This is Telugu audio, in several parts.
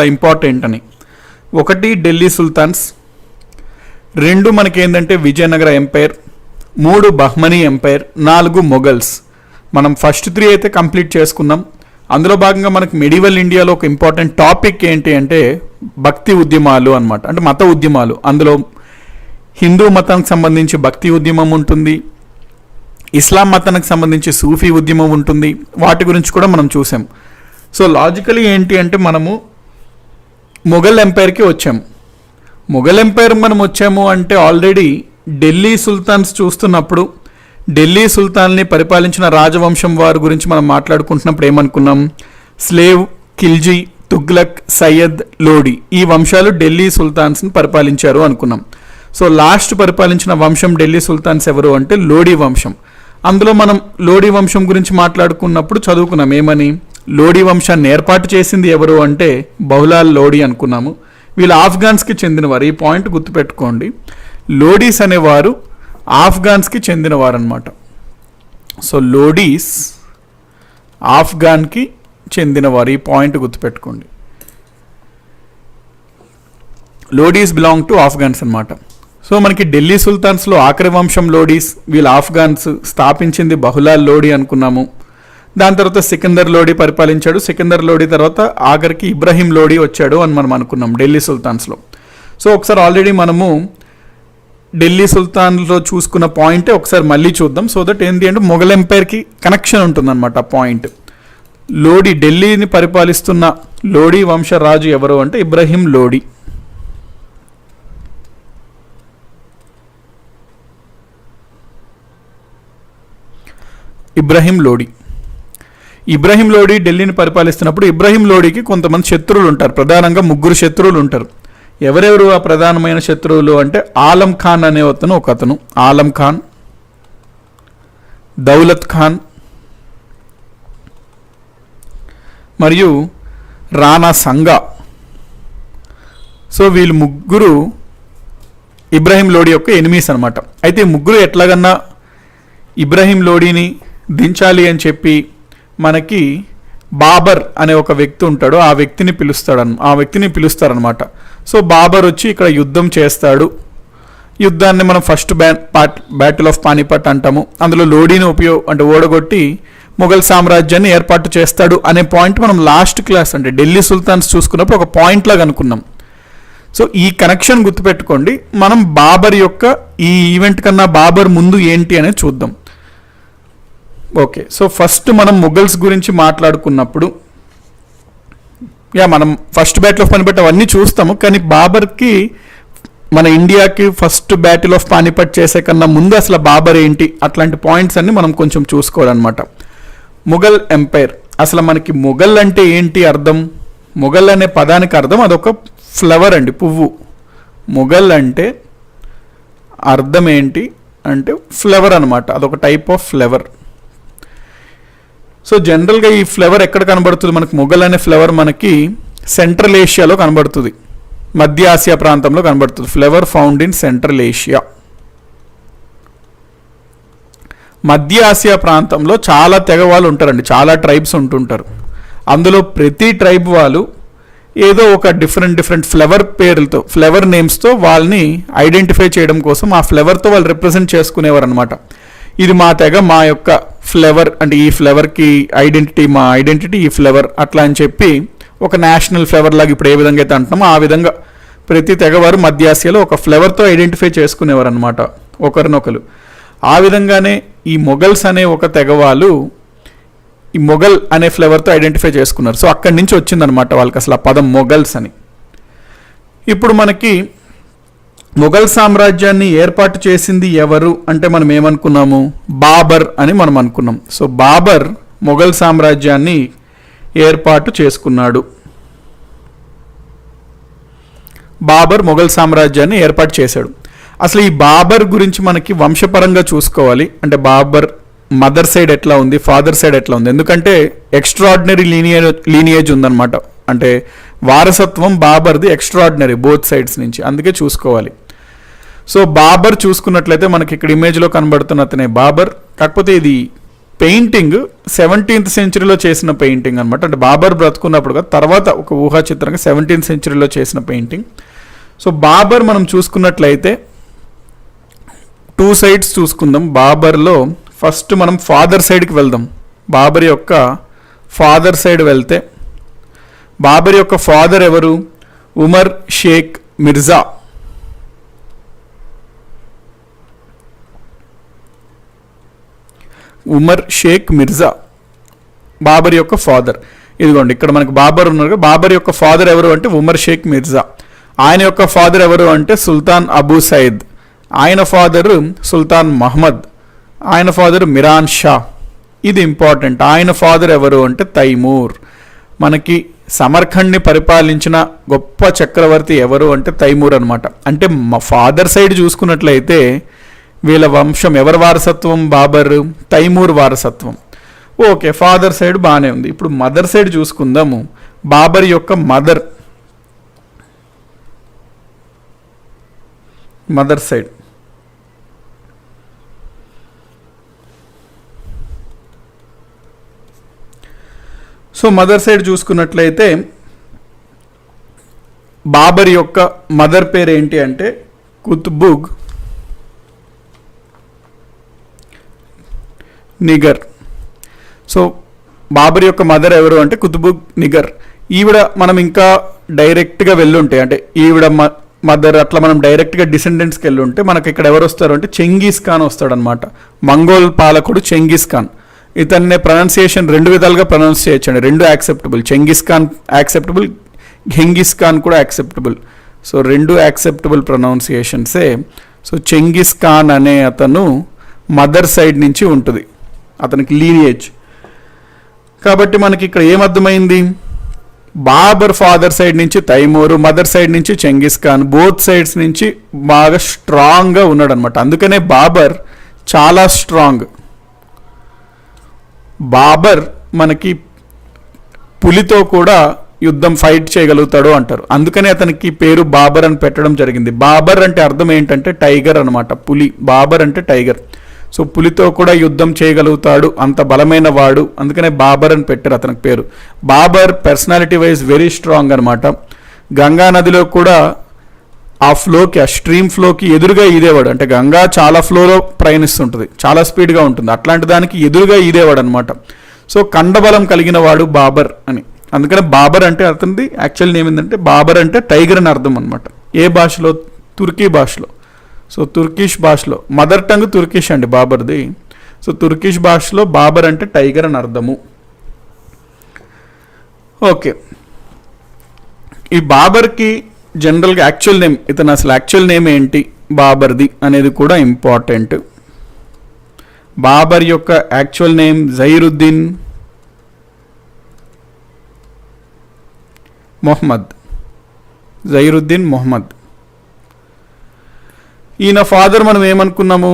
ఇంపార్టెంట్ అని. ఒకటి ఢిల్లీ సుల్తాన్స్, రెండు మనకి ఏంటంటే విజయనగర ఎంపైర్, మూడు బహ్మనీ ఎంపైర్, నాలుగు మొఘల్స్. మనం ఫస్ట్ 3 అయితే కంప్లీట్ చేసుకున్నాం. అందులో భాగంగా మనకి మెడివల్ ఇండియాలో ఒక ఇంపార్టెంట్ టాపిక్ ఏంటి అంటే భక్తి ఉద్యమాలు అనమాట, అంటే మత ఉద్యమాలు. అందులో హిందూ మతానికి సంబంధించి భక్తి ఉద్యమం ఉంటుంది, ఇస్లాం మతానికి సంబంధించి సూఫీ ఉద్యమం ఉంటుంది. వాటి గురించి కూడా మనం చూసాం. సో లాజికలీ ఏంటి అంటే మనము మొఘల్ ఎంపైర్కి వచ్చాము. మొఘల్ ఎంపైర్ మనం వచ్చాము అంటే ఆల్రెడీ ఢిల్లీ సుల్తాన్స్ చూస్తున్నప్పుడు ఢిల్లీ సుల్తాన్ని పరిపాలించిన రాజవంశం వారి గురించి మనం మాట్లాడుకుంటున్నప్పుడు ఏమనుకున్నాం? స్లేవ్, ఖిల్జీ, తుగ్లక్, సయ్యద్, లోడి, ఈ వంశాలు ఢిల్లీ సుల్తాన్స్ని పరిపాలించారు అనుకున్నాం. సో లాస్ట్ పరిపాలించిన వంశం ఢిల్లీ సుల్తాన్స్ ఎవరు అంటే లోడి వంశం. అందులో మనం లోడి వంశం గురించి మాట్లాడుకున్నప్పుడు చదువుకున్నాం ఏమని, లోడి వంశాన్ని ఏర్పాటు చేసింది ఎవరు అంటే బహులాల్ లోడి అనుకున్నాము. వీళ్ళు ఆఫ్ఘాన్స్కి చెందినవారు. ఈ పాయింట్ గుర్తుపెట్టుకోండి, లోడీస్ అనేవారు ఆఫ్ఘాన్స్కి చెందినవారు అనమాట. సో లోడీస్ ఆఫ్ఘాన్కి చెందినవారు, ఈ పాయింట్ గుర్తుపెట్టుకోండి. లోడీస్ బిలాంగ్ టు ఆఫ్ఘాన్స్ అనమాట. సో మనకి ఢిల్లీ సుల్తాన్స్లో ఆఖరి వంశం లోడీస్, వీళ్ళు ఆఫ్ఘాన్స్, స్థాపించింది బహులాల్ లోడి అనుకున్నాము. దాని తర్వాత సికిందర్ లోడి పరిపాలించాడు. సికిందర్ లోడి తర్వాత ఆఖరికి ఇబ్రహీం లోడి వచ్చాడు అని మనం అనుకున్నాం ఢిల్లీ సుల్తాన్స్లో. సో ఒకసారి ఆల్రెడీ మనము ఢిల్లీ సుల్తాన్లో చూసుకున్న పాయింటే ఒకసారి మళ్ళీ చూద్దాం. సో దట్ ఏంటి అంటే మొఘల్ ఎంపైర్కి కనెక్షన్ ఉంటుందన్నమాట ఆ పాయింట్. లోడి, ఢిల్లీని పరిపాలిస్తున్న లోడి వంశరాజు ఎవరు అంటే ఇబ్రహీం లోడి. ఇబ్రహీం లోడి ఢిల్లీని పరిపాలిస్తున్నప్పుడు ఇబ్రహీం లోడికి కొంతమంది శత్రువులు ఉంటారు. ప్రధానంగా 3 శత్రువులు ఉంటారు. ఎవరెవరు ఆ ప్రధానమైన శత్రువులు అంటే ఆలం ఖాన్ అనే ఒకతను, ఆలం ఖాన్, దౌలత్ ఖాన్ మరియు రాణా సంగా. సో వీళ్ళు 3 ఇబ్రహీం లోడి యొక్క ఎనిమీస్ అనమాట. అయితే 3 ఎట్లాగన్నా ఇబ్రహీం లోడిని దించాలి అని చెప్పి మనకి బాబర్ అనే ఒక వ్యక్తి ఉంటాడు, ఆ వ్యక్తిని పిలుస్తారనమాట. సో బాబర్ వచ్చి ఇక్కడ యుద్ధం చేస్తాడు. యుద్ధాన్ని మనం ఫస్ట్ బ్యాటిల్ ఆఫ్ పానిపట్ అంటాము. అందులో లోడీని ఓడగొట్టి మొఘల్ సామ్రాజ్యాన్ని ఏర్పాటు చేస్తాడు అనే పాయింట్ మనం లాస్ట్ క్లాస్ అంటే ఢిల్లీ సుల్తాన్స్ చూసుకున్నప్పుడు ఒక పాయింట్ లాగా అనుకున్నాం. సో ఈ కనెక్షన్ గుర్తుపెట్టుకోండి. మనం బాబర్ యొక్క ఈ ఈవెంట్ కన్నా బాబర్ ముందు ఏంటి అనేది చూద్దాం. ఓకే, సో ఫస్ట్ మనం మొఘల్స్ గురించి మాట్లాడుకున్నప్పుడు మనం ఫస్ట్ బ్యాటిల్ ఆఫ్ పానిపట్ అవన్నీ చూస్తాము. కానీ బాబర్కి మన ఇండియాకి ఫస్ట్ బ్యాటిల్ ఆఫ్ పానిపట్ చేసే కన్నా ముందు అసలు బాబర్ ఏంటి, అట్లాంటి పాయింట్స్ అన్ని మనం కొంచెం చూసుకోవాలన్నమాట. మొఘల్ ఎంపైర్, అసలు మనకి మొఘల్ అంటే ఏంటి అర్థం? మొఘల్ అనే పదానికి అర్థం అదొక ఫ్లవర్ అండి, పువ్వు. మొఘల్ అంటే అర్థం ఏంటి అంటే ఫ్లవర్ అనమాట, అదొక టైప్ ఆఫ్ ఫ్లవర్. సో జనరల్గా ఈ ఫ్లవర్ ఎక్కడ కనబడుతుంది మనకి? మొఘల్ అనే ఫ్లవర్ మనకి సెంట్రల్ ఏషియాలో కనబడుతుంది, మధ్య ఆసియా ప్రాంతంలో కనబడుతుంది. Flower found in central Asia. మధ్య ఆసియా ప్రాంతంలో చాలా తెగ వాళ్ళు ఉంటారండి, చాలా ట్రైబ్స్ ఉంటుంటారు. అందులో ప్రతి ట్రైబ్ వాళ్ళు ఏదో ఒక డిఫరెంట్ ఫ్లవర్ పేర్లతో, ఫ్లవర్ నేమ్స్తో వాళ్ళని ఐడెంటిఫై చేయడం కోసం ఆ ఫ్లవర్తో వాళ్ళు రిప్రజెంట్ చేసుకునేవారు అనమాట. ఇది మా తెగ, మా యొక్క ఫ్లవర్, అంటే ఈ ఫ్లవర్కి మా ఐడెంటిటీ ఈ ఫ్లవర్, అట్లా అని చెప్పి ఒక నేషనల్ ఫ్లవర్ లాగా ఇప్పుడు ఏ విధంగా అయితే అంటున్నామో ఆ విధంగా ప్రతి తెగవారు మధ్య ఆసియాలో ఒక ఫ్లవర్తో ఐడెంటిఫై చేసుకునేవారు అనమాట ఒకరినొకరు. ఆ విధంగానే ఈ మొఘల్స్ అనే ఒక తెగవాళ్ళు ఈ మొఘల్ అనే ఫ్లవర్తో ఐడెంటిఫై చేసుకున్నారు. సో అక్కడి నుంచి వచ్చిందనమాట వాళ్ళకి అసలు ఆ పదం మొఘల్స్ అని. ఇప్పుడు మనకి మొఘల్ సామ్రాజ్యాన్ని ఏర్పాటు చేసింది ఎవరు అంటే మనం ఏమనుకున్నాము? బాబర్ అని మనం అనుకున్నాం. సో బాబర్ మొఘల్ సామ్రాజ్యాన్ని ఏర్పాటు చేసుకున్నాడు. బాబర్ మొఘల్ సామ్రాజ్యాన్ని ఏర్పాటు చేశాడు. అసలు ఈ బాబర్ గురించి మనకి వంశపరంగా చూసుకోవాలి. అంటే బాబర్ మదర్ సైడ్ ఎట్లా ఉంది, ఫాదర్ సైడ్ ఎట్లా ఉంది, ఎందుకంటే ఎక్స్ట్రాడినరీ లీనియేజ్ ఉందన్నమాట. అంటే వారసత్వం బాబర్ది ఎక్స్ట్రాడినరీ బోత్ సైడ్స్ నుంచి, అందుకే చూసుకోవాలి. సో బాబర్ చూసుకున్నట్లయితే మనకి ఇక్కడ ఇమేజ్లో కనబడుతున్న అతనే బాబర్. కాకపోతే ఇది పెయింటింగ్ 17th సెంచరీలో చేసిన పెయింటింగ్ అనమాట. అంటే బాబర్ బ్రతుకున్నప్పుడు కదా, తర్వాత ఒక ఊహా చిత్రంగా 17th సెంచరీలో చేసిన పెయింటింగ్. సో బాబర్ మనం చూసుకున్నట్లయితే 2 సైడ్స్ చూసుకుందాం. బాబర్లో ఫస్ట్ మనం ఫాదర్ సైడ్కి వెళ్దాం. బాబర్ యొక్క ఫాదర్ సైడ్ వెళ్తే బాబర్ యొక్క ఫాదర్ ఎవరు? ఉమర్ షేక్ మిర్జా. ఉమర్ షేక్ మిర్జా బాబర్ యొక్క ఫాదర్. ఇదిగోండి ఇక్కడ మనకు బాబర్ ఉన్నారు. బాబర్ యొక్క ఫాదర్ ఎవరు అంటే ఉమర్ షేక్ మిర్జా. ఆయన యొక్క ఫాదర్ ఎవరు అంటే సుల్తాన్ అబూ సైద్. ఆయన ఫాదరు సుల్తాన్ మహమ్మద్. ఆయన ఫాదర్ మిరాన్ షా. ఇది ఇంపార్టెంట్. ఆయన ఫాదర్ ఎవరు అంటే తైమూర్. మనకి సమర్ఖండ్ని పరిపాలించిన గొప్ప చక్రవర్తి ఎవరు అంటే తైమూర్ అనమాట. అంటే మా ఫాదర్ సైడ్ చూసుకున్నట్లయితే వీళ్ళ వంశం ఎవరి వారసత్వం? బాబర్, తైమూర్ వారసత్వం. ఓకే, ఫాదర్ సైడ్ బాగానే ఉంది. ఇప్పుడు మదర్ సైడ్ చూసుకుందాము. బాబర్ యొక్క mother side so mother side చూసుకున్నట్లయితే బాబర్ యొక్క మదర్ పేరు ఏంటి అంటే కుతుబుగ్ నిగర్. సో బాబర్ యొక్క మదర్ ఎవరు అంటే కుతుబుగ్ నిగర్. ఈవిడ మనం ఇంకా డైరెక్ట్గా వెళ్ళుంటే అంటే ఈవిడ మదర్ అట్లా మనం డైరెక్ట్గా డిసెండెంట్స్కి వెళ్ళుంటే మనకి ఇక్కడ ఎవరు వస్తారు అంటే చెంగీస్ ఖాన్ వస్తాడనమాట. మంగోల్ పాలకుడు చెంగీస్ ఖాన్. ఇతన్ని ప్రొనౌన్సియేషన్ 2 విధాలుగా ప్రొనౌన్స్ చేయొచ్చండి. 2 acceptable. Genghis Khan acceptable, Genghis Khan కూడా యాక్సెప్టబుల్. సో 2 యాక్సెప్టబుల్ ప్రొనౌన్సియేషన్సే. సో చెంగిస్ ఖాన్ అనే అతను మదర్ సైడ్ నుంచి ఉంటుంది, అతనికి లీనియేజ్. కాబట్టి మనకి ఇక్కడ ఏమర్థమైంది? బాబర్ ఫాదర్ సైడ్ నుంచి తైమూరు, మదర్ సైడ్ నుంచి చెంగిస్ ఖాన్, బోత్ సైడ్స్ నుంచి బాగా స్ట్రాంగ్గా ఉన్నాడు అనమాట. అందుకనే బాబర్ చాలా స్ట్రాంగ్. బాబర్ మనకి పులితో కూడా యుద్ధం ఫైట్ చేయగలుగుతాడు అంటారు. అందుకనే అతనికి పేరు బాబర్ అని పెట్టడం జరిగింది. బాబర్ అంటే అర్థం ఏంటంటే టైగర్ అనమాట. పులి. బాబర్ అంటే టైగర్. సో పులితో కూడా యుద్ధం చేయగలుగుతాడు, అంత బలమైన వాడు. అందుకనే బాబర్ అని పెట్టారు అతనికి పేరు. Babar personality wise very strong అనమాట. గంగా నదిలో కూడా ఆ ఫ్లోకి, ఆ స్ట్రీమ్ ఫ్లోకి ఎదురుగా ఈదేవాడు. అంటే గంగా చాలా ఫ్లోలో ప్రయాణిస్తుంటుంది, చాలా స్పీడ్గా ఉంటుంది. అట్లాంటి దానికి ఎదురుగా ఈదేవాడు అనమాట. సో కండబలం కలిగిన వాడు బాబర్ అని. అందుకని బాబర్ అంటే అతనిది యాక్చువల్ నేమ్ ఏంటంటే బాబర్ అంటే టైగర్ అని అర్థం అనమాట. ఏ భాషలో? తుర్కీ భాషలో. సో తుర్కిష్ భాషలో, మదర్ టంగ్ తుర్కిష్ అండి బాబర్ది. సో తుర్కిష్ భాషలో బాబర్ అంటే టైగర్ అని అర్థము. ఓకే, ఈ బాబర్కి జనరల్గా యాక్చువల్ నేమ్, ఇతను అసలు యాక్చువల్ నేమ్ ఏంటి బాబర్ది అనేది కూడా ఇంపార్టెంట్. బాబర్ యొక్క యాక్చువల్ నేమ్ జహీరుద్దీన్ మొహమ్మద్. జహీరుద్దీన్ మొహమ్మద్. ఈయన ఫాదర్ మనం ఏమనుకున్నాము?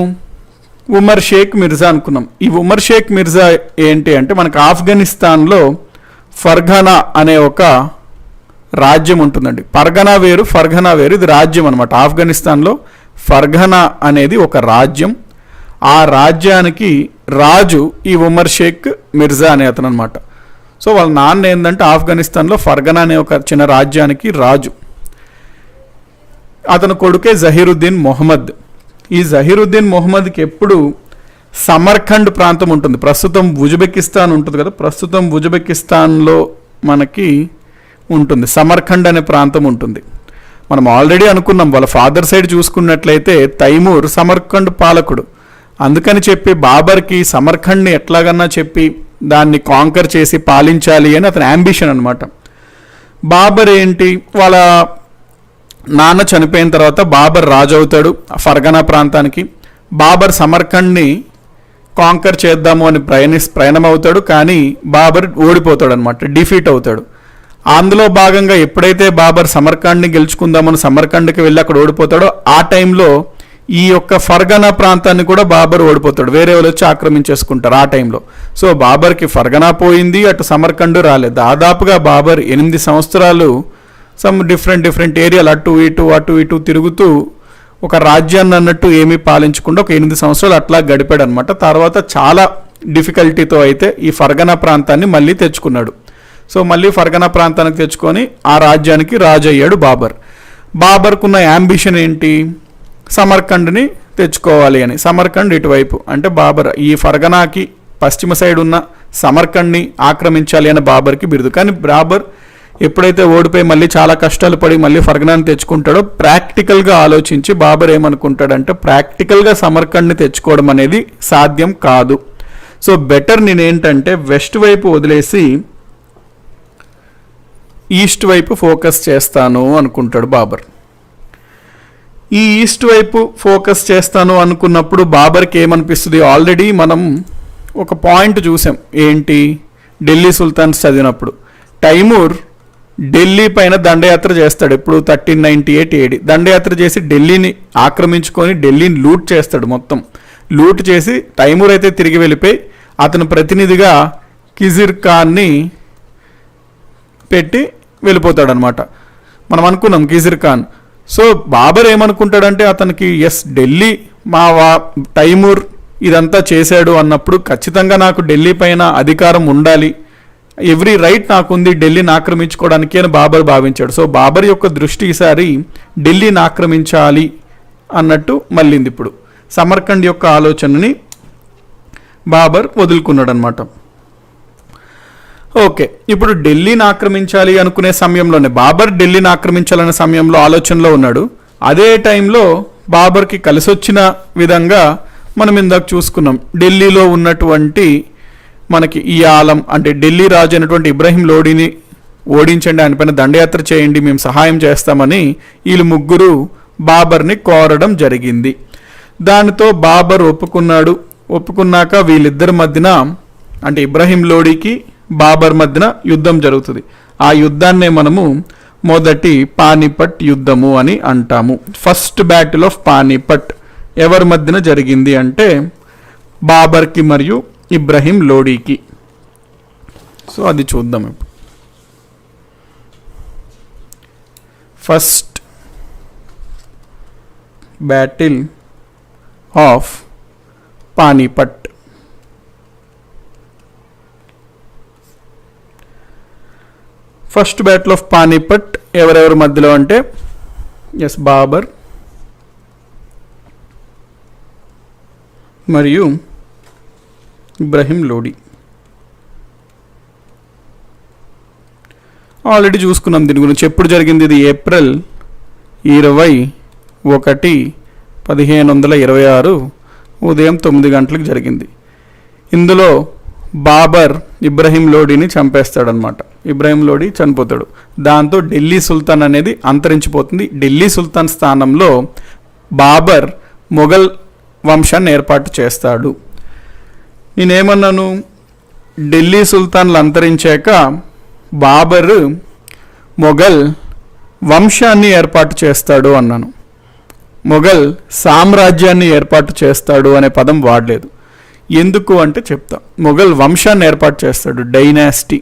ఉమర్ షేక్ మిర్జా అనుకున్నాం. ఈ ఉమర్ షేక్ మిర్జా ఏంటి అంటే మనకు ఆఫ్ఘనిస్తాన్లో ఫర్ఘనా అనే ఒక రాజ్యం ఉంటుందండి. పర్గనా వేరు, ఫర్ఘనా వేరు. ఇది రాజ్యం అనమాట. ఆఫ్ఘనిస్తాన్లో ఫర్ఘనా అనేది ఒక రాజ్యం. ఆ రాజ్యానికి రాజు ఈ ఉమర్ షేక్ మిర్జా అనే అతను అనమాట. సో వాళ్ళ నాన్న ఏంటంటే ఆఫ్ఘనిస్తాన్లో ఫర్ఘనా అనే ఒక చిన్న రాజ్యానికి రాజు. అతను కొడుకే జహీరుద్దీన్ మొహమ్మద్. ఈ జహీరుద్దీన్ మొహమ్మద్కి ఎప్పుడు సమర్ఖండ్ ప్రాంతం ఉంటుంది. ప్రస్తుతం ఉజ్బెకిస్తాన్ ఉంటుంది కదా, ప్రస్తుతం ఉజ్బెకిస్తాన్లో మనకి ఉంటుంది సమర్ఖండ్ అనే ప్రాంతం ఉంటుంది. మనం ఆల్రెడీ అనుకున్నాం వాళ్ళ ఫాదర్ సైడ్ చూసుకున్నట్లయితే తైమూర్ సమర్ఖండ్ పాలకుడు. అందుకని చెప్పి బాబర్కి సమర్ఖండ్ని ఎట్లాగన్నా చెప్పి దాన్ని కాంకర్ చేసి పాలించాలి అని అతని అంబిషన్ అనమాట. బాబర్ ఏంటి, వాళ్ళ నాన్న చనిపోయిన తర్వాత బాబర్ రాజు అవుతాడు ఫర్గనా ప్రాంతానికి. బాబర్ సమర్ఖండ్ని కాంకర్ చేద్దాము అని ప్రయాణం అవుతాడు. కానీ బాబర్ ఓడిపోతాడు అనమాట, డిఫీట్ అవుతాడు. అందులో భాగంగా ఎప్పుడైతే బాబర్ సమర్ఖండ్ని గెలుచుకుందామని సమర్ఖండ్కి వెళ్ళి అక్కడ ఓడిపోతాడో ఆ టైంలో ఈ యొక్క ఫర్గనా ప్రాంతాన్ని కూడా బాబర్ ఓడిపోతాడు. వేరే వాళ్ళు వచ్చి ఆక్రమించేసుకుంటారు ఆ టైంలో. సో బాబర్కి ఫర్గనా పోయింది, అటు సమర్ఖండ్ రాలేదు. దాదాపుగా బాబర్ 8 సంవత్సరాలు సమ్ డిఫరెంట్ ఏరియాలు అటు ఇటు తిరుగుతూ ఒక రాజ్యాన్ని అన్నట్టు ఏమీ పాలించకుండా ఒక 8 సంవత్సరాలు అట్లా గడిపాడు అనమాట. తర్వాత చాలా డిఫికల్టీతో అయితే ఈ ఫర్గనా ప్రాంతాన్ని మళ్ళీ తెచ్చుకున్నాడు. సో మళ్ళీ ఫర్గనా ప్రాంతానికి తెచ్చుకొని ఆ రాజ్యానికి రాజు అయ్యాడు బాబర్. బాబర్కున్న యాంబిషన్ ఏంటి? సమర్కండ్ని తెచ్చుకోవాలి అని. సమర్కండ్ ఇటువైపు అంటే బాబర్ ఈ ఫర్గనాకి పశ్చిమ సైడ్ ఉన్న సమర్కండ్ని ఆక్రమించాలి అని బాబర్కి బిరుదు. కానీ బాబర్ ఎప్పుడైతే ఓడిపోయి మళ్ళీ చాలా కష్టాలు పడి మళ్ళీ ఫర్గనాని తెచ్చుకుంటాడో ప్రాక్టికల్గా ఆలోచించి బాబర్ ఏమనుకుంటాడంటే ప్రాక్టికల్గా సమర్కండ్ని తెచ్చుకోవడం అనేది సాధ్యం కాదు. సో బెటర్ నేనేంటంటే వెస్ట్ వైపు వదిలేసి ఈస్ట్ వైపు ఫోకస్ చేస్తాను అనుకుంటాడు బాబర్. ఈ ఈస్ట్ వైపు ఫోకస్ చేస్తాను అనుకున్నప్పుడు బాబర్కి ఏమనిపిస్తుంది? ఆల్రెడీ మనం ఒక పాయింట్ చూసాం. ఏంటి? ఢిల్లీ సుల్తాన్స్ చదివినప్పుడు తైమూర్ ఢిల్లీ పైన దండయాత్ర చేస్తాడు. ఎప్పుడు 1398 AD దండయాత్ర చేసి ఢిల్లీని ఆక్రమించుకొని ఢిల్లీని లూట్ చేస్తాడు. మొత్తం లూట్ చేసి తైమూర్ అయితే తిరిగి వెళ్ళిపోయి అతను ప్రతినిధిగా కిజిర్ ఖాన్ని పెట్టి వెళ్ళిపోతాడు అనమాట. మనం అనుకున్నాం కిజిర్ ఖాన్. సో బాబర్ ఏమనుకుంటాడంటే అతనికి ఢిల్లీ మా తైమూర్ ఇదంతా చేశాడు అన్నప్పుడు ఖచ్చితంగా నాకు ఢిల్లీ పైన అధికారం ఉండాలి, ఎవ్రీ రైట్ నాకుంది ఢిల్లీని ఆక్రమించుకోవడానికి అని బాబర్ భావించాడు. సో బాబర్ యొక్క దృష్టి ఈసారి ఢిల్లీని ఆక్రమించాలి అన్నట్టు మళ్ళీంది. ఇప్పుడు సమర్కండ్ యొక్క ఆలోచనని బాబర్ వదులుకున్నాడు అనమాట. ఓకే, ఇప్పుడు ఢిల్లీని ఆక్రమించాలి అనుకునే సమయంలోనే బాబర్ ఢిల్లీని ఆక్రమించాలనే సమయంలో ఆలోచనలో ఉన్నాడు. అదే టైంలో బాబర్కి కలిసొచ్చిన విధంగా మనం ఇందాక చూసుకున్నాం. ఢిల్లీలో ఉన్నటువంటి మనకి ఈ ఆలం అంటే ఢిల్లీ రాజు అయినటువంటి ఇబ్రహీం లోడీని ఓడించండి, ఆయన పైన దండయాత్ర చేయండి, మేము సహాయం చేస్తామని వీళ్ళు ముగ్గురు బాబర్ని కోరడం జరిగింది. దానితో బాబర్ ఒప్పుకున్నాడు. ఒప్పుకున్నాక వీళ్ళిద్దరి మధ్యన అంటే ఇబ్రహీం లోడీకి బాబర్ మధ్యన యుద్ధం జరుగుతుంది. ఆ యుద్ధాన్నే మనము మొదటి పానిపట్ యుద్ధము అని అంటాము. ఫస్ట్ బ్యాటిల్ ఆఫ్ పానిపట్ ఎవరి మధ్యన జరిగింది అంటే బాబర్కి మరియు ఇబ్రహీం లోడీకి. సో అది చూద్దాం ఇప్పుడు. First battle of Panipat. First battle of Panipat ఎవరెవరి మధ్యలో అంటే బాబర్ మరియు ఇబ్రహీం లోడీ. ఆల్రెడీ చూసుకున్నాం దీని గురించి. ఎప్పుడు జరిగింది ఇది? ఏప్రిల్ 21, 1526 ఉదయం 9 గంటలకు జరిగింది. ఇందులో బాబర్ ఇబ్రహీం లోడీని చంపేస్తాడనమాట. ఇబ్రహీం లోడీ చనిపోతాడు. దాంతో ఢిల్లీ సుల్తాన్ అనేది అంతరించిపోతుంది. ఢిల్లీ సుల్తాన్ స్థానంలో బాబర్ మొఘల్ వంశాన్ని ఏర్పాటు చేస్తాడు. నేనేమన్నాను? ఢిల్లీ సుల్తాన్లు అంతరించాక బాబర్ మొఘల్ వంశాన్ని ఏర్పాటు చేస్తాడు అన్నాను. మొఘల్ సామ్రాజ్యాన్ని ఏర్పాటు చేస్తాడు అనే పదం వాడలేదు. ఎందుకు అంటే చెప్తా. మొఘల్ వంశాన్ని ఏర్పాటు చేస్తాడు, డైనాసిటీ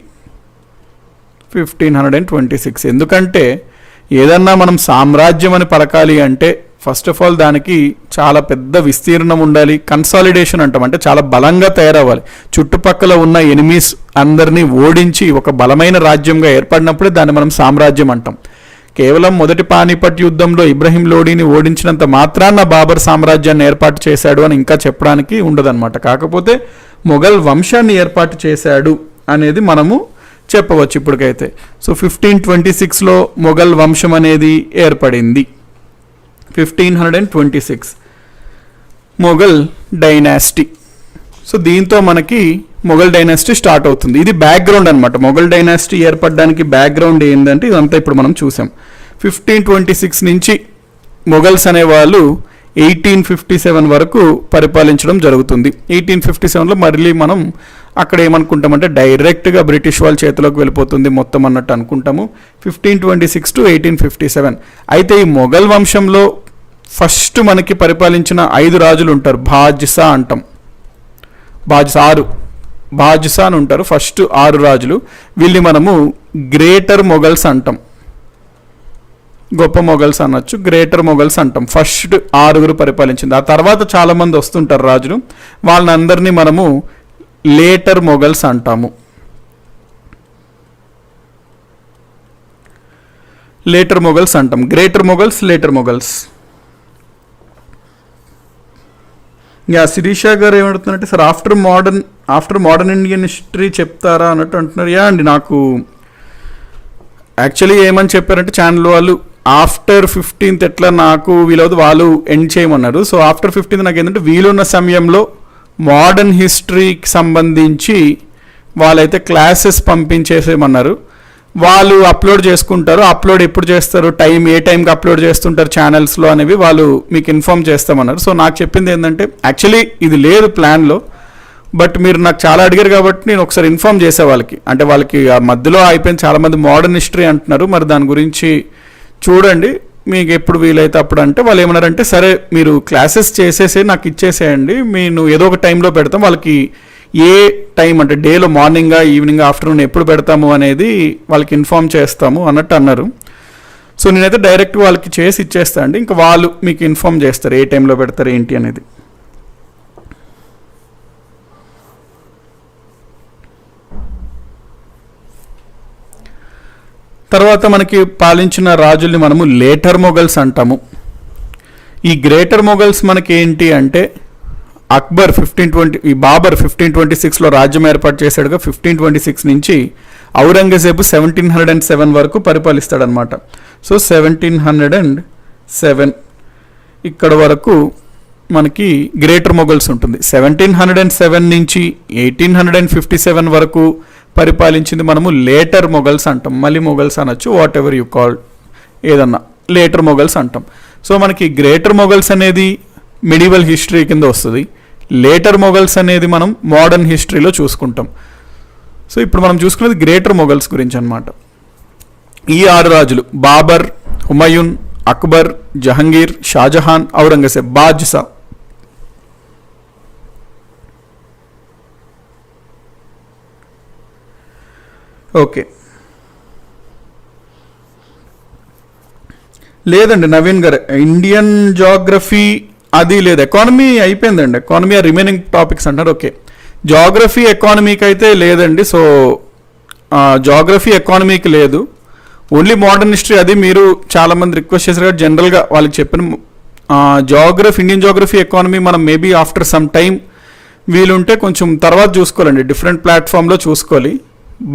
1526. ఎందుకంటే ఏదన్నా మనం సామ్రాజ్యం అని పలకాలి అంటే ఫస్ట్ ఆఫ్ ఆల్ దానికి చాలా పెద్ద విస్తీర్ణం ఉండాలి. కన్సాలిడేషన్ అంటాం, అంటే చాలా బలంగా తయారవ్వాలి. చుట్టుపక్కల ఉన్న ఎనిమీస్ అందరినీ ఓడించి ఒక బలమైన రాజ్యంగా ఏర్పడినప్పుడే దాన్ని మనం సామ్రాజ్యం అంటాం. కేవలం మొదటి పానిపట్ యుద్ధంలో ఇబ్రహీం లోడీని ఓడించినంత మాత్రాన బాబర్ సామ్రాజ్యాన్ని ఏర్పాటు చేశాడు అని ఇంకా చెప్పడానికి ఉండదన్నమాట. కాకపోతే మొఘల్ వంశాన్ని ఏర్పాటు చేశాడు అనేది మనము చెప్పవచ్చు ఇప్పటికైతే. సో 1526లో మొఘల్ వంశం అనేది ఏర్పడింది. 1526 మొఘల్ డైనాసిటీ. సో దీంతో మనకి మొఘల్ డైనాసిటీ స్టార్ట్ అవుతుంది. ఇది బ్యాక్గ్రౌండ్ అనమాట. మొఘల్ డైనాసిటీ ఏర్పడడానికి బ్యాక్గ్రౌండ్ ఏంటంటే ఇదంతా ఇప్పుడు మనం చూసాం. 1526 నుంచి మొఘల్స్ అనేవాళ్ళు 1857 వరకు పరిపాలించడం జరుగుతుంది. 1857లో మళ్ళీ మనం అక్కడ ఏమనుకుంటామంటే డైరెక్ట్గా బ్రిటిష్ వాళ్ళ చేతిలోకి వెళ్ళిపోతుంది మొత్తం అన్నట్టు అనుకుంటాము. 1526 to 1857. అయితే ఈ మొఘల్ వంశంలో ఫస్ట్ మనకి పరిపాలించిన 5 రాజులు ఉంటారు. బాద్షా అంటాం. బాద్షా అని ఉంటారు. ఫస్ట్ 6 రాజులు. వీళ్ళని మనము గ్రేటర్ మొఘల్స్ అంటాం. గొప్ప మొఘల్స్ అనొచ్చు, గ్రేటర్ మొఘల్స్ అంటాం. ఫస్ట్ 6 పరిపాలించింది. ఆ తర్వాత చాలామంది వస్తుంటారు రాజులు. వాళ్ళని అందరినీ మనము లేటర్ మొఘల్స్ అంటాము. లేటర్ మొఘల్స్ అంటాం. Greater Mughals, later Mughals. Yeah Sirisha garu ఏమడుతున్నారంటే sir after modern Indian history చెప్తారా అన్నట్టు అంటున్నారు. యా అండి, నాకు యాక్చువల్లీ ఏమని చెప్పారంటే ఛానల్ వాళ్ళు ఆఫ్టర్ 15th ఎట్లా నాకు వీలవుతుంది వాళ్ళు ఎండ్ చేయమన్నారు. సో ఆఫ్టర్ 15th నాకు ఏంటంటే వీలున్న సమయంలో మోడర్న్ హిస్టరీకి సంబంధించి వాళ్ళైతే క్లాసెస్ పంపించేసేయమన్నారు. వాళ్ళు అప్లోడ్ చేసుకుంటారు. అప్లోడ్ ఎప్పుడు చేస్తారు, ఏ టైంకి అప్లోడ్ చేస్తుంటారు ఛానల్స్లో అనేవి వాళ్ళు మీకు ఇన్ఫామ్ చేస్తామన్నారు. సో నాకు చెప్పింది ఏంటంటే యాక్చువల్లీ ఇది లేదు ప్లాన్లో, బట్ మీరు నాకు చాలా అడిగారు కాబట్టి నేను ఒకసారి ఇన్ఫామ్ చేసే వాళ్ళకి, అంటే వాళ్ళకి ఆ మధ్యలో అయిపోయింది. చాలామంది మోడర్న్ హిస్టరీ అంటున్నారు, మరి దాని గురించి చూడండి మీకు ఎప్పుడు వీలైతే అప్పుడు. అంటే వాళ్ళు ఏమన్నారంటే సరే మీరు క్లాసెస్ చేసేసి నాకు ఇచ్చేసేయండి, మేము ఏదో ఒక టైంలో పెడతాం. వాళ్ళకి ఏ టైం అంటే డేలో మార్నింగా ఈవినింగ్ ఆఫ్టర్నూన్ ఎప్పుడు పెడతాము అనేది వాళ్ళకి ఇన్ఫామ్ చేస్తాము అన్నట్టు అన్నారు. సో నేనైతే డైరెక్ట్ వాళ్ళకి చేసి ఇచ్చేస్తాను అండి, ఇంకా వాళ్ళు మీకు ఇన్ఫామ్ చేస్తారు ఏ టైంలో పెడతారు ఏంటి అనేది. తర్వాత మనకి పాలించిన రాజుల్ని మనము లేటర్ మొఘల్స్ అంటాము. ఈ గ్రేటర్ మొఘల్స్ మనకి ఏంటి అంటే అక్బర్ 1520 ఈ బాబర్ 1526లో రాజ్యం ఏర్పాటు చేశాడుగా. 1526 నుంచి ఔరంగజేబు 1707 వరకు పరిపాలిస్తాడనమాట. సో 1707 ఇక్కడ వరకు మనకి గ్రేటర్ మొఘల్స్ ఉంటుంది. 1707 నుంచి 1857 వరకు పరిపాలించింది మనము లేటర్ మొఘల్స్ అంటాం. మళ్ళీ మొఘల్స్ అనొచ్చు, వాట్ ఎవర్ యూ కాల్, ఏదన్నా లేటర్ మొఘల్స్ అంటాం. సో మనకి గ్రేటర్ మొఘల్స్ అనేది మిడివల్ హిస్టరీ కింద వస్తుంది. లేటర్ మొఘల్స్ అనేది మనం మోడర్న్ హిస్టరీలో చూసుకుంటాం. సో ఇప్పుడు మనం చూసుకునేది గ్రేటర్ మొఘల్స్ గురించి అనమాట. ఈ 6 రాజులు బాబర్, హుమయూన్, అక్బర్, జహంగీర్, షాజహాన్, ఔరంగజేబ్, బాద్షా. ఓకే, లేదండి నవీన్ గారు, ఇండియన్ జాగ్రఫీ అది లేదు, ఎకానమీ అయిపోయిందండి. ఎకానమీ రిమైనింగ్ టాపిక్స్ అంటారు. ఓకే, జాగ్రఫీ ఎకానమీకి అయితే లేదండి. సో జాగ్రఫీ ఎకానమీకి లేదు, ఓన్లీ మోడర్న్ హిస్టరీ. అది మీరు చాలామంది రిక్వెస్ట్ చేశారు కాబట్టి జనరల్గా వాళ్ళకి చెప్పిన ఇండియన్ జాగ్రఫీ ఎకానమీ మనం మేబీ ఆఫ్టర్ సమ్ టైం వీలుంటే కొంచెం తర్వాత చూసుకోవాలండి, డిఫరెంట్ ప్లాట్ఫామ్లో చూసుకోవాలి.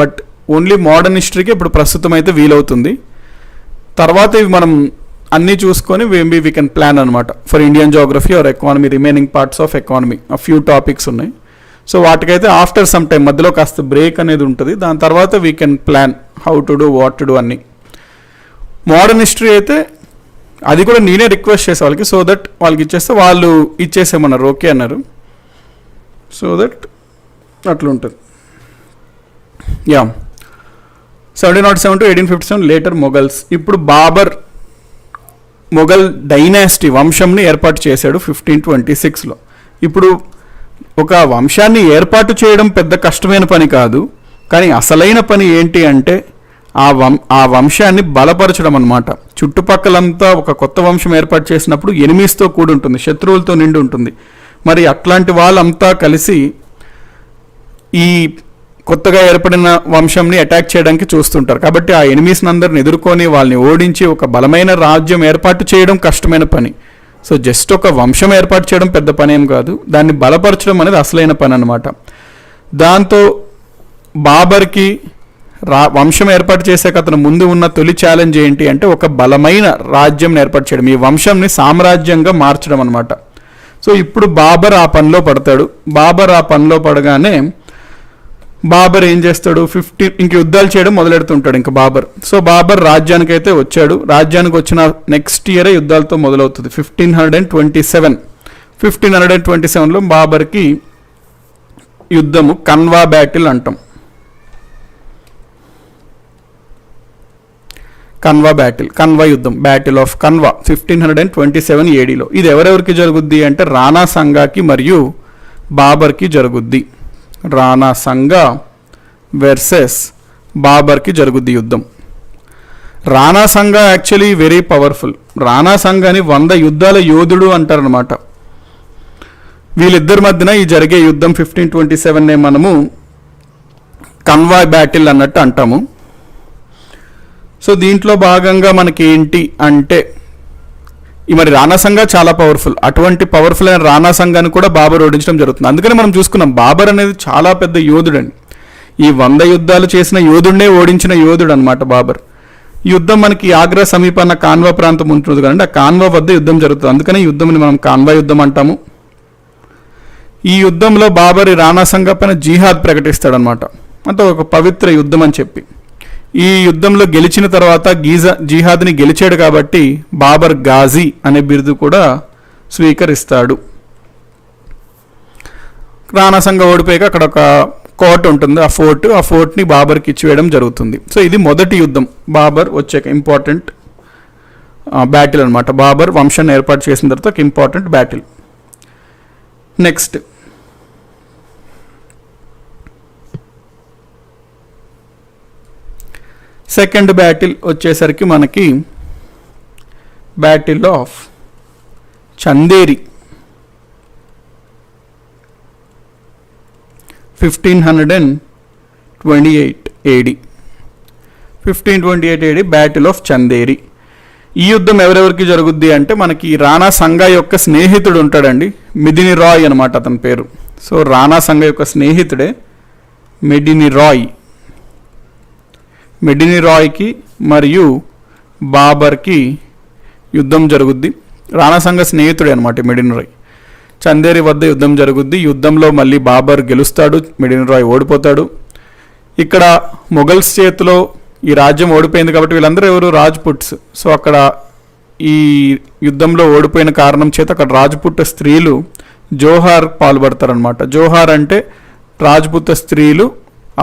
బట్ ఓన్లీ మోడర్న్ హిస్టరీకి ఇప్పుడు ప్రస్తుతం అయితే వీలవుతుంది. తర్వాత ఇవి మనం అన్నీ చూసుకొని మేబీ వీ కెన్ ప్లాన్ అనమాట for Indian geography or economy, remaining parts of economy. ఆ ఫ్యూ టాపిక్స్ ఉన్నాయి. సో వాటికైతే ఆఫ్టర్ సమ్ టైం మధ్యలో కాస్త బ్రేక్ అనేది ఉంటుంది. దాని తర్వాత we can plan how to do, what to do అన్నీ. మోడర్న్ హిస్టరీ అయితే అది కూడా నేనే రిక్వెస్ట్ చేసే వాళ్ళకి, సో దట్ వాళ్ళకి ఇచ్చేస్తే వాళ్ళు ఇచ్చేసేమన్నారు, ఓకే అన్నారు. సో దట్ అట్లుంటుంది. Yeah 1707 to 1857 later Mughals. ఇప్పుడు బాబర్ మొఘల్ డైనాసిటీ వంశంని ఏర్పాటు చేశాడు 1526లో. ఇప్పుడు ఒక వంశాన్ని ఏర్పాటు చేయడం పెద్ద కష్టమైన పని కాదు, కానీ అసలైన పని ఏంటి అంటే ఆ వంశాన్ని బలపరచడం అన్నమాట. చుట్టుపక్కలంతా ఒక కొత్త వంశం ఏర్పాటు చేసినప్పుడు ఎనిమీస్తో కూడి ఉంటుంది, శత్రువులతో నిండి ఉంటుంది. మరి అట్లాంటి వాళ్ళంతా కలిసి ఈ కొత్తగా ఏర్పడిన వంశంని అటాక్ చేయడానికి చూస్తుంటారు. కాబట్టి ఆ ఎనిమీస్ని అందరిని ఎదుర్కొని వాళ్ళని ఓడించి ఒక బలమైన రాజ్యం ఏర్పాటు చేయడం కష్టమైన పని. సో జస్ట్ ఒక వంశం ఏర్పాటు చేయడం పెద్ద పని ఏం కాదు, దాన్ని బలపరచడం అనేది అసలైన పని అనమాట. దాంతో బాబర్కి వంశం ఏర్పాటు చేశాక అతను ముందు ఉన్న తొలి ఛాలెంజ్ ఏంటి అంటే ఒక బలమైన రాజ్యం ఏర్పాటు చేయడం, ఈ వంశంని సామ్రాజ్యంగా మార్చడం అనమాట. సో ఇప్పుడు బాబర్ ఆ పనిలో పడతాడు. బాబర్ ఆ పనిలో పడగానే బాబర్ ఏం చేస్తాడు, ఇంక యుద్ధాలు చేయడం మొదలెడుతుంటాడు ఇంకా బాబర్. సో బాబర్ రాజ్యానికి అయితే వచ్చాడు. రాజ్యానికి వచ్చిన నెక్స్ట్ ఇయరే యుద్ధాలతో మొదలవుతుంది. 1527లో బాబర్కి యుద్ధము కన్వా బ్యాటిల్ అంటాం. కన్వా యుద్ధం, బ్యాటిల్ ఆఫ్ కన్వా 1527 ADలో. ఇది ఎవరెవరికి జరుగుద్ది అంటే రాణా సంగాకి మరియు బాబర్కి జరుగుద్ది. రాణా సంగా వర్సెస్ బాబర్కి జరుగుద్ది యుద్ధం. Rana Sanga actually very powerful. Rana సంగాని 100 యుద్ధాల యోధుడు అంటారనమాట. వీళ్ళిద్దరి మధ్యన ఈ జరిగే యుద్ధం 1527నే మనము కన్వాయ్ బ్యాటిల్ అన్నట్టు అంటాము. సో దీంట్లో భాగంగా మనకి ఏంటి అంటే మరి రాణా సంఘ చాలా పవర్ఫుల్, అటువంటి పవర్ఫుల్ అయిన రాణా సంఘాన్ని కూడా బాబర్ ఓడించడం జరుగుతుంది. అందుకని మనం చూసుకున్నాం బాబర్ అనేది చాలా పెద్ద యోధుడండి. ఈ 100 యుద్ధాలు చేసిన యోధుడినే ఓడించిన యోధుడు అనమాట బాబర్. యుద్ధం మనకి ఆగ్రా సమీపాన కాన్వా ప్రాంతం ఉంటుంది కదండి, ఆ కాన్వా వద్ద యుద్ధం జరుగుతుంది. అందుకని యుద్ధంని మనం కాన్వా యుద్ధం అంటాము. ఈ యుద్ధంలో బాబర్ రాణా సంఘ పైన జిహాద్ ప్రకటిస్తాడనమాట, అంటే ఒక పవిత్ర యుద్ధం అని చెప్పి. ఈ యుద్ధంలో గెలిచిన తర్వాత జిహాద్ని గెలిచాడు కాబట్టి బాబర్ గాజీ అనే బిరుదు కూడా స్వీకరిస్తాడు. రాణా సంఘ ఓడిపోయాక అక్కడ ఒక కోట ఉంటుంది, ఆ ఫోర్ట్ని బాబర్కి ఇచ్చివేయడం జరుగుతుంది. సో ఇది మొదటి యుద్ధం బాబర్ వచ్చాక ఇంపార్టెంట్ బ్యాటిల్ అనమాట. బాబర్ వంశాన్ని ఏర్పాటు చేసిన తర్వాత ఒక important battle. Next second battle వచ్చేసరికి మనకి battle of Chanderi 1528 AD. 1528 AD battle of Chanderi. ఈ యుద్ధం ఎవరెవరికి జరుగుద్ది అంటే మనకి రాణా సంఘ యొక్క స్నేహితుడు ఉంటాడండి, మెదిని రాయ్ అనమాట అతని పేరు. సో రాణా సంఘ యొక్క స్నేహితుడే మెడిని రాయ్కి మరియు బాబర్కి యుద్ధం జరుగుద్ది. రాణా సంఘ స్నేహితుడే అనమాట మెడిని రాయ్. చందేరి వద్ద యుద్ధం జరుగుద్ది. యుద్ధంలో మళ్ళీ బాబర్ గెలుస్తాడు, మెడిని రాయ్ ఓడిపోతాడు. ఇక్కడ మొఘల్స్ చేతిలో ఈ రాజ్యం ఓడిపోయింది కాబట్టి వీళ్ళందరూ ఎవరు రాజ్పుట్స్. సో అక్కడ ఈ యుద్ధంలో ఓడిపోయిన కారణం చేత అక్కడ రాజ్పుట్ స్త్రీలు జోహార్ పాల్పడతారనమాట. జోహార్ అంటే రాజ్పుత స్త్రీలు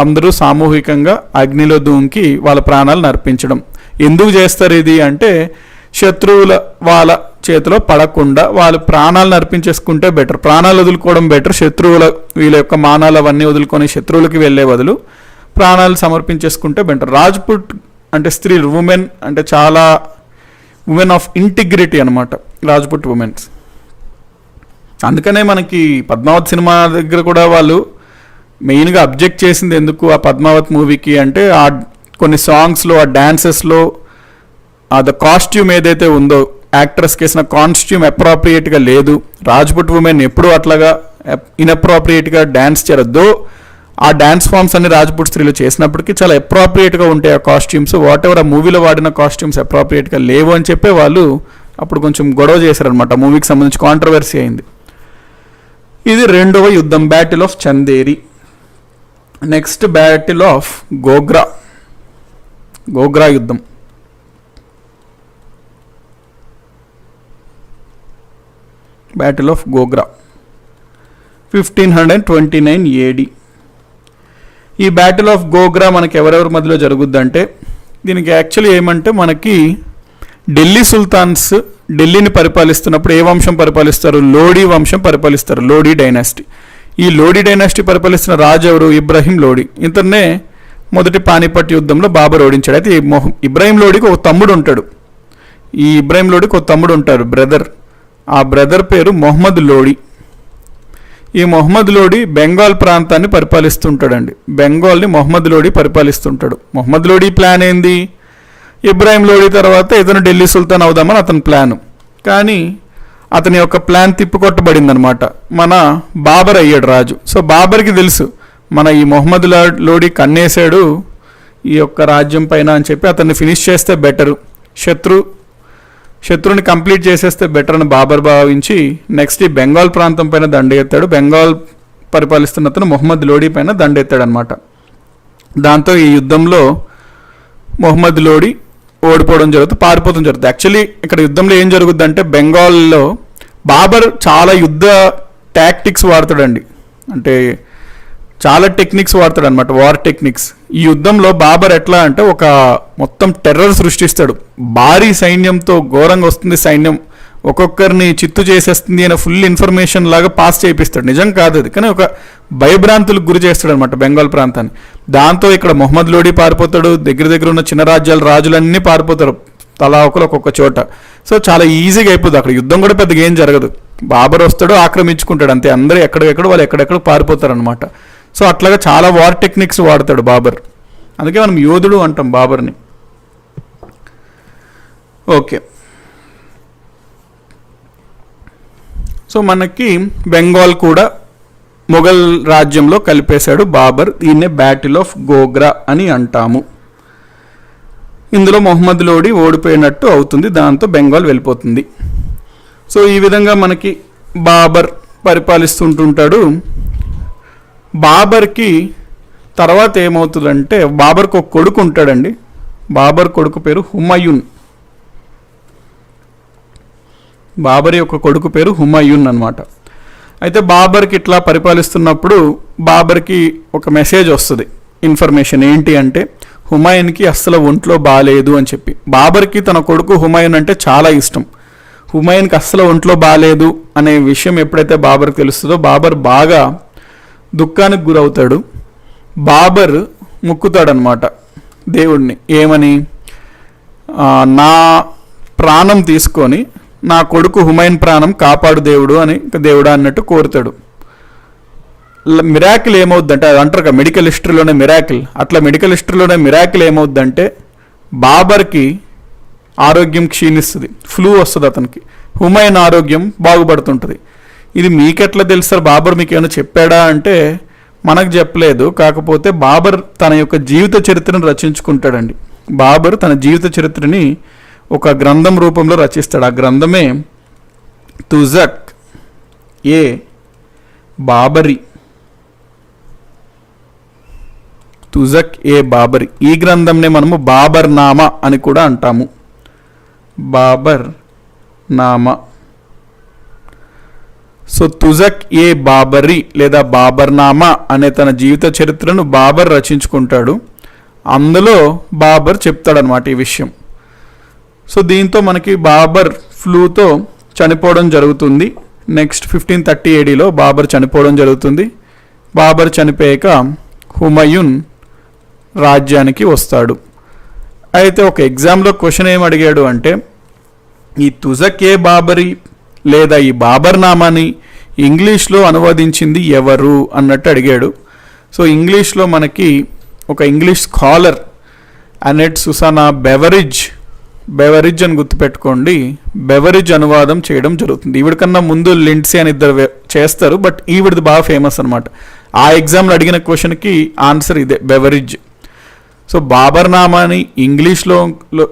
అందరూ సామూహికంగా అగ్నిలో దూకి వాళ్ళ ప్రాణాలను అర్పించడం. ఎందుకు చేస్తారు ఇది అంటే శత్రువుల వాళ్ళ చేతిలో పడకుండా వాళ్ళు ప్రాణాలను అర్పించేసుకుంటే బెటర్, ప్రాణాలు వదులుకోవడం బెటర్. వీళ్ళ యొక్క మానాలు అవన్నీ వదులుకొని శత్రువులకి వెళ్ళే బదులు ప్రాణాలు సమర్పించేసుకుంటే బెటర్. రాజ్పుట్ అంటే స్త్రీలు, ఉమెన్ అంటే చాలా ఉమెన్ ఆఫ్ ఇంటిగ్రిటీ అనమాట రాజ్పుట్ ఉమెన్స్. అందుకనే మనకి పద్మావత్ సినిమా దగ్గర కూడా వాళ్ళు మెయిన్గా అబ్జెక్ట్ చేసింది ఎందుకు ఆ పద్మావత్ మూవీకి అంటే ఆ కొన్ని సాంగ్స్లో, ఆ డాన్సెస్లో ద కాస్ట్యూమ్ ఏదైతే ఉందో యాక్ట్రెస్కి వేసిన కాస్ట్యూమ్ అప్రాప్రియేట్గా లేదు. రాజ్పుట్ ఉమెన్ ఎప్పుడూ అట్లాగా ఇన్అప్రాప్రియేట్గా డ్యాన్స్ చేయరద్దు. ఆ డ్యాన్స్ ఫామ్స్ అన్ని రాజ్పుట్ స్త్రీలు చేసినప్పటికీ చాలా అప్రాప్రియేట్గా ఉంటాయి ఆ కాస్ట్యూమ్స్. వాట్ ఎవర్ ఆ మూవీలో వాడిన కాస్ట్యూమ్స్ అప్రాప్రియేట్గా లేవు అని చెప్పి వాళ్ళు అప్పుడు కొంచెం గొడవ చేశారనమాట. మూవీకి సంబంధించి కాంట్రవర్సీ అయింది. ఇది రెండవ యుద్ధం, battle of Chanderi. Next battle of Gogra యుద్ధం. Battle of Gogra 1529 AD. ఈ బ్యాటిల్ ఆఫ్ గోగ్రా మనకి ఎవరెవరి మధ్యలో జరుగుద్దంటే దీనికి యాక్చువల్లీ ఏమంటే మనకి ఢిల్లీ సుల్తాన్స్ ఢిల్లీని పరిపాలిస్తున్నప్పుడు ఏ వంశం పరిపాలిస్తారు? లోడీ వంశం పరిపాలిస్తారు, లోడీ డైనాసిటీ. ఈ లోడీ డైనాసిటీ పరిపాలిస్తున్న రాజు ఎవరు? ఇబ్రాహీం లోడీ. ఇతన్నే మొదటి పానిపట్ యుద్ధంలో బాబర్ ఓడించాడు. అయితే ఇబ్రాహీం లోడీకి ఒక తమ్ముడు ఉంటాడు. ఈ ఇబ్రాహీం లోడీకి ఒక తమ్ముడు ఉంటాడు, బ్రదర్. ఆ బ్రదర్ పేరు మొహమ్మద్ లోడీ. ఈ మొహమ్మద్ లోడీ బెంగాల్ ప్రాంతాన్ని పరిపాలిస్తుంటాడండి. బెంగాల్ని మొహమ్మద్ లోడీ పరిపాలిస్తుంటాడు. మొహమ్మద్ లోడీ ప్లాన్ ఏంది? ఇబ్రాహీం లోడీ తర్వాత ఇతను ఢిల్లీ సుల్తాన్ అవుదామని అతని ప్లాను. కానీ అతని యొక్క ప్లాన్ తిప్పికొట్టబడింది అనమాట. మన బాబర్ అయ్యాడు రాజు. సో బాబర్కి తెలుసు మన ఈ మొహమ్మద్ లోడీ కన్నేసాడు ఈ యొక్క రాజ్యం పైన అని చెప్పి అతన్ని ఫినిష్ చేస్తే బెటరు, శత్రువుని కంప్లీట్ చేసేస్తే బెటర్ అని బాబర్ భావించి నెక్స్ట్ ఈ బెంగాల్ ప్రాంతం పైన దండెత్తాడు. బెంగాల్ పరిపాలిస్తున్న అతను మొహమ్మద్ లోడీ పైన దండెత్తాడు అనమాట. దాంతో ఈ యుద్ధంలో మొహమ్మద్ లోడీ ఓడిపోవడం జరుగుతుంది, పారిపోవడం జరుగుతుంది. యాక్చువల్లీ ఇక్కడ యుద్ధంలో ఏం జరుగుద్ది అంటే బెంగాల్లో బాబర్ చాలా యుద్ధ టాక్టిక్స్ వాడతాడండి, అంటే చాలా టెక్నిక్స్ వాడతాడు అనమాట, వార్ టెక్నిక్స్. ఈ యుద్ధంలో బాబర్ ఎట్లా అంటే ఒక మొత్తం టెర్రర్ సృష్టిస్తాడు. భారీ సైన్యంతో ఘోరంగా వస్తుంది సైన్యం, ఒక్కొక్కరిని చిత్తు చేసేస్తుంది అనే ఫుల్ ఇన్ఫర్మేషన్ లాగా పాస్ చేయిస్తాడు. నిజం కాదు అది, కానీ ఒక భయభ్రాంతులకు గురి చేస్తాడు అనమాట బెంగాల్ ప్రాంతాన్ని. దాంతో ఇక్కడ మొహమ్మద్ లోడీ పారిపోతాడు, దగ్గర ఉన్న చిన్న రాజులన్నీ పారిపోతారు, తలా ఒకరు ఒక్కొక్క చోట. సో చాలా ఈజీగా అయిపోతుంది అక్కడ, యుద్ధం కూడా పెద్దగా ఏం జరగదు. బాబర్ వస్తాడు, ఆక్రమించుకుంటాడు అంతే. అందరూ ఎక్కడెక్కడ వాళ్ళు ఎక్కడెక్కడ పారిపోతారు అనమాట. సో అట్లాగా చాలా వార్ టెక్నిక్స్ వాడతాడు బాబర్. అందుకే మనం యోధుడు అంటాం బాబర్ని. ఓకే, సో మనకి బెంగాల్ కూడా మొఘల్ రాజ్యంలో కలిపేశాడు బాబర్. దీన్నే బ్యాటిల్ ఆఫ్ గోగ్రా అని అంటాము. ఇందులో మొహమ్మద్ లోడి ఓడిపోయినట్టు అవుతుంది, దాంతో బెంగాల్ వెళ్ళిపోతుంది. సో ఈ విధంగా మనకి బాబర్ పరిపాలిస్తుంటుంటాడు. బాబర్కి తర్వాత ఏమవుతుందంటే, బాబర్కి ఒక కొడుకు ఉంటాడండి. బాబర్ కొడుకు పేరు హుమాయూన్. బాబర్ యొక్క కొడుకు పేరు హుమాయూన్ అనమాట. అయితే బాబర్కి ఇట్లా పరిపాలిస్తున్నప్పుడు బాబర్కి ఒక మెసేజ్ వస్తుంది, ఇన్ఫర్మేషన్. ఏంటి అంటే, హుమాయూన్కి అస్సలు ఒంట్లో బాగాలేదు అని చెప్పి. బాబర్కి తన కొడుకు హుమాయూన్ అంటే చాలా ఇష్టం. హుమాయూన్కి అస్సలు ఒంట్లో బాగాలేదు అనే విషయం ఎప్పుడైతే బాబర్కి తెలుస్తుందో బాబర్ బాగా దుఃఖానికి గురవుతాడు. బాబర్ ముక్కుతాడనమాట దేవుడిని. ఏమని? నా ప్రాణం తీసుకొని నా కొడుకు హుమాయూన్ ప్రాణం కాపాడు దేవుడు అని, దేవుడా అన్నట్టు కోరుతాడు. మిరాకిల్ ఏమవుద్దంటే, అది అంటారు కదా మెడికల్ హిస్టరీలోనే మిరాకిల్, అట్లా మెడికల్ హిస్టరీలోనే మిరాకిల్ ఏమవుద్దంటే బాబర్కి ఆరోగ్యం క్షీణిస్తుంది, ఫ్లూ వస్తుంది అతనికి, హుమాయూన్ ఆరోగ్యం బాగుపడుతుంటుంది. ఇది మీకెట్లా తెలుసు సార్, బాబర్ మీకు ఏమైనా చెప్పాడా అంటే, మనకు చెప్పలేదు. కాకపోతే బాబర్ తన యొక్క జీవిత చరిత్రను రచించుకుంటాడండి. బాబర్ తన జీవిత చరిత్రని ఒక గ్రంథం రూపంలో రచిస్తాడు. ఆ గ్రంథమే తుజక్ ఏ బాబరి. తుజక్ ఏ బాబరి. ఈ గ్రంథంనే మనము బాబర్ నామా అని కూడా అంటాము. బాబర్ నామా. సో తుజక్ ఏ బాబరి లేదా బాబర్ నామా అనే తన జీవిత చరిత్రను బాబర్ రచించుకుంటాడు. అందులో బాబర్ చెప్తాడనమాట ఈ విషయం. సో దీంతో మనకి బాబర్ ఫ్లూతో చనిపోవడం జరుగుతుంది. నెక్స్ట్ 1530 ADలో బాబర్ చనిపోవడం జరుగుతుంది. బాబర్ చనిపోయాక హుమాయూన్ రాజ్యానికి వస్తాడు. అయితే ఒక ఎగ్జామ్లో క్వశ్చన్ ఏం అడిగాడు అంటే, ఈ తుజక్ ఏ బాబరి లేదా ఈ బాబర్ నామాని ఇంగ్లీష్లో అనువదించింది ఎవరు అన్నట్టు అడిగాడు. సో ఇంగ్లీష్లో మనకి ఒక ఇంగ్లీష్ స్కాలర్ అనెట్ సుసానా బెవరిజ్ అని గుర్తుపెట్టుకోండి. బెవరిజ్ అనువాదం చేయడం జరుగుతుంది. ఈవిడికన్నా ముందు లిండ్సీ అని ఇద్దరు చేస్తారు, బట్ ఈవిడిది బాగా ఫేమస్ అనమాట. ఆ ఎగ్జామ్లో అడిగిన క్వశ్చన్కి ఆన్సర్ ఇదే, బెవరిజ్. సో బాబర్ నామాని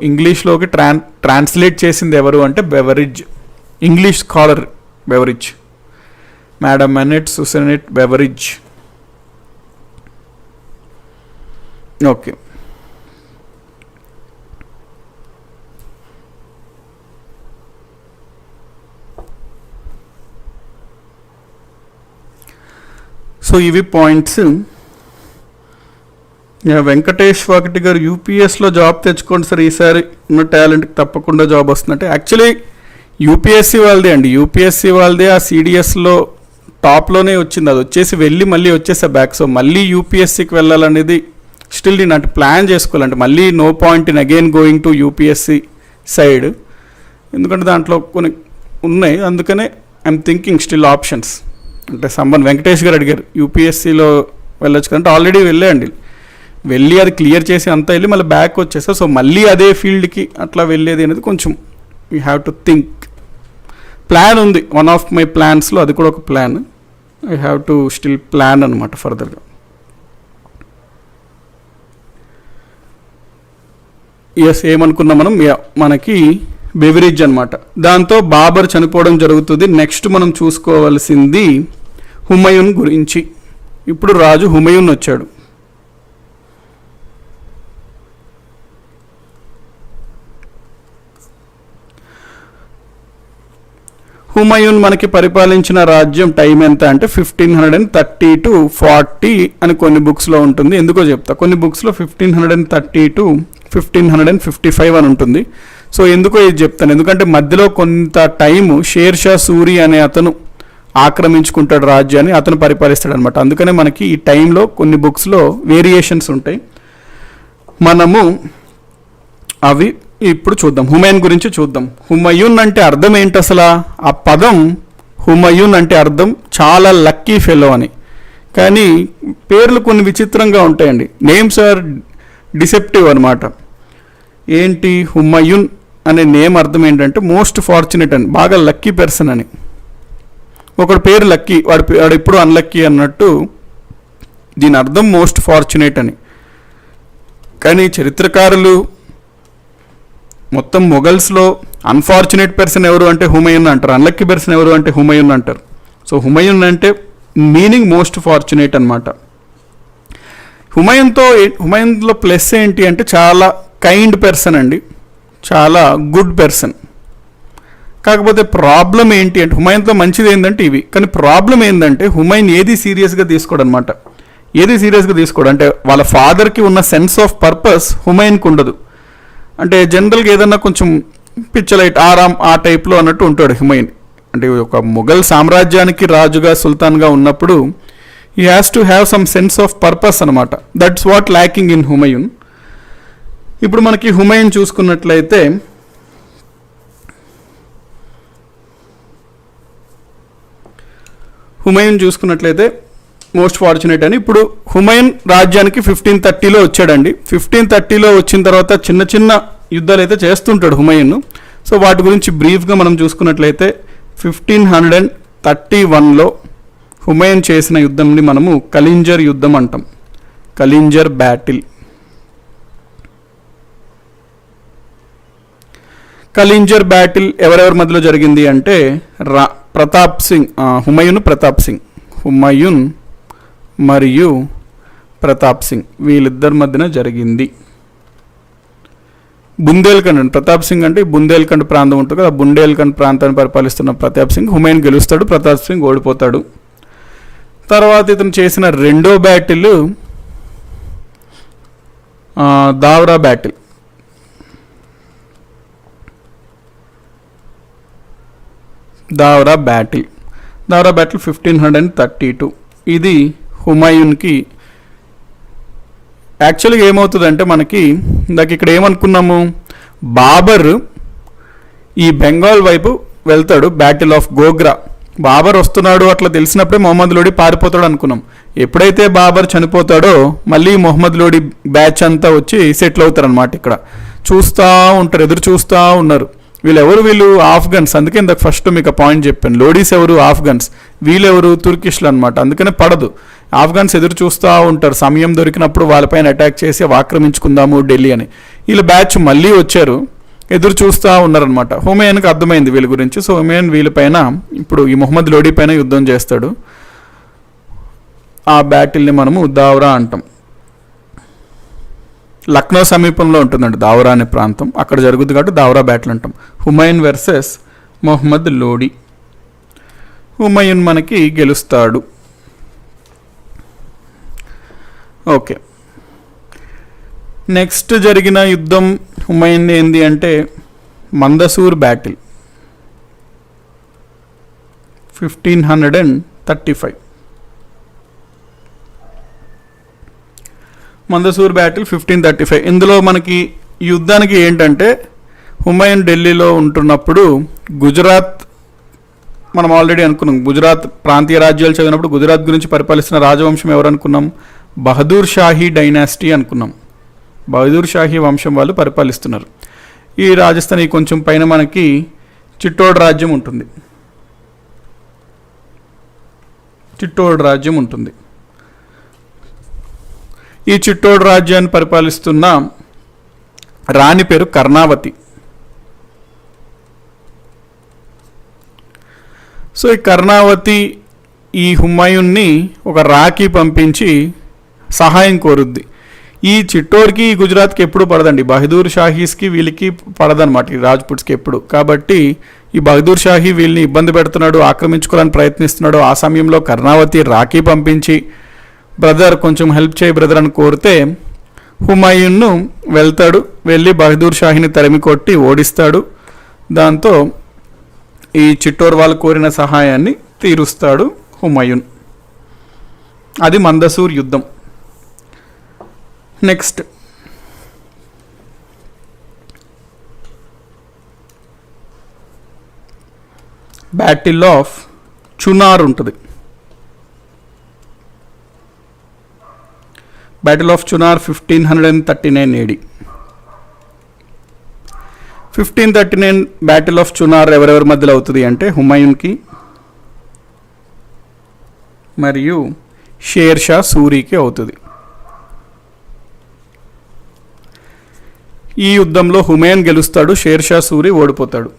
ఇంగ్లీష్లోకి ట్రాన్స్లేట్ చేసింది ఎవరు అంటే Beveridge, English scholar Beveridge, madam Annette Susannah Beveridge. Okay, so ఇవి పాయింట్స్. వెంకటేష్ వాకటి గారు, యూపీఎస్లో జాబ్ తెచ్చుకోండి సార్, ఈసారి ఉన్న టాలెంట్కి తప్పకుండా జాబ్ వస్తుందంటే, యాక్చువల్లీ యూపీఎస్సీ వాళ్ళదే అండి. యూపీఎస్సీ వాళ్ళదే ఆ సిడిఎస్లో టాప్లోనే వచ్చింది. అది వచ్చేసి వెళ్ళి మళ్ళీ వచ్చేసా బ్యాక్. సో మళ్ళీ యూపీఎస్సీకి వెళ్ళాలనేది స్టిల్ నేను అంటే ప్లాన్ చేసుకోవాలంటే, మళ్ళీ no point in again going to UPSC side, ఎందుకంటే దాంట్లో కొన్ని ఉన్నాయి. అందుకనే ఐఎమ్ థింకింగ్ స్టిల్ ఆప్షన్స్. అంటే వెంకటేష్ గారు అడిగారు యూపీఎస్సీలో వెళ్ళొచ్చు కదంటే, ఆల్రెడీ వెళ్ళి అది క్లియర్ చేసి అంతా వెళ్ళి మళ్ళీ బ్యాక్ వచ్చేసా. సో మళ్ళీ అదే ఫీల్డ్కి అట్లా వెళ్ళేది అనేది కొంచెం we have to think. Plan ఉంది, వన్ ఆఫ్ మై ప్లాన్స్లో అది కూడా ఒక plan. I have to still plan అనమాట ఫర్దర్గా. ఎస్, ఏమనుకున్నాం మనం, మనకి బెవరిజ్ అనమాట. దాంతో బాబర్ చనిపోవడం జరుగుతుంది. నెక్స్ట్ మనం చూసుకోవాల్సింది హుమాయూన్ గురించి. ఇప్పుడు రాజు హుమాయూన్ వచ్చాడు. హుమాయూన్ మనకి పరిపాలించిన రాజ్యం టైం ఎంత అంటే 1530 to 40 అని కొన్ని బుక్స్లో ఉంటుంది. ఎందుకో చెప్తా. కొన్ని బుక్స్లో 1530 to 1555 అని ఉంటుంది. సో ఎందుకో ఇది చెప్తాను, ఎందుకంటే మధ్యలో కొంత టైము షేర్ షా సూరి అనే అతను ఆక్రమించుకుంటాడు రాజ్యాన్ని, అతను పరిపాలిస్తాడు అనమాట. అందుకనే మనకి ఈ టైంలో కొన్ని బుక్స్లో వేరియేషన్స్ ఉంటాయి. మనము అవి ఇప్పుడు చూద్దాం. హుమాయూన్ గురించి చూద్దాం. హుమాయూన్ అంటే అర్థం ఏంటి అసలు? ఆ పదం హుమయూన్ అంటే అర్థం చాలా లక్కీ ఫెలో అని. కానీ పేర్లు కొన్ని విచిత్రంగా ఉంటాయండి. నేమ్స్ ఆర్ డిసెప్టివ్ అనమాట. ఏంటి హుమయూన్ అనే నేమ్ అర్థం ఏంటంటే మోస్ట్ ఫార్చునేట్ అని, బాగా లక్కీ పర్సన్ అని. ఒకడు పేరు లక్కీ, వాడు ఎప్పుడు అన్లక్కీ అన్నట్టు దీని అర్థం మోస్ట్ ఫార్చునేట్ అని. కానీ చరిత్రకారులు మొత్తం మొఘల్స్లో అన్ఫార్చునేట్ పర్సన్ ఎవరు అంటే హుమయూన్ అంటారు, అన్లక్కీ పర్సన్ ఎవరు అంటే హుమయూన్ అంటారు. సో హుమయూన్ అంటే మీనింగ్ మోస్ట్ ఫార్చునేట్ అనమాట. హుమయూన్లో ప్లస్ ఏంటి అంటే చాలా కైండ్ పర్సన్ అండి, చాలా గుడ్ పర్సన్. కాకపోతే ప్రాబ్లం ఏంటి అంటే హుమయూన్తో మంచిది ఏంటంటే ఇవి, కానీ ప్రాబ్లం ఏంటంటే హుమయూన్ ఏది సీరియస్గా తీసుకోడు అనమాట. ఏది సీరియస్గా తీసుకోడు అంటే వాళ్ళ ఫాదర్కి ఉన్న సెన్స్ ఆఫ్ పర్పస్ హుమయూన్కి ఉండదు. అంటే జనరల్గా ఏదన్నా కొంచెం పిచ్చలైట్ ఆరామ్ ఆ టైప్లో అన్నట్టు ఉంటాడు హుమయూన్. అంటే ఒక మొఘల్ సామ్రాజ్యానికి రాజుగా సుల్తాన్గా ఉన్నప్పుడు he has to have some sense of purpose అనమాట. That's what lacking in Humayun. ఇప్పుడు మనకి హుమయూన్ చూసుకున్నట్లయితే మోస్ట్ ఫార్చునేట్ అని. ఇప్పుడు హుమయూన్ రాజ్యానికి 1530లో వచ్చాడండి. 1530లో వచ్చిన తర్వాత చిన్న చిన్న యుద్ధాలు అయితే చేస్తుంటాడు హుమయూన్. సో వాటి గురించి బ్రీఫ్గా మనం చూసుకున్నట్లయితే 1531లో హుమయూన్ చేసిన యుద్ధంని మనము కలింజర్ యుద్ధం అంటాం, కలింజర్ బ్యాటిల్. కలింజర్ బ్యాటిల్ ఎవరెవరి మధ్యలో జరిగింది అంటే హుమయూన్ మరియు ప్రతాప్ సింగ్ వీళ్ళిద్దరి మధ్యన జరిగింది. బుందేల్ఖండ్ అండి, ప్రతాప్ సింగ్ అంటే బుందేల్ఖండ్ ప్రాంతం ఉంటుంది కదా, బుందేల్ఖండ్ ప్రాంతాన్ని పరిపాలిస్తున్న ప్రతాప్ సింగ్ హుమయూన్ గెలుస్తాడు, ప్రతాప్ సింగ్ ఓడిపోతాడు. తర్వాత ఇతను చేసిన రెండో బ్యాటిల్ దావ్రా బ్యాటిల్. దావ్రా బ్యాటిల్ 1532. ఇది హుమయూన్కి యాక్చువల్గా ఏమవుతుందంటే మనకి ఇందాక ఇక్కడ ఏమనుకున్నాము, బాబర్ ఈ బెంగాల్ వైపు వెళ్తాడు, బ్యాటిల్ ఆఫ్ గోగ్రా. బాబర్ వస్తున్నాడు అట్లా తెలిసినప్పుడే మొహమ్మద్ లోడి పారిపోతాడు అనుకున్నాం. ఎప్పుడైతే బాబర్ చనిపోతాడో మళ్ళీ మొహమ్మద్ లోడి బ్యాచ్ అంతా వచ్చి సెటిల్ అవుతారు అనమాట. ఇక్కడ చూస్తూ ఉంటారు, ఎదురు చూస్తూ ఉన్నారు. వీళ్ళు ఆఫ్ఘన్స్. అందుకే ఇందాక ఫస్ట్ మీకు పాయింట్ చెప్పాను, లోడీస్ ఎవరు ఆఫ్ఘన్స్, వీళ్ళెవరు తుర్కిష్లు అనమాట. అందుకనే పడదు. ఆఫ్ఘన్స్ ఎదురు చూస్తూ ఉంటారు, సమయం దొరికినప్పుడు వాళ్ళపైన అటాక్ చేసి ఆక్రమించుకుందాము ఢిల్లీ అని. వీళ్ళ బ్యాచ్ మళ్ళీ వచ్చారు, ఎదురు చూస్తూ ఉన్నారనమాట. హుమయూన్కి అర్థమైంది వీళ్ళ గురించి. సో హుమయూన్ వీళ్ళపైన ఇప్పుడు ఈ మొహమ్మద్ లోడీ పైన యుద్ధం చేస్తాడు. ఆ బ్యాటిల్ని మనము దావ్రా అంటాం. లక్నో సమీపంలో ఉంటుందండి దావ్రా అనే ప్రాంతం, అక్కడ జరుగుతుంది కాబట్టి దావ్రా బ్యాటిల్ అంటాం. హుమయూన్ వర్సెస్ మొహమ్మద్ లోడీ. హుమయూన్ మనకి గెలుస్తాడు. ఓకే, నెక్స్ట్ జరిగిన యుద్ధం హుమయూన్ ఏంది అంటే మందసూర్ బ్యాటిల్ 1535. మందసూర్ బ్యాటిల్ 1535. ఇందులో మనకి యుద్ధానికి ఏంటంటే హుమయూన్ ఢిల్లీలో ఉంటున్నప్పుడు గుజరాత్, మనం ఆల్రెడీ అనుకున్నాం గుజరాత్ ప్రాంతీయ రాజ్యాలు చదివినప్పుడు గుజరాత్ గురించి పరిపాలిస్తున్న రాజవంశం ఎవరు అనుకున్నాం, బహదూర్ షాహీ డైనాసిటీ అనుకున్నాం. బహదూర్ షాహీ వంశం వాళ్ళు పరిపాలిస్తున్నారు. ఈ రాజస్థాన్ కొంచెం పైన మనకి చిట్టోడ్ రాజ్యం ఉంటుంది. ఈ చిట్టోడ్ రాజ్యాన్ని పరిపాలిస్తున్న రాణి పేరు కర్ణావతి. సో ఈ కర్ణావతి ఈ హుమయూన్ని ఒక రాఖీ పంపించి సహాయం కోరుద్ది. ఈ చిట్టోర్కి ఈ గుజరాత్కి ఎప్పుడు పడదండి, బహదూర్ షాహీస్కి వీళ్ళకి పడదనమాట, ఈ రాజ్పుట్స్కి ఎప్పుడు. కాబట్టి ఈ బహదూర్ షాహీ వీళ్ళని ఇబ్బంది పెడుతున్నాడు, ఆక్రమించుకోవాలని ప్రయత్నిస్తున్నాడు. ఆ సమయంలో కర్ణావతి రాఖీ పంపించి బ్రదర్ కొంచెం హెల్ప్ చేయి బ్రదర్ అని కోరితే హుమయూన్ను వెళ్ళి బహదూర్ షాహీని తరిమి కొట్టి ఓడిస్తాడు. దాంతో ఈ చిట్టోర్ వాళ్ళు కోరిన సహాయాన్ని తీరుస్తాడు హుమయూన్. అది మందసూర్ యుద్ధం. నెక్స్ట్ బ్యాటిల్ ఆఫ్ చునార్ ఉంటుంది. Battle of Chunar 1539 AD. 1539 battle of Chunar ఎవరెవరి మధ్యలో అవుతుంది అంటే హుమాయూన్కి మరియు షేర్ షా సూరీకి అవుతుంది. ఈ యుద్ధంలో హుమాయూన్ గెలుస్తాడు, షేర్ షా సూరి ఓడిపోతాడు.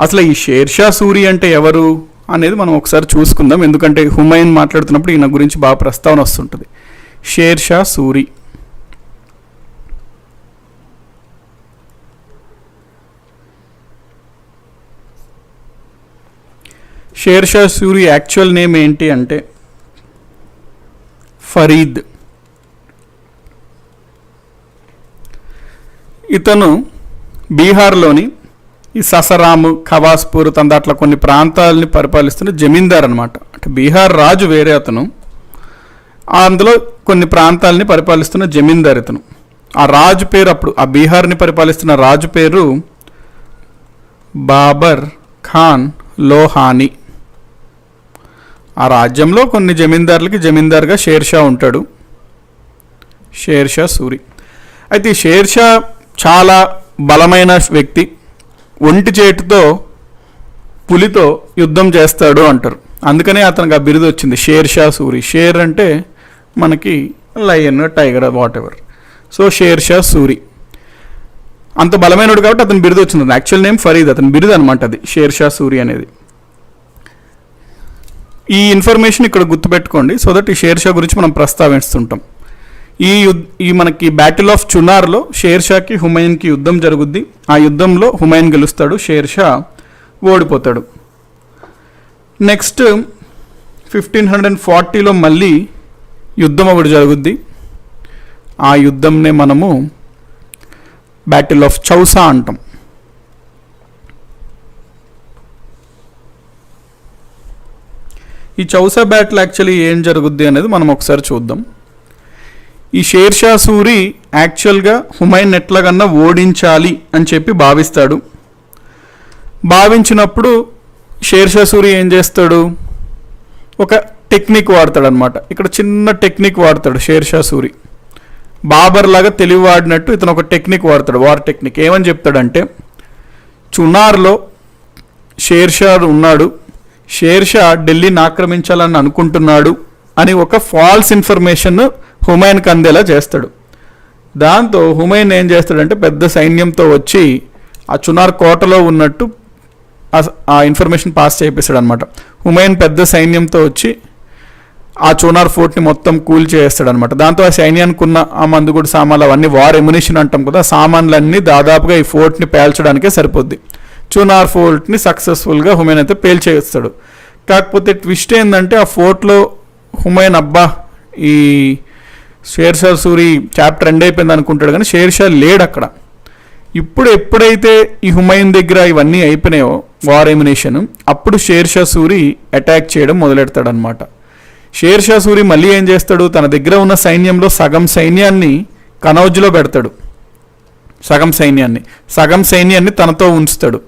అసలు ఈ షేర్ షా సూరి అంటే ఎవరు అనేది మనం ఒకసారి చూసుకుందాం, ఎందుకంటే హుమాయూన్ మాట్లాడుతున్నప్పుడు ఈయన గురించి బాగా ప్రస్తావన వస్తుంటుంది. Share Shah Suri share Shah Suri actual name ఏంటి అంటే ఫరీద్. ఇతను బీహార్లోని ఈ ససరాము, ఖవాస్పూర్ తందాట్ల కొన్ని ప్రాంతాలని పరిపాలిస్తున్న జమీందార్ అనమాట. అంటే బీహార్ రాజు వేరే, అతను అందులో కొన్ని ప్రాంతాలని పరిపాలిస్తున్న జమీందార్ ఇతను. ఆ రాజు పేరు, అప్పుడు ఆ బీహార్ని పరిపాలిస్తున్న రాజు పేరు బాబర్ ఖాన్ లోహానీ. ఆ రాజ్యంలో కొన్ని జమీందారులకి జమీందార్గా షేర్షా ఉంటాడు, షేర్షా సూరి. అయితే ఈ షేర్షా చాలా బలమైన వ్యక్తి, ఒంటి చేతితో పులితో యుద్ధం చేస్తాడు అంటారు. అందుకనే అతనికి ఆ బిరుదు వచ్చింది షేర్షా సూరి. షేర్ అంటే మనకి lion, tiger, what ever. So Sher Shah Suri అంత బలమైనడు కాబట్టి అతని బిరుదు వచ్చింది. యాక్చువల్ నేమ్ ఫరీద్, అతని బిరుదు అనమాట అది షేర్షా సూరి అనేది. ఈ ఇన్ఫర్మేషన్ ఇక్కడ గుర్తుపెట్టుకోండి, సో దట్ ఈ షేర్షా గురించి మనం ప్రస్తావిస్తుంటాం. ఈ మనకి బ్యాటిల్ ఆఫ్ చునార్లో షేర్షాకి హుమాయూన్కి యుద్ధం జరుగుద్ది. ఆ యుద్ధంలో హుమాయూన్ గెలుస్తాడు, షేర్షా ఓడిపోతాడు. నెక్స్ట్ 1540లో మళ్ళీ యుద్ధం ఒకటి జరుగుద్ది. ఆ యుద్ధంనే మనము బ్యాటిల్ ఆఫ్ చౌసా అంటాం. ఈ చౌసా బ్యాటిల్ యాక్చువల్లీ ఏం జరుగుద్ది అనేది మనం ఒకసారి చూద్దాం. ఈ షేర్షా సూరి యాక్చువల్గా హుమాయూన్ ఎట్లాగన్నా ఓడించాలి అని చెప్పి భావిస్తాడు. భావించినప్పుడు షేర్షా సూరి ఏం చేస్తాడు, ఒక టెక్నిక్ వాడతాడు అనమాట. ఇక్కడ చిన్న టెక్నిక్ వాడతాడు షేర్షా సూరి. బాబర్ లాగా తెలివి వాడినట్టు ఇతను ఒక టెక్నిక్ వాడతాడు, వార్ టెక్నిక్. ఏమని చెప్తాడంటే, చునార్లో షేర్షా ఉన్నాడు, షేర్షా ఢిల్లీని ఆక్రమించాలని అనుకుంటున్నాడు అని ఒక ఫాల్స్ ఇన్ఫర్మేషన్ హుమాయూన్కి అందేలా చేస్తాడు. దాంతో హుమాయూన్ ఏం చేస్తాడంటే పెద్ద సైన్యంతో వచ్చి ఆ చునార్ కోటలో ఉన్నట్టు ఆ ఇన్ఫర్మేషన్ పాస్ చేపిస్తాడు అనమాట. హుమాయూన్ పెద్ద సైన్యంతో వచ్చి ఆ చునార్ ఫోర్ట్ని మొత్తం కూల్ చేస్తాడు అనమాట. దాంతో ఆ సైన్యానికి ఉన్న ఆ మందుగుడు సామాన్లు అవన్నీ వార్ ఎమ్యునిషన్ అంటాం కదా, సామాన్లన్నీ దాదాపుగా ఈ ఫోర్ట్ని పేల్చడానికే సరిపోద్ది. చునార్ ఫోర్ట్ని సక్సెస్ఫుల్గా హుమాయూన్ అయితే పేల్చేస్తాడు. కాకపోతే ట్విస్ట్ ఏంటంటే ఆ ఫోర్ట్లో హుమాయూన్ అబ్బా ఈ షేర్షా సూరి చాప్టర్ ఎండ్ అయిపోయింది అనుకుంటాడు, కానీ షేర్షా లేడు అక్కడ. ఎప్పుడైతే ఈ హుమాయూన్ దగ్గర ఇవన్నీ అయిపోయినాయో వార్ ఎమ్యునిషన్, అప్పుడు షేర్షా సూరి అటాక్ చేయడం మొదలెడతాడు అనమాట. షేర్షా సూరి మళ్ళీ ఏం చేస్తాడు, తన దగ్గర ఉన్న సైన్యంలో సగం సైన్యాన్ని కనౌజ్లో పెడతాడు. సగం సైన్యాన్ని తనతో ఉంచుతాడు.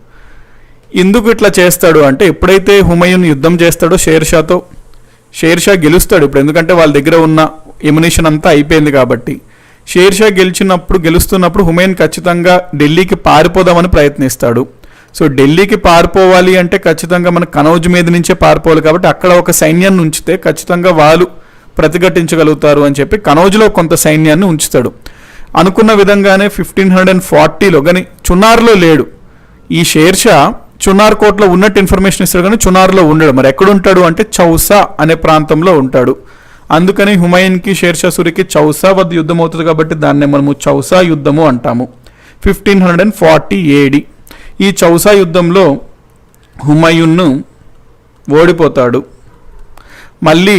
ఎందుకు ఇట్లా చేస్తాడు అంటే, ఎప్పుడైతే హుమాయూన్ యుద్ధం చేస్తాడో షేర్షాతో, షేర్షా గెలుస్తాడు ఇప్పుడు, ఎందుకంటే వాళ్ళ దగ్గర ఉన్న ఎమ్యునిషన్ అంతా అయిపోయింది కాబట్టి. షేర్షా గెలుస్తున్నప్పుడు హుమాయూన్ ఖచ్చితంగా ఢిల్లీకి పారిపోదామని ప్రయత్నిస్తాడు. సో ఢిల్లీకి పారిపోవాలి అంటే ఖచ్చితంగా మన కనౌజ్ మీద నుంచే పారిపోవాలి కాబట్టి అక్కడ ఒక సైన్యాన్ని ఉంచితే ఖచ్చితంగా వాళ్ళు ప్రతిఘటించగలుగుతారు అని చెప్పి కనౌజ్లో కొంత సైన్యాన్ని ఉంచుతాడు. అనుకున్న విధంగానే 1540లో కానీ చునార్లో లేడు. ఈ షేర్షా చునార్ కోట్లో ఉన్నట్టు ఇన్ఫర్మేషన్ ఇస్తాడు కానీ చునార్లో ఉండడు. మరి ఎక్కడుంటాడు అంటే చౌసా అనే ప్రాంతంలో ఉంటాడు. అందుకని హుమాయూన్కి షేర్షా సూరికి చౌసా వద్ద యుద్ధం అవుతుంది కాబట్టి దాన్నే మనము చౌసా యుద్ధము అంటాము. 1540 AD ఈ చౌసా యుద్ధంలో హుమాయూన్ ఓడిపోతాడు. మళ్ళీ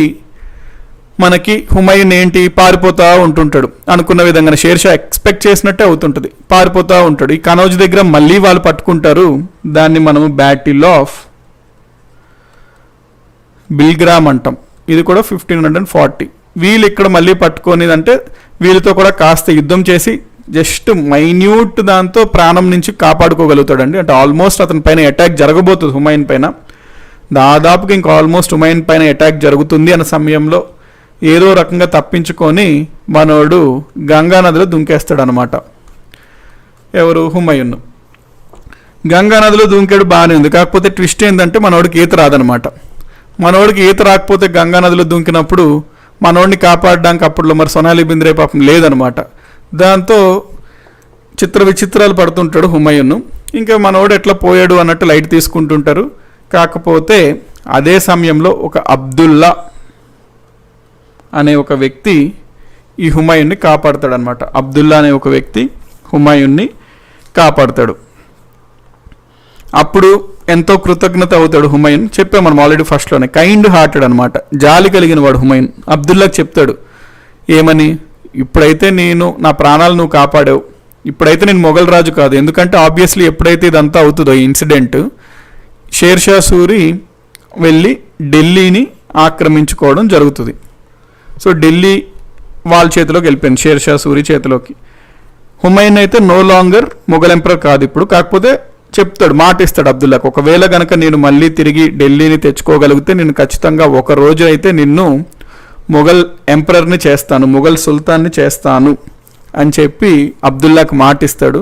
మనకి హుమాయూన్ ఏంటి పారిపోతూ ఉంటుంటాడు. అనుకున్న విధంగానే షేర్షా ఎక్స్పెక్ట్ చేసినట్టే అవుతుంటుంది, పారిపోతూ ఉంటాడు. ఈ కనౌజ్ దగ్గర మళ్ళీ వాళ్ళు పట్టుకుంటారు. దాన్ని మనము బ్యాటిల్ ఆఫ్ బిల్గ్రామ్ అంటాం. ఇది కూడా 1540. వీళ్ళు ఇక్కడ మళ్ళీ పట్టుకొని అంటే వీళ్ళతో కూడా కాస్త యుద్ధం చేసి జస్ట్ మైన్యూట్ దాంతో ప్రాణం నుంచి కాపాడుకోగలుగుతాడండి. అంటే ఆల్మోస్ట్ అతని పైన అటాక్ జరగబోతుంది హుమాయూన్ పైన. దాదాపుగా ఇంకా ఆల్మోస్ట్ హుమాయూన్ పైన అటాక్ జరుగుతుంది అన్న సమయంలో ఏదో రకంగా తప్పించుకొని మనోడు గంగా నదిలో దుంకేస్తాడు అనమాట. ఎవరు? హుమాయూన్. గంగా నదిలో దుంకాడు, బాగానే ఉంది. కాకపోతే ట్విస్ట్ ఏంటంటే మనోడికి ఈత రాదనమాట. మనోడికి ఈత రాకపోతే గంగా నదిలో దుంకినప్పుడు మనోడిని కాపాడడానికి అప్పట్లో మరి సొనాలి బింద్రే పాపం లేదనమాట. దాంతో చిత్ర విచిత్రాలు పడుతుంటాడు హుమాయూన్. ఇంకా మనోడు ఎట్లా పోయాడు అన్నట్టు లైట్ తీసుకుంటుంటారు. కాకపోతే అదే సమయంలో ఒక అబ్దుల్లా అనే ఒక వ్యక్తి ఈ హుమాయూన్ని కాపాడుతాడు అనమాట. అబ్దుల్లా అనే ఒక వ్యక్తి హుమాయూన్ని కాపాడుతాడు. అప్పుడు ఎంతో కృతజ్ఞత అవుతాడు హుమాయూన్. చెప్పాం మనం ఆల్రెడీ ఫస్ట్లోనే, కైండ్ హార్టెడ్ అనమాట, జాలి కలిగిన వాడు హుమాయూన్. అబ్దుల్లాకి చెప్తాడు ఏమని, ఇప్పుడైతే నేను నా ప్రాణాలు నువ్వు కాపాడావు, ఇప్పుడైతే నేను మొఘల్ రాజు కాదు. ఎందుకంటే ఆబ్వియస్లీ ఎప్పుడైతే ఇదంతా అవుతుందో ఈ ఇన్సిడెంట్, షేర్షా సూరి వెళ్ళి ఢిల్లీని ఆక్రమించుకోవడం జరుగుతుంది. సో ఢిల్లీ వాళ్ళ చేతిలోకి వెళ్ళిపోయింది, షేర్షా సూరి చేతిలోకి. హుమాయూన్ అయితే నో లాంగర్ మొఘల్ ఎంపరర్ కాదు ఇప్పుడు. కాకపోతే చెప్తాడు, మాట ఇస్తాడు అబ్దుల్లాకు, ఒకవేళ కనుక నేను మళ్ళీ తిరిగి ఢిల్లీని తెచ్చుకోగలిగితే నేను ఖచ్చితంగా ఒక రోజు అయితే నిన్ను మొఘల్ ఎంపరర్ని చేస్తాను, మొఘల్ సుల్తాన్ని చేస్తాను అని చెప్పి అబ్దుల్లాకు మాట ఇస్తాడు.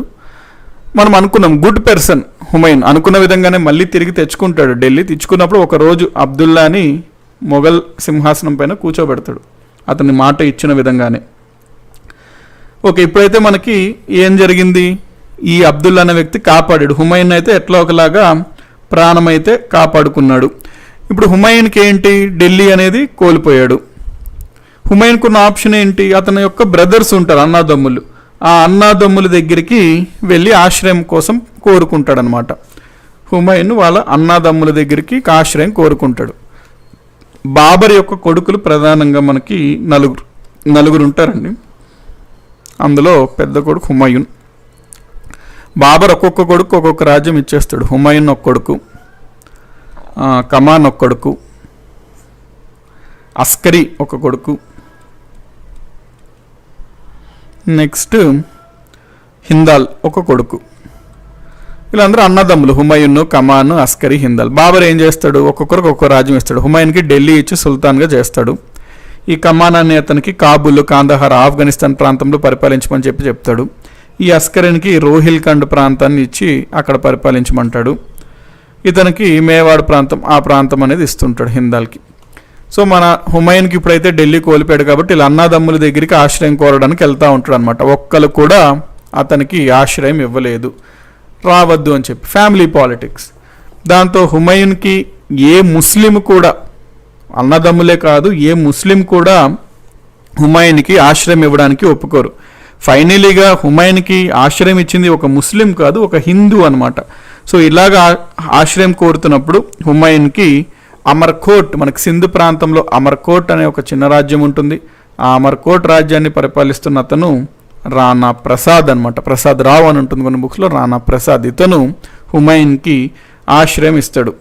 మనం అనుకున్నాం గుడ్ పర్సన్ హుమాయూన్, అనుకున్న విధంగానే మళ్ళీ తిరిగి తెచ్చుకుంటాడు ఢిల్లీ. తెచ్చుకున్నప్పుడు ఒకరోజు అబ్దుల్లాని మొఘల్ సింహాసనం పైన కూర్చోబెడతాడు అతని మాట ఇచ్చిన విధంగానే. ఓకే, ఇప్పుడైతే మనకి ఏం జరిగింది, ఈ అబ్దుల్లా అనే వ్యక్తి కాపాడాడు హుమాయూన్, అయితే ఎట్లా ఒకలాగా ప్రాణమైతే కాపాడుకున్నాడు. ఇప్పుడు హుమాయూన్కి ఏంటి, ఢిల్లీ అనేది కోల్పోయాడు. హుమాయూన్కు ఉన్న ఆప్షన్ ఏంటి, అతని యొక్క బ్రదర్స్ ఉంటారు అన్నాదమ్ములు, ఆ అన్నాదమ్ముల దగ్గరికి వెళ్ళి ఆశ్రయం కోసం కోరుకుంటాడనమాట. హుమాయూన్ వాళ్ళ అన్నాదమ్ముల దగ్గరికి ఆశ్రయం కోరుకుంటాడు. బాబర్ యొక్క కొడుకులు ప్రధానంగా మనకి నలుగురు ఉంటారండి. అందులో పెద్ద కొడుకు హుమాయూన్. బాబర్ ఒక్కొక్క కొడుకు ఒక్కొక్క రాజ్యం ఇచ్చేస్తాడు. హుమాయూన్ ఒక కొడుకు, కమాన్ ఒక కొడుకు, అస్కరీ ఒక కొడుకు, నెక్స్ట్ హిందాల్ ఒక కొడుకు. వీళ్ళందరూ అన్నదమ్ములు, హుమాయూన్, కమాన్, అస్కరీ, హిందాల్. బాబర్ ఏం చేస్తాడు, ఒక్కొక్కరికి ఒక్కొక్క రాజ్యం ఇస్తాడు. హుమాయూన్కి ఢిల్లీ ఇచ్చి సుల్తాన్గా చేస్తాడు. ఈ కమాన్ అనే అతనికి కాబూల్, కాందహార్, ఆఫ్ఘనిస్తాన్ ప్రాంతంలో పరిపాలించమని చెప్తాడు. ఈ అస్కరీనికి రోహిల్ఖండ్ ప్రాంతాన్ని ఇచ్చి అక్కడ పరిపాలించమంటాడు. ఇతనికి మేవాడ్ ప్రాంతం, ఆ ప్రాంతం అనేది ఇస్తుంటాడు హిందాల్కి. సో మన హుమాయూన్కి ఇప్పుడైతే ఢిల్లీ కోల్పోయాడు కాబట్టి ఇలా అన్నాదమ్ముల దగ్గరికి ఆశ్రయం కోరడానికి వెళ్తూ ఉంటాడు అనమాట. ఒక్కరు కూడా అతనికి ఆశ్రయం ఇవ్వలేదు, రావద్దు అని చెప్పి. Family politics. దాంతో హుమాయూన్కి ఏ ముస్లిం కూడా, అన్నదమ్ములే కాదు ఏ ముస్లిం కూడా హుమాయూన్కి ఆశ్రయం ఇవ్వడానికి ఒప్పుకోరు. ఫైనలీగా హుమాయూన్కి ఆశ్రయం ఇచ్చింది ఒక ముస్లిం కాదు, ఒక హిందూ అనమాట. సో ఇలాగా ఆశ్రయం కోరుతున్నప్పుడు హుమాయూన్కి అమర్కోట్, మనకి సింధు ప్రాంతంలో అమర్కోట్ అనే ఒక చిన్న రాజ్యం ఉంటుంది. ఆ అమర్కోట్ రాజ్యాన్ని పరిపాలిస్తున్న అతను రాణా ప్రసాద్ అనమాట. ప్రసాద్ రావు అని ఉంటుంది కొన్ని బుక్స్లో, రాణా ప్రసాద్. ఇతను హుమాయూన్కి ఆశ్రయం ఇస్తాడు.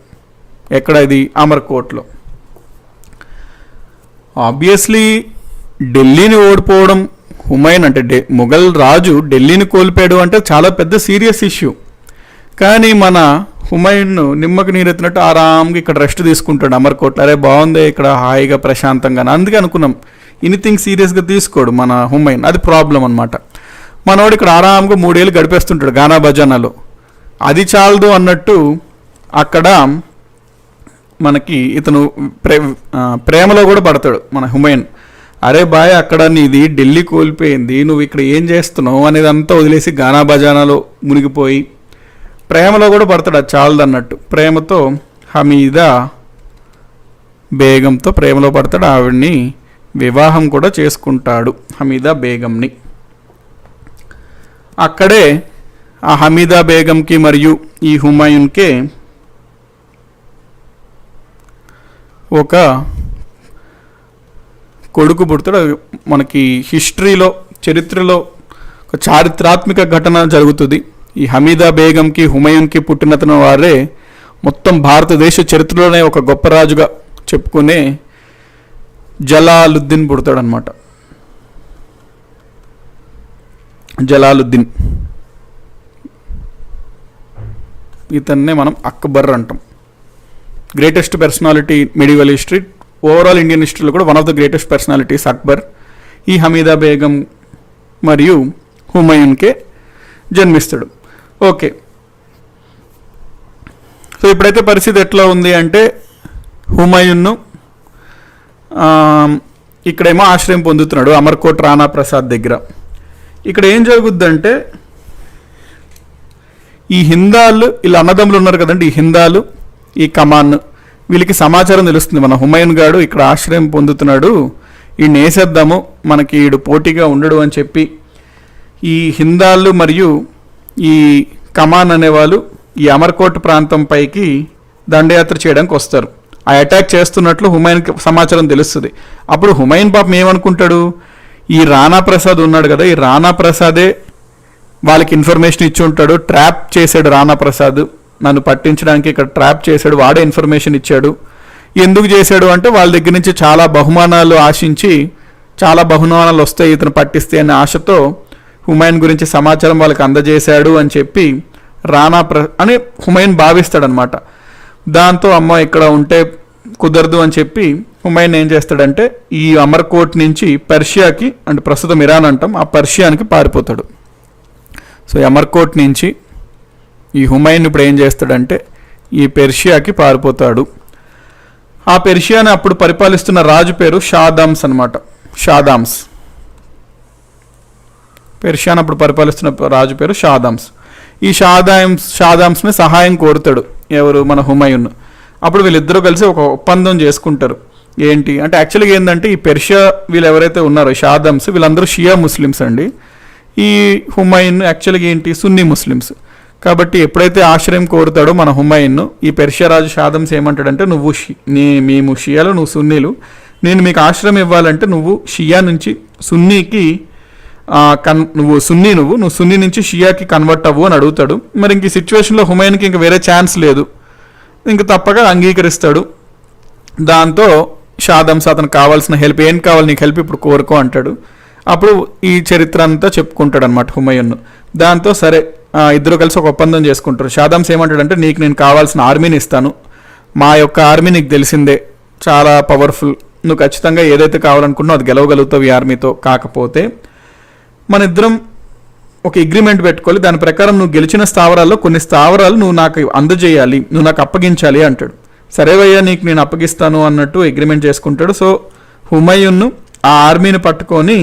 ఎక్కడ ఇది, అమర్కోట్లో. ఆబ్వియస్లీ ఢిల్లీని ఓడిపోవడం, హుమాయూన్ అంటే మొఘల్ రాజు ఢిల్లీని కోల్పోయాడు అంటే చాలా పెద్ద సీరియస్ ఇష్యూ. కానీ మన హుమాయూన్ నిమ్మకు నీరెత్తినట్టు ఆరాంగా ఇక్కడ రెస్ట్ తీసుకుంటాడు అమర్కోట్లో. అరే బాగుంది ఇక్కడ హాయిగా ప్రశాంతంగా. అందుకే అనుకున్నాం ఎనీథింగ్ సీరియస్గా తీసుకోడు మన హుమాయూన్, అది ప్రాబ్లం అనమాట. మనోడు ఇక్కడ ఆరాంగా 3 ఏళ్ళు గడిపేస్తుంటాడు గానా బజానాలో. అది చాలదు అన్నట్టు అక్కడ మనకి ఇతను ప్రేమలో కూడా పడతాడు మన హుమాయూన్. అరే బాయ్, అక్కడ నీది ఢిల్లీ కోల్పోయింది, నువ్వు ఇక్కడ ఏం చేస్తున్నావు అనేది అంతా వదిలేసి గానా బజానాలో మునిగిపోయి ప్రేమలో కూడా పడతాడు. అది చాలదు అన్నట్టు ప్రేమతో హమీదా బేగంతో ప్రేమలో పడతాడు. ఆవిడ్ని వివాహం కూడా చేసుకుంటాడు, హమీదా బేగంని. అక్కడే ఆ హమీదా బేగంకి మరియు ఈ హుమాయూన్కే ఒక కొడుకు పుడతాడు. మనకి హిస్టరీలో, చరిత్రలో ఒక చారిత్రాత్మక ఘటన జరుగుతుంది. ఈ హమీదా బేగంకి హుమాయూన్కి పుట్టినతను వారే మొత్తం భారతదేశ చరిత్రలోనే ఒక గొప్ప రాజుగా చెప్పుకునే జలాలుద్దీన్ పుడతాడనమాట. జలాలుద్దీన్, ఇతన్నే మనం అక్బర్ అంటాం. Greatest personality medieval history, overall Indian హిస్టరీలో కూడా one of the greatest personalities Akbar ఈ హమీదా బేగం మరియు హుమాయూన్కే జన్మిస్తాడు. ఓకే, సో ఇప్పుడైతే పరిస్థితి ఎట్లా ఉంది అంటే హుమాయూన్ను ఇక్కడేమో ఆశ్రయం పొందుతున్నాడు అమర్కోట్ రాణా ప్రసాద్ దగ్గర. ఇక్కడ ఏం జరుగుద్దంటే ఈ హిందాలు వీళ్ళు అన్నదమ్ములు ఉన్నారు కదండి, ఈ హిందాలు ఈ కమాన్ వీళ్ళకి సమాచారం తెలుస్తుంది, మన హుమాయూన్ గాడు ఇక్కడ ఆశ్రయం పొందుతున్నాడు, ఈయన వేసేద్దాము, మనకి ఈడు పోటీగా ఉండడు అని చెప్పి ఈ హిందాలు మరియు ఈ కమాన్ అనేవాళ్ళు ఈ అమర్కోట్ ప్రాంతం పైకి దండయాత్ర చేయడానికి వస్తారు. ఆ అటాక్ చేస్తున్నట్లు హుమాయూన్కి సమాచారం తెలుస్తుంది. అప్పుడు హుమాయూన్ పాపం ఏమనుకుంటాడు, ఈ రాణా ప్రసాద్ ఉన్నాడు కదా, ఈ రాణా ప్రసాదే వాళ్ళకి ఇన్ఫర్మేషన్ ఇచ్చి ఉంటాడు, ట్రాప్ చేశాడు రాణా ప్రసాద్, నన్ను పట్టించడానికి ఇక్కడ ట్రాప్ చేశాడు, వాడే ఇన్ఫర్మేషన్ ఇచ్చాడు. ఎందుకు చేశాడు అంటే వాళ్ళ దగ్గర నుంచి చాలా బహుమానాలు ఆశించి, చాలా బహుమానాలు వస్తాయి ఇతను పట్టిస్తే అనే ఆశతో హుమాయూన్ గురించి సమాచారం వాళ్ళకి అందజేశాడు అని చెప్పి అని హుమాయూన్ భావిస్తాడనమాట. దాంతో అమ్మ ఇక్కడ ఉంటే కుదరదు అని చెప్పి హుమాయూన్ ఏం చేస్తాడంటే ఈ అమర్కోట్ నుంచి పర్షియాకి, అంటే ప్రస్తుతం ఇరాన్ అంటాం, ఆ పర్షియానికి పారిపోతాడు. సో అమర్కోట్ నుంచి ఈ హుమాయూన్ ఇప్పుడు ఏం చేస్తాడంటే ఈ పెర్షియాకి పారిపోతాడు. ఆ పెర్షియాని అప్పుడు పరిపాలిస్తున్న రాజు పేరు షాదామ్స్ అనమాట. షాదామ్స్, పెర్షియాని అప్పుడు పరిపాలిస్తున్న రాజు పేరు షాదామ్స్. ఈ షాదామ్స్ని సహాయం కోరుతాడు ఎవరు, మన హుమాయూన్. అప్పుడు వీళ్ళిద్దరూ కలిసి ఒక ఒప్పందం చేసుకుంటారు. ఏంటి అంటే యాక్చువల్గా ఏంటంటే ఈ పెర్షియా వీళ్ళు ఎవరైతే ఉన్నారో షాదామ్స్ వీళ్ళందరూ షియా ముస్లిమ్స్ అండి. ఈ హుమాయూన్ యాక్చువల్గా ఏంటి సున్నీ ముస్లిమ్స్. కాబట్టి ఎప్పుడైతే ఆశ్రయం కోరుతాడో మన హుమాయూన్, ఈ పెర్షియా రాజు షాదామ్స్ ఏమంటాడంటే నువ్వు మేము షియాలు, నువ్వు సున్నీలు, నేను మీకు ఆశ్రయం ఇవ్వాలంటే నువ్వు షియా నుంచి సున్నీకి నువ్వు సున్నీ నుంచి షియాకి కన్వర్ట్ అవ్వు అని అడుగుతాడు. మరి ఇంక ఈ సిచ్యువేషన్లో హుమాయూన్కి ఇంక వేరే ఛాన్స్ లేదు, ఇంక తప్పక అంగీకరిస్తాడు. దాంతో షాదామ్స్ అతనికి కావాల్సిన హెల్ప్, ఏం కావాలి నీకు హెల్ప్ ఇప్పుడు కోరుకో అంటాడు. అప్పుడు ఈ చరిత్ర అంతా చెప్పుకుంటాడు అనమాట హుమాయూన్. దాంతో సరే ఇద్దరు కలిసి ఒక ఒప్పందం చేసుకుంటారు. షాదామ్స్ ఏమంటాడంటే నీకు నేను కావాల్సిన ఆర్మీని ఇస్తాను, మా యొక్క ఆర్మీ నీకు తెలిసిందే చాలా పవర్ఫుల్, నువ్వు ఖచ్చితంగా ఏదైతే కావాలనుకున్నావు అది గెలవగలుగుతావు ఈ ఆర్మీతో, కాకపోతే మన ఇద్దరం ఒక అగ్రిమెంట్ పెట్టుకోవాలి, దాని ప్రకారం నువ్వు గెలిచిన స్థావరాల్లో కొన్ని స్థావరాలు నువ్వు నాకు అందజేయాలి, నువ్వు నాకు అప్పగించాలి అంటాడు. సరేవయ్యా నీకు నేను అప్పగిస్తాను అన్నట్టు అగ్రిమెంట్ చేసుకుంటాడు. సో హుమాయూన్ ఆ ఆర్మీని పట్టుకొని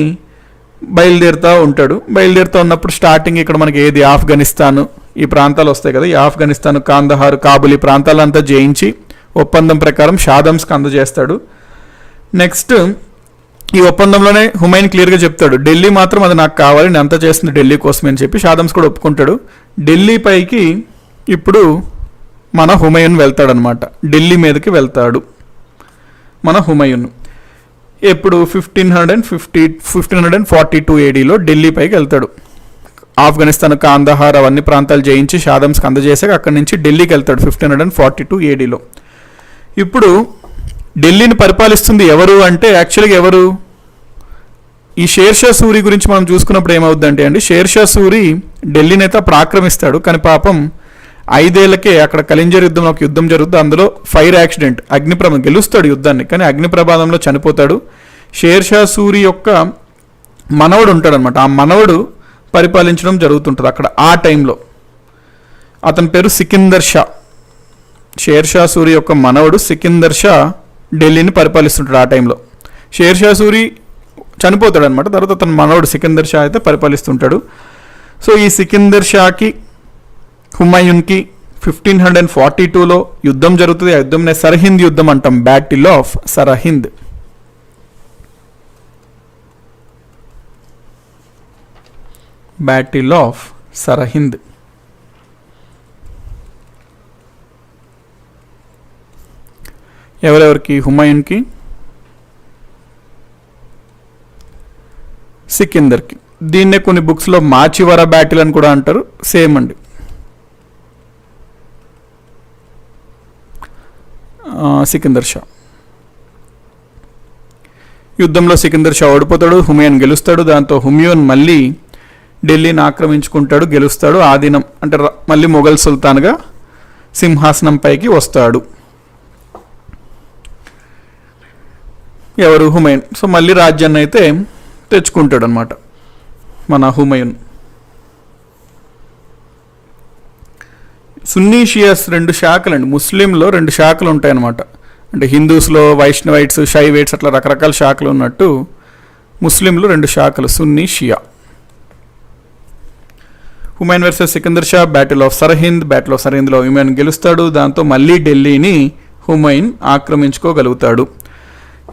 బయలుదేరుతూ ఉంటాడు. బయలుదేరుతూ ఉన్నప్పుడు స్టార్టింగ్ ఇక్కడ మనకి ఏది ఆఫ్ఘనిస్తాన్ ఈ ప్రాంతాలు వస్తాయి కదా, ఈ ఆఫ్ఘనిస్తాన్, కాందహార్, కాబుల్ ఈ ప్రాంతాలంతా జయించి ఒప్పందం ప్రకారం షాదామ్స్కి అందజేస్తాడు. నెక్స్ట్ ఈ ఒప్పందంలోనే హుమాయూన్ క్లియర్గా చెప్తాడు ఢిల్లీ మాత్రం అది నాకు కావాలి, నేను అంతా చేస్తుంది ఢిల్లీ కోసమే అని చెప్పి షాదామ్స్ కూడా ఒప్పుకుంటాడు. ఢిల్లీ పైకి ఇప్పుడు మన హుమాయూన్ వెళ్తాడనమాట, ఢిల్లీ మీదకి వెళ్తాడు మన హుమాయూన్. ఎప్పుడు 1542 ఏడీలో ఢిల్లీ పైకి వెళ్తాడు. ఆఫ్ఘనిస్తాన్, కాందహార్ అవన్నీ ప్రాంతాలు జయించి షాదామ్స్కి అందజేసాక అక్కడి నుంచి ఢిల్లీకి వెళ్తాడు 1542 ఏడీలో. ఇప్పుడు ఢిల్లీని పరిపాలిస్తుంది ఎవరు అంటే యాక్చువల్గా ఎవరు, ఈ షేర్షా సూరి గురించి మనం చూసుకున్నప్పుడు ఏమవుద్దంటే అండి, షేర్షా సూరి ఢిల్లీని అయితే అప్పుడు ఆక్రమిస్తాడు. కానీ పాపం 5 ఏళ్లకే అక్కడ కలింజర్ యుద్ధంలో ఒక యుద్ధం జరుగుతుంది, అందులో ఫైర్ యాక్సిడెంట్, అగ్నిప్రమాదం, గెలుస్తాడు యుద్ధాన్ని కానీ అగ్నిప్రమాదంలో చనిపోతాడు. షేర్షా సూరి యొక్క మనవడు ఉంటాడనమాట, ఆ మనవడు పరిపాలించడం జరుగుతుంటుంది అక్కడ ఆ టైంలో. అతని పేరు సికిందర్ షా. షేర్షా సూరి యొక్క మనవడు సికిందర్ షా ఢిల్లీని పరిపాలిస్తుంటాడు ఆ టైంలో. షేర్షా సూరి చనిపోతాడు అనమాట, తర్వాత అతని మనవడు సికిందర్ షా అయితే పరిపాలిస్తుంటాడు. సో ఈ సికిందర్ షాకి హుమాయూన్కి 1542లో యుద్ధం జరుగుతుంది. ఆ యుద్ధంనే సరహింద్ యుద్ధం అంటాం, battle of Sirhind. Battle of Sirhind. ఎవరెవరికి, హుమాయూన్కి, సికిందర్కి. దీన్నే కొన్ని బుక్స్లో మాచివరా బ్యాటిల్ అని కూడా అంటారు, సేమ్ అండి. సికిందర్ షా యుద్ధంలో సికిందర్ షా ఓడిపోతాడు, హుమాయూన్ గెలుస్తాడు. దాంతో హుమాయూన్ మళ్ళీ ఢిల్లీని ఆక్రమించుకుంటాడు, గెలుస్తాడు. ఆ దినం అంటే మళ్ళీ మొఘల్ సుల్తాన్గా సింహాసనం పైకి వస్తాడు. ఎవరు? హుమయూన్. సో మళ్ళీ రాజ్యాన్ని అయితే తెచ్చుకుంటాడు అనమాట మన హుమయూన్. సున్నీ షియాస్ రెండు శాఖలు అండి. ముస్లింలో రెండు శాఖలు ఉంటాయన్నమాట. అంటే హిందూస్లో వైష్ణవైట్స్, షైవైట్స్ అట్లా రకరకాల శాఖలు ఉన్నట్టు ముస్లింలు రెండు శాఖలు, సున్నీ షియా. Humayun versus Sikandar Shah, battle of Sirhind. Battle of సర్హింద్లో హుమాయూన్ గెలుస్తాడు. దాంతో మళ్ళీ ఢిల్లీని హుమాయూన్ ఆక్రమించుకోగలుగుతాడు.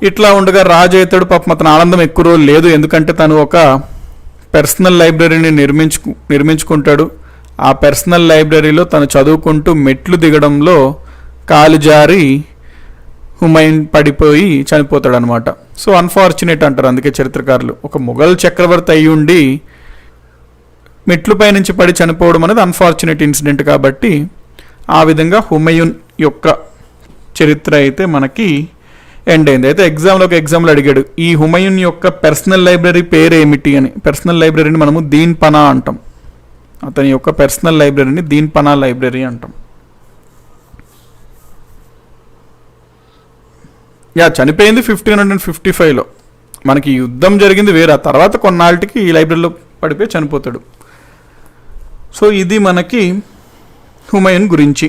ఇట్లా ఉండగా రాజు అవుతాడు. పాపం అతను ఆనందం ఎక్కువ రోజులు లేదు, ఎందుకంటే తను ఒక పర్సనల్ లైబ్రరీని నిర్మించుకుంటాడు. ఆ పర్సనల్ లైబ్రరీలో తను చదువుకుంటూ మెట్లు దిగడంలో కాలు జారి హుమాయూన్ పడిపోయి చనిపోతాడు అనమాట. సో అన్ఫార్చునేట్ అంటారు అందుకే చరిత్రకారులు. ఒక మొఘల్ చక్రవర్తి అయి ఉండి మెట్లుపై నుంచి పడి చనిపోవడం అనేది అన్ఫార్చునేట్ ఇన్సిడెంట్. కాబట్టి ఆ విధంగా హుమాయూన్ యొక్క చరిత్ర అయితే మనకి ఎండ్ అయింది. అయితే ఎగ్జామ్లో అడిగాడు ఈ హుమాయూన్ యొక్క పర్సనల్ లైబ్రరీ పేరు ఏమిటి అని. పర్సనల్ లైబ్రరీని మనము దీన్ పనా అంటాం. అతని యొక్క పర్సనల్ లైబ్రరీని దీన్ పనా లైబ్రరీ అంటాం. చనిపోయింది 1555లో. మనకి యుద్ధం జరిగింది వేరే. ఆ తర్వాత కొన్నాళ్ళకి ఈ లైబ్రరీలో పడిపోయి చనిపోతాడు. సో ఇది మనకి హుమాయూన్ గురించి.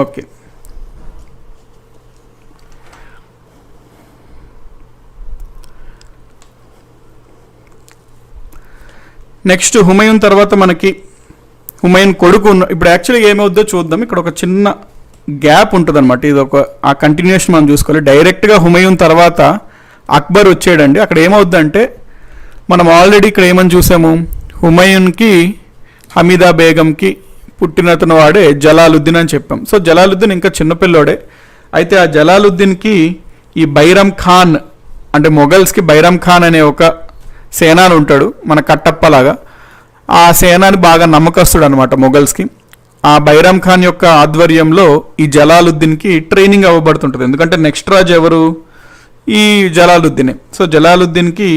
ఓకే, నెక్స్ట్ హుమాయూన్ తర్వాత మనకి హుమాయూన్ కొడుకు ఇప్పుడు యాక్చువల్గా ఏమవుద్దో చూద్దాం. ఇక్కడ ఒక చిన్న గ్యాప్ ఉంటుంది అనమాట. ఇది ఒక ఆ కంటిన్యూషన్ మనం చూసుకోవాలి. డైరెక్ట్గా హుమాయూన్ తర్వాత అక్బర్ వచ్చాడండి. అక్కడ ఏమవుద్దంటే మనం ఆల్రెడీ ఇక్కడ ఏమని చూసాము, హుమాయూన్కి హమీదా బేగంకి పుట్టినతను వాడే జలాలుద్దీన్ అని చెప్పాం. సో జలాలుద్దీన్ ఇంకా చిన్నపిల్లోడే. అయితే ఆ జలాలుద్దీన్కి ఈ బైరమ్ ఖాన్ అంటే మొఘల్స్కి బైరమ్ ఖాన్ అనే ఒక సేనాని ఉంటాడు, మన కట్టప్పలాగా. ఆ సేనాని బాగా నమ్మకస్తుడు అనమాట మొఘల్స్కి. ఆ బైరమ్ ఖాన్ యొక్క ఆధ్వర్యంలో ఈ జలాలుద్దీన్కి ట్రైనింగ్ అవ్వబడుతుంటుంది. ఎందుకంటే నెక్స్ట్ రాజు ఎవరు? ఈ జలాలుద్దీనే. సో జలాలుద్దీన్కి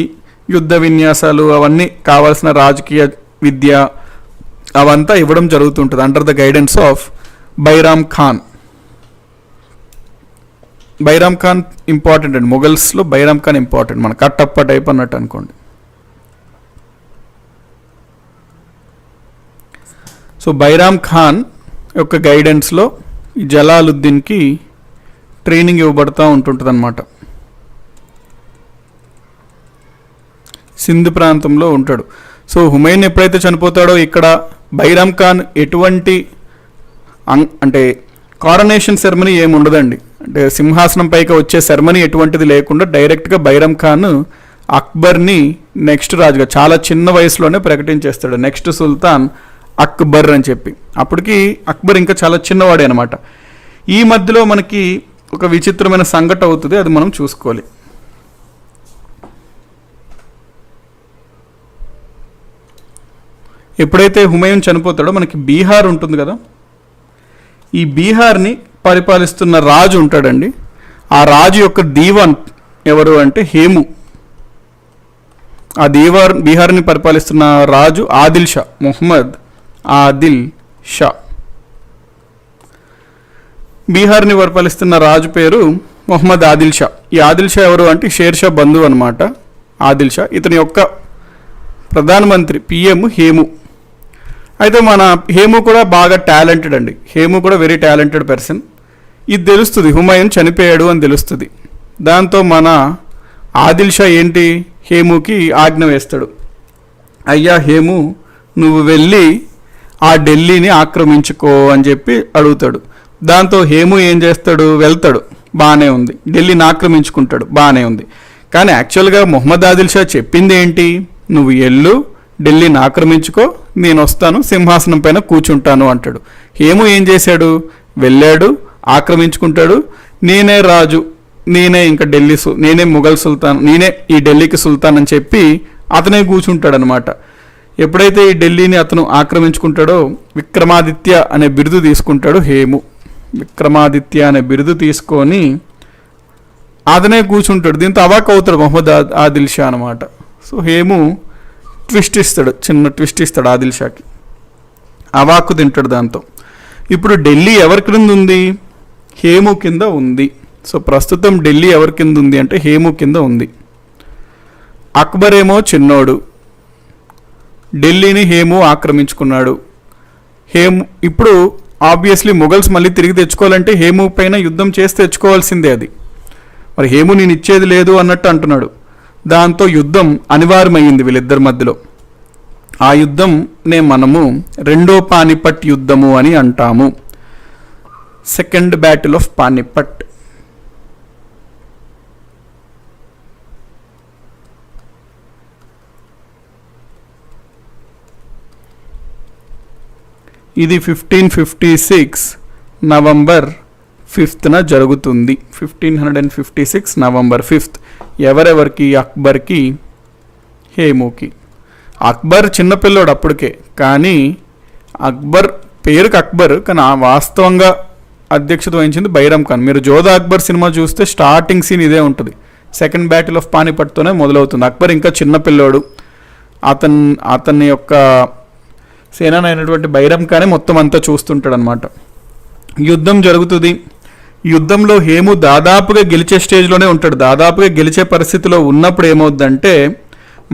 యుద్ధ విన్యాసాలు అవన్నీ కావాల్సిన రాజకీయ విద్య అవంతా ఇవ్వడం జరుగుతుంటుంది under the guidance of Bairam Khan. Bairam Khan important అండి మొఘల్స్లో. బైరామ్ ఖాన్ ఇంపార్టెంట్, మన కట్టప్ప టైప్ అన్నట్టు అనుకోండి. సో బైరామ్ ఖాన్ యొక్క గైడెన్స్లో ఈ జలాలుద్దీన్కి ట్రైనింగ్ ఇవ్వబడుతూ ఉంటుంటుంది అన్నమాట. సింధ్ ప్రాంతంలో ఉంటాడు. సో హుమాయూన్ ఎప్పుడైతే చనిపోతాడో ఇక్కడ బైరామ్ ఖాన్ ఎటువంటి అంటే కారనేషన్ సెరమనీ ఏమి ఉండదండి. అంటే సింహాసనం పైకి వచ్చే సెరమనీ ఎటువంటిది లేకుండా డైరెక్ట్గా బైరామ్ ఖాన్ అక్బర్ని నెక్స్ట్ రాజుగా చాలా చిన్న వయసులోనే ప్రకటించేస్తాడు, నెక్స్ట్ సుల్తాన్ అక్బర్ అని చెప్పి. అప్పటికి అక్బర్ ఇంకా చాలా చిన్నవాడే అనమాట. ఈ మధ్యలో మనకి ఒక విచిత్రమైన సంఘటన అవుతుంది, అది మనం చూసుకోవాలి. ఎప్పుడైతే హుమాయూన్ చనిపోతాడో మనకి బీహార్ ఉంటుంది కదా, ఈ బీహార్ని పరిపాలిస్తున్న రాజు ఉంటాడండి. ఆ రాజు యొక్క దీవాన్ ఎవరు అంటే హేము. ఆ బీహార్ని పరిపాలిస్తున్న రాజు ఆదిల్ షా, మొహమ్మద్ ఆదిల్ షా. బీహార్ని పరిపాలిస్తున్న రాజు పేరు మొహమ్మద్ ఆదిల్ షా. ఈ ఆదిల్ షా ఎవరు అంటే షేర్ షా బంధువు అనమాట ఆదిల్ షా. ఇతని యొక్క ప్రధానమంత్రి పిఎం హేము. అయితే మన హేము కూడా బాగా టాలెంటెడ్ అండి. హేము కూడా వెరీ టాలెంటెడ్ పర్సన్. ఇది తెలుస్తుంది, హుమాయూన్ చనిపోయాడు అని తెలుస్తుంది. దాంతో మన ఆదిల్ షా ఏంటి హేముకి ఆజ్ఞ వేస్తాడు, అయ్యా హేము నువ్వు వెళ్ళి ఆ ఢిల్లీని ఆక్రమించుకో అని చెప్పి అడుగుతాడు. దాంతో హేము ఏం చేస్తాడు, వెళ్తాడు, బాగానే ఉంది, ఢిల్లీని ఆక్రమించుకుంటాడు, బాగానే ఉంది. కానీ యాక్చువల్గా మొహమ్మద్ ఆదిల్ షా చెప్పింది ఏంటి, నువ్వు ఎల్లు ఢిల్లీని ఆక్రమించుకో, నేను వస్తాను సింహాసనం పైన కూర్చుంటాను అంటాడు. హేము ఏం చేశాడు, వెళ్ళాడు, ఆక్రమించుకుంటాడు, నేనే రాజు, నేనే ఇంకా నేనే ముఘల్ సుల్తాన్, నేనే ఈ ఢిల్లీకి సుల్తాన్ అని చెప్పి అతనే కూర్చుంటాడు అనమాట. ఎప్పుడైతే ఈ ఢిల్లీని అతను ఆక్రమించుకుంటాడో విక్రమాదిత్య అనే బిరుదు తీసుకుంటాడు హేము. విక్రమాదిత్య అనే బిరుదు తీసుకొని అతనే కూర్చుంటాడు. దీంతో అవాక్ అవుతాడు మొహమ్మద్ ఆదిల్ షా అనమాట. సో హేము చిన్న ట్విస్ట్ ఇస్తాడు ఆదిల్ షాకి, అవాక్కు తింటాడు. దాంతో ఇప్పుడు ఢిల్లీ ఎవరి క్రింద ఉంది, హేము కింద ఉంది. సో ప్రస్తుతం ఢిల్లీ ఎవరి కింద ఉంది అంటే హేము కింద ఉంది. అక్బర్ ఏమో చిన్నోడు, ఢిల్లీని హేము ఆక్రమించుకున్నాడు. హేము ఇప్పుడు ఆబ్వియస్లీ మొఘల్స్ మళ్ళీ తిరిగి తెచ్చుకోవాలంటే హేము పైన యుద్ధం చేసి తెచ్చుకోవాల్సిందే. అది మరి హేము నేను ఇచ్చేది లేదు అన్నట్టు అంటున్నాడు. దాంతో యుద్ధం అనివార్యమైంది వీళ్ళిద్దరి మధ్యలో. ఆ యుద్ధంనే మనము రెండో పానిపట్ యుద్ధము అని అంటాము. Second battle of Panipat. ఇది 1556 నవంబర్ 5న జరుగుతుంది. 1556 నవంబర్ 5. ఎవరెవరికి? అక్బర్కి, హేముకి. అక్బర్ చిన్నపిల్లోడు అప్పటికే, కానీ అక్బర్ పేరుకి అక్బర్, కానీ వాస్తవంగా అధ్యక్షత వహించింది బైరమ్ ఖాన్. మీరు జోధా అక్బర్ సినిమా చూస్తే స్టార్టింగ్ సీన్ ఇదే ఉంటుంది. సెకండ్ బ్యాటిల్ ఆఫ్ పానిపట్తోనే మొదలవుతుంది. అక్బర్ ఇంకా చిన్నపిల్లోడు. అతని యొక్క సేనాని అయినటువంటి బైరమ్ ఖానే మొత్తం అంతా చూస్తుంటాడు అనమాట. యుద్ధం జరుగుతుంది. యుద్ధంలో హేము దాదాపుగా గెలిచే స్టేజ్లోనే ఉంటాడు. దాదాపుగా గెలిచే పరిస్థితిలో ఉన్నప్పుడు ఏమవుద్దంటే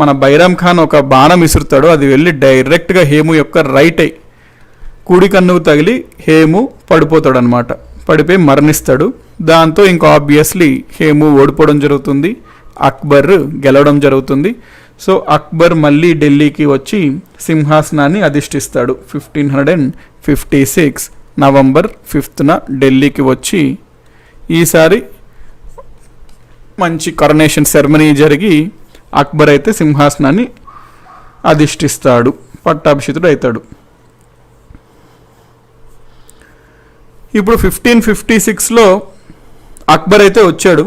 మన బైరమ్ ఖాన్ ఒక బాణం విసురుతాడు. అది వెళ్ళి డైరెక్ట్గా హేము యొక్క రైట్ ఐ కుడి కన్నుకు తగిలి హేము పడిపోతాడు అనమాట. పడిపోయి మరణిస్తాడు. దాంతో ఇంకా ఆబ్వియస్లీ హేము ఓడిపోవడం జరుగుతుంది, అక్బర్ గెలవడం జరుగుతుంది. సో అక్బర్ మళ్ళీ ఢిల్లీకి వచ్చి సింహాసనాన్ని అధిష్ఠిస్తాడు. 1556 నవంబర్ 5న ఢిల్లీకి వచ్చి ఈసారి మంచి కరోనేషన్ సెరమనీ జరిగి అక్బర్ అయితే సింహాసనాన్ని అధిష్ఠిస్తాడు, పట్టాభిషితుడు అవుతాడు. ఇప్పుడు 1556లో అక్బర్ అయితే వచ్చాడు.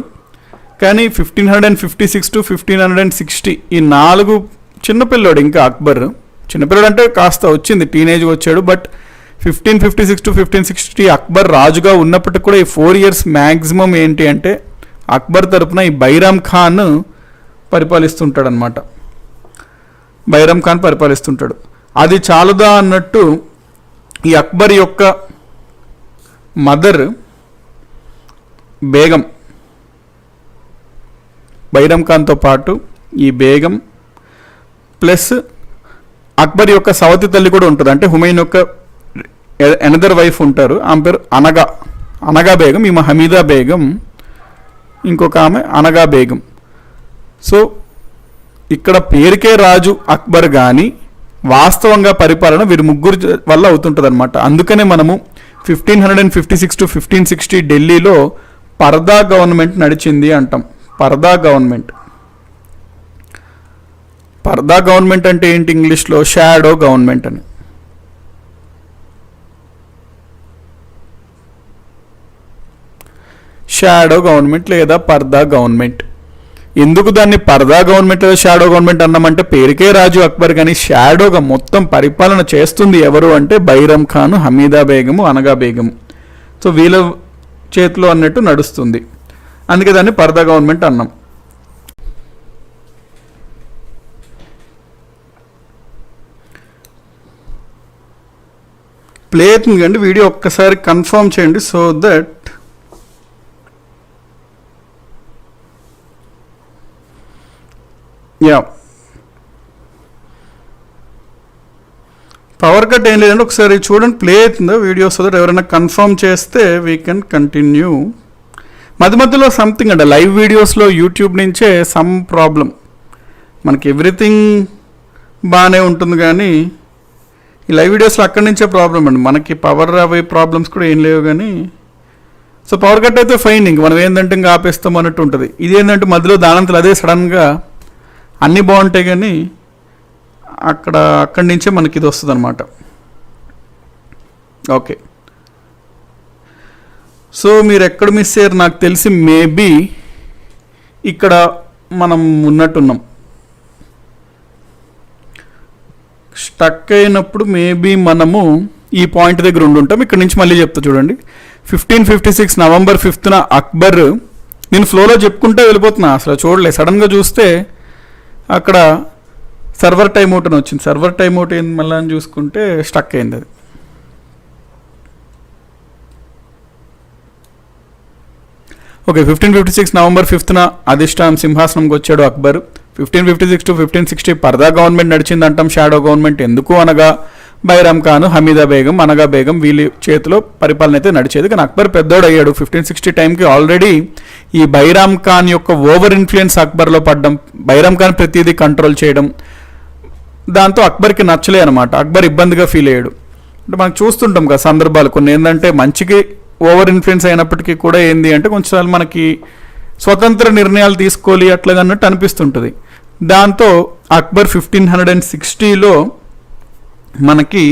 కానీ 1556 to 1560 ఈ 4 చిన్నపిల్లోడు. ఇంకా అక్బర్ చిన్నపిల్లోడు అంటే కాస్త వచ్చింది, టీనేజ్ వచ్చాడు. బట్ 1556 to 1560 అక్బర్ రాజుగా ఉన్నప్పటికీ కూడా ఈ 4 years మ్యాక్సిమం ఏంటి అంటే అక్బర్ తరపున ఈ బైరమ్ ఖాన్ పరిపాలిస్తుంటాడు అనమాట. బైరమ్ ఖాన్ పరిపాలిస్తుంటాడు. అది చాలుదా అన్నట్టు ఈ అక్బర్ యొక్క మదర్ బేగం, బైరమ్ ఖాన్తో పాటు ఈ బేగం ప్లస్ అక్బర్ యొక్క సవతి తల్లి కూడా ఉంటుంది. అంటే హుమైన్ యొక్క ఎనదర్ వైఫ్ ఉంటారు, ఆమె పేరు అనగా బేగం. ఈమె హమీదా బేగం, ఇంకొక ఆమె అనగా బేగం. సో ఇక్కడ పేరుకే రాజు అక్బర్ కానీ వాస్తవంగా పరిపాలన వీరి ముగ్గురు వల్ల అవుతుంటుంది అనమాట. అందుకనే మనము 1556 to 1560 ఢిల్లీలో పర్దా గవర్నమెంట్ నడిచింది అంటాం. పర్దా గవర్నమెంట్. పర్దా గవర్నమెంట్ అంటే ఏంటి ఇంగ్లీష్లో? షాడో గవర్నమెంట్ అని. షాడో గవర్నమెంట్ లేదా పర్దా గవర్నమెంట్. ఎందుకు దాన్ని పర్దా గవర్నమెంట్ లేదా షాడో గవర్నమెంట్ అన్నామంటే పేరుకే రాజు అక్బర్, కానీ షాడోగా మొత్తం పరిపాలన చేస్తుంది ఎవరు అంటే బైరమ్ ఖాన్, హమీదా బేగము, అనగా బేగము. సో వీళ్ళ చేతిలో అన్నట్టు నడుస్తుంది. అందుకే దాన్ని పర్దా గవర్నమెంట్ అన్నాం. ప్లే అవుతుంది కండి వీడియో, ఒక్కసారి కన్ఫర్మ్ చేయండి సో దట్ పవర్ కట్ ఏం లేదంటే ఒకసారి చూడండి, ప్లే అవుతుందో వీడియో సో దట్ ఎవరైనా కన్ఫర్మ్ చేస్తే వీ కెన్ కంటిన్యూ. మధ్య మధ్యలో సంథింగ్ అంటే లైవ్ వీడియోస్లో యూట్యూబ్ నుంచే సమ్ ప్రాబ్లం. మనకి ఎవ్రీథింగ్ బాగానే ఉంటుంది కానీ ఈ లైవ్ వీడియోస్లో అక్కడి నుంచే ప్రాబ్లం అండి. మనకి పవర్ అవే ప్రాబ్లమ్స్ కూడా ఏం లేవు కానీ. సో పవర్ కట్ అయితే ఫైన్, ఇంక మనం ఏంటంటే ఇంకా ఆపేస్తాం అన్నట్టు ఉంటుంది. ఇదేంటంటే మధ్యలో దానంతలు అదే సడన్గా అన్నీ బాగుంటాయి కానీ అక్కడి నుంచే మనకి ఇది వస్తుంది అనమాట. ఓకే, సో మీరు ఎక్కడ మిస్ అయ్యారు నాకు తెలిసి మేబీ ఇక్కడ మనం ఉన్నట్టున్నాం. స్టక్ అయినప్పుడు మేబీ మనము ఈ పాయింట్ దగ్గర ఉండుంటాం. ఇక్కడ నుంచి మళ్ళీ చెప్తా చూడండి. 1556 నవంబర్ 5న అక్బర్, నేను ఫ్లోలో చెప్పుకుంటే వెళ్ళిపోతున్నా, అసలు చూడలే. సడన్గా చూస్తే అక్కడ సర్వర్ టైం అవుట్ అని వచ్చింది. సర్వర్ టైం అవుట్ అయింది మళ్ళీ అని చూసుకుంటే స్టక్ అయింది అది. ఓకే, 1556 నవంబర్ 5న అధిష్టానం సింహాసనంకి వచ్చాడు అక్బర్. 1556 to 1560 పర్దా గవర్నమెంట్ నడిచిందంటాం, షాడో గవర్నమెంట్. ఎందుకు అనగా బైరామ్ ఖాన్, హమీదా బేగం, అనగా బేగం వీళ్ళ చేతిలో పరిపాలన అయితే నడిచేది. కానీ అక్బర్ పెద్దోడు అయ్యాడు. 1560 టైంకి ఆల్రెడీ ఈ బైరామ్ ఖాన్ యొక్క ఓవర్ ఇన్ఫ్లుయెన్స్ అక్బర్లో పడ్డం, బైరామ్ ఖాన్ ప్రతిదీ కంట్రోల్ చేయడం, దాంతో అక్బర్కి నచ్చలే అనమాట. అక్బర్ ఇబ్బందిగా ఫీల్ అయ్యాడు. అంటే మనం చూస్తుంటాం కదా సందర్భాలు కొన్ని, ఏంటంటే మంచికి ఓవర్ ఇన్ఫ్లుయెన్స్ అయినప్పటికీ కూడా ఏంది అంటే కొంచెంసార్లు మనకి స్వతంత్ర నిర్ణయాలు తీసుకోవాలి అట్లాగా అన్నట్టు అనిపిస్తుంటుంది. దాంతో అక్బర్ 1560లో మనకి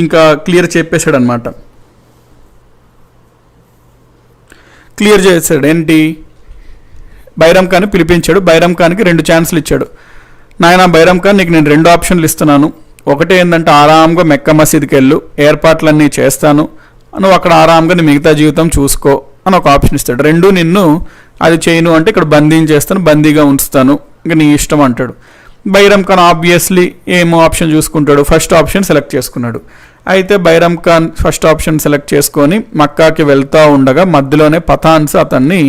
ఇంకా క్లియర్ చెప్పేశాడు అనమాట. క్లియర్ చేశాడు ఏంటి, బైరామ్ ఖాన్ పిలిపించాడు. బైరామ్ ఖాన్కి 2 ఛాన్సులు ఇచ్చాడు. నాయన బైరామ్ ఖాన్, నీకు నేను 2 ఆప్షన్లు ఇస్తున్నాను. ఒకటి ఏంటంటే ఆరాంగా మెక్క మసీద్కి వెళ్ళు, ఏర్పాట్లన్నీ చేస్తాను, నువ్వు అక్కడ ఆరాంగా నీ మిగతా జీవితం చూసుకో అని ఒక ఆప్షన్ ఇస్తాడు. 2 నిన్ను అది చేయను అంటే ఇక్కడ బందీని చేస్తాను, బందీగా ఉంచుతాను, ఇంకా నీ ఇష్టం అంటాడు. బైరామ్ ఖాన్ ఆబ్వియస్లీ ఏమో ఆప్షన్ చూసుకుంటాడు, ఫస్ట్ ఆప్షన్ సెలెక్ట్ చేసుకున్నాడు. అయితే Bairam Khan first option select చేసుకొని మక్కాకి వెళ్తూ ఉండగా మధ్యలోనే పఠాన్స్ అతన్ని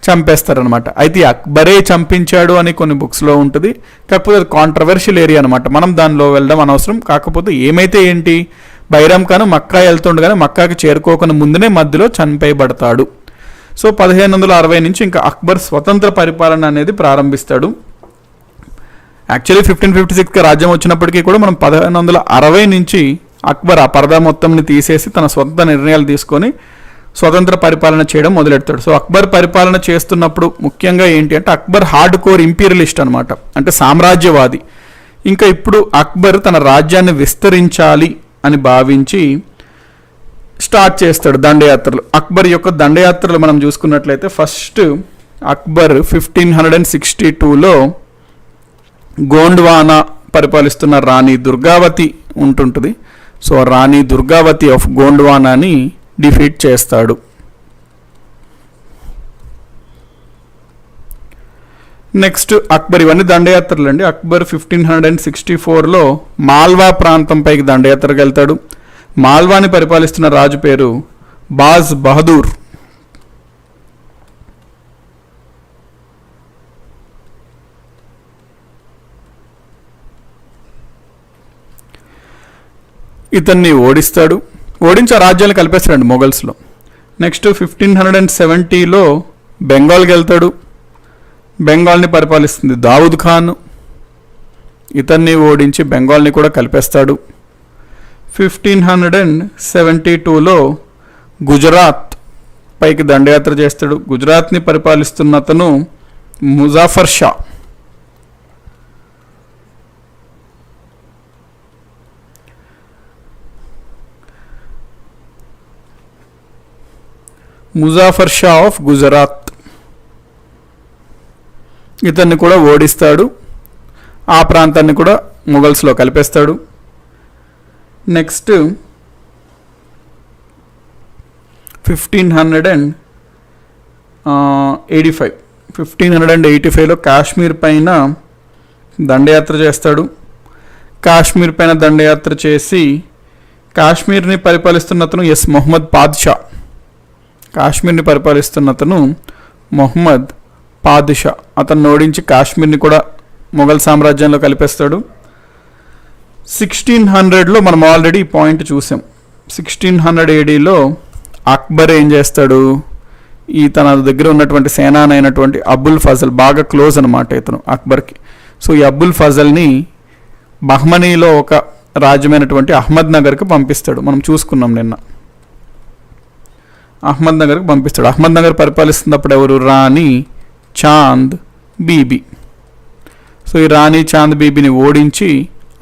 చంపేస్తారనమాట. అయితే అక్బరే చంపించాడు అని కొన్ని బుక్స్లో ఉంటుంది, కాకపోతే అది కాంట్రవర్షియల్ ఏరియా అనమాట, మనం దానిలో వెళ్ళడం అనవసరం. కాకపోతే ఏమైతే ఏంటి, బైరామ్ ఖాన్ మక్కా వెళ్తుండగానే మక్కాకి చేరుకోకుండా ముందునే మధ్యలో చంపేయబడతాడు. సో 1560 నుంచి ఇంకా అక్బర్ స్వతంత్ర పరిపాలన అనేది ప్రారంభిస్తాడు. యాక్చువల్లీ 1556కి రాజ్యం వచ్చినప్పటికీ కూడా మనం 1560 నుంచి అక్బర్ ఆ పరదా మొత్తంని తీసేసి తన స్వంత నిర్ణయాలు తీసుకొని స్వతంత్ర పరిపాలన చేయడం మొదలెడతాడు. సో అక్బర్ పరిపాలన చేస్తున్నప్పుడు ముఖ్యంగా ఏంటి అంటే అక్బర్ హార్డ్ కోర్ ఇంపీరియలిస్ట్ అనమాట, అంటే సామ్రాజ్యవాది. ఇంకా ఇప్పుడు అక్బర్ తన రాజ్యాన్ని విస్తరించాలి అని భావించి స్టార్ట్ చేస్తాడు దండయాత్రలు. అక్బర్ యొక్క దండయాత్రలు మనం చూసుకున్నట్లయితే ఫస్ట్ అక్బర్ 1562లో గోండ్వానా పరిపాలిస్తున్న రాణి దుర్గావతి ఉంటుంటుంది. సో రాణి దుర్గావతి ఆఫ్ గోండ్వానాని డిఫీట్ చేస్తాడు. నెక్స్ట్ అక్బర్, ఇవన్నీ దండయాత్రలు అండి. అక్బర్ 1564లో మాల్వా ప్రాంతంపైకి దండయాత్రకు వెళ్తాడు. మాల్వాని పరిపాలిస్తున్న రాజు పేరు బాజ్ బహదూర్. ఇతన్ని ఓడిస్తాడు, ఓడించి ఆ రాజ్యాన్ని కలిపేస్తాడు మొఘల్స్లో. నెక్స్ట్ 1570లో బెంగాల్కి వెళ్తాడు. బెంగాల్ని పరిపాలిస్తుంది దావుద్ ఖాన్, ఇతన్ని ఓడించి బెంగాల్ని కూడా కలిపేస్తాడు. 1572లో గుజరాత్ పైకి దండయాత్ర చేస్తాడు. గుజరాత్ని పరిపాలిస్తున్న అతను ముజాఫర్ షా. ముజాఫర్ షా ఆఫ్ గుజరాత్, ఇతన్ని కూడా ఓడిస్తాడు, ఆ ప్రాంతాన్ని కూడా మొఘల్స్లో కలిపేస్తాడు. నెక్స్ట్ 1585లో కాశ్మీర్ పైన దండయాత్ర చేస్తాడు. కాశ్మీర్ పైన దండయాత్ర చేసి కాశ్మీర్ని పరిపాలిస్తున్న అతను మొహమ్మద్ పాద్షా. కాశ్మీర్ని పరిపాలిస్తున్న అతను మొహమ్మద్ పాద్షా, అతన్ని ఓడించి కాశ్మీర్ని కూడా మొఘల్ సామ్రాజ్యంలో కలిపేస్తాడు. 1600లో మనం ఆల్రెడీ ఈ పాయింట్ చూసాం. 1600 ADలో అక్బర్ ఏం చేస్తాడు, ఈ తన దగ్గర ఉన్నటువంటి సేనాని అయినటువంటి అబుల్ ఫజల్, బాగా క్లోజ్ అనమాట ఇతను అక్బర్కి. సో ఈ అబుల్ ఫజల్ని బహ్మనీలో ఒక రాజ్యమైనటువంటి అహ్మద్ నగర్కి పంపిస్తాడు. మనం చూసుకున్నాం నిన్న. అహ్మద్ నగర్కి పంపిస్తాడు. అహ్మద్ నగర్ పరిపాలిస్తున్నప్పుడు ఎవరు, రాణి చాంద్ బీబీ. సో ఈ రాణి చాంద్ బీబీని ఓడించి,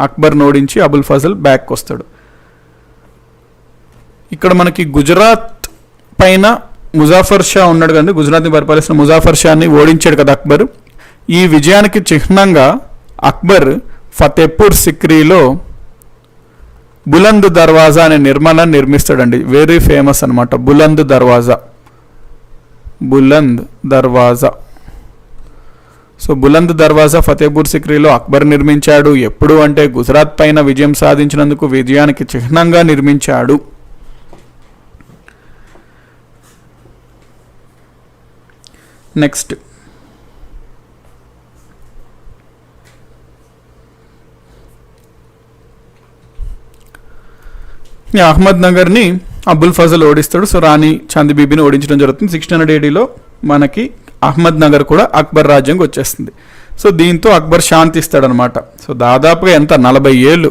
అక్బర్ని ఓడించి అబుల్ ఫజల్ బ్యాక్ వస్తాడు. ఇక్కడ మనకి గుజరాత్ పైన ముజాఫర్ షా ఉన్నాడు కదండి, గుజరాత్ని పరిపాలిస్తున్న ముజాఫర్ షాని ఓడించాడు కదా అక్బర్. ఈ విజయానికి చిహ్నంగా అక్బర్ ఫతేపూర్ సిక్రీలో బులంద్ దర్వాజా అనే నిర్మాణాన్ని నిర్మిస్తాడండి. వెరీ ఫేమస్ అనమాట బులంద్ దర్వాజా. బులంద్ దర్వాజా. సో బులంద్ దర్వాజా ఫతేపూర్ సిక్రీలో అక్బర్ నిర్మించాడు. ఎప్పుడు అంటే గుజరాత్ పైన విజయం సాధించినందుకు విజయానికి చిహ్నంగా నిర్మించాడు. నెక్స్ట్ అహ్మద్ నగర్ని అబుల్ ఫజల్ ఓడిస్తాడు. సో రాణి చాందీ బీబీని ఓడించడం జరుగుతుంది. 1600 ADలో మనకి అహ్మద్ నగర్ కూడా అక్బర్ రాజ్యంకి వచ్చేస్తుంది. సో దీంతో అక్బర్ శాంతి ఇస్తాడనమాట. సో దాదాపుగా ఎంత 40 ఏళ్ళు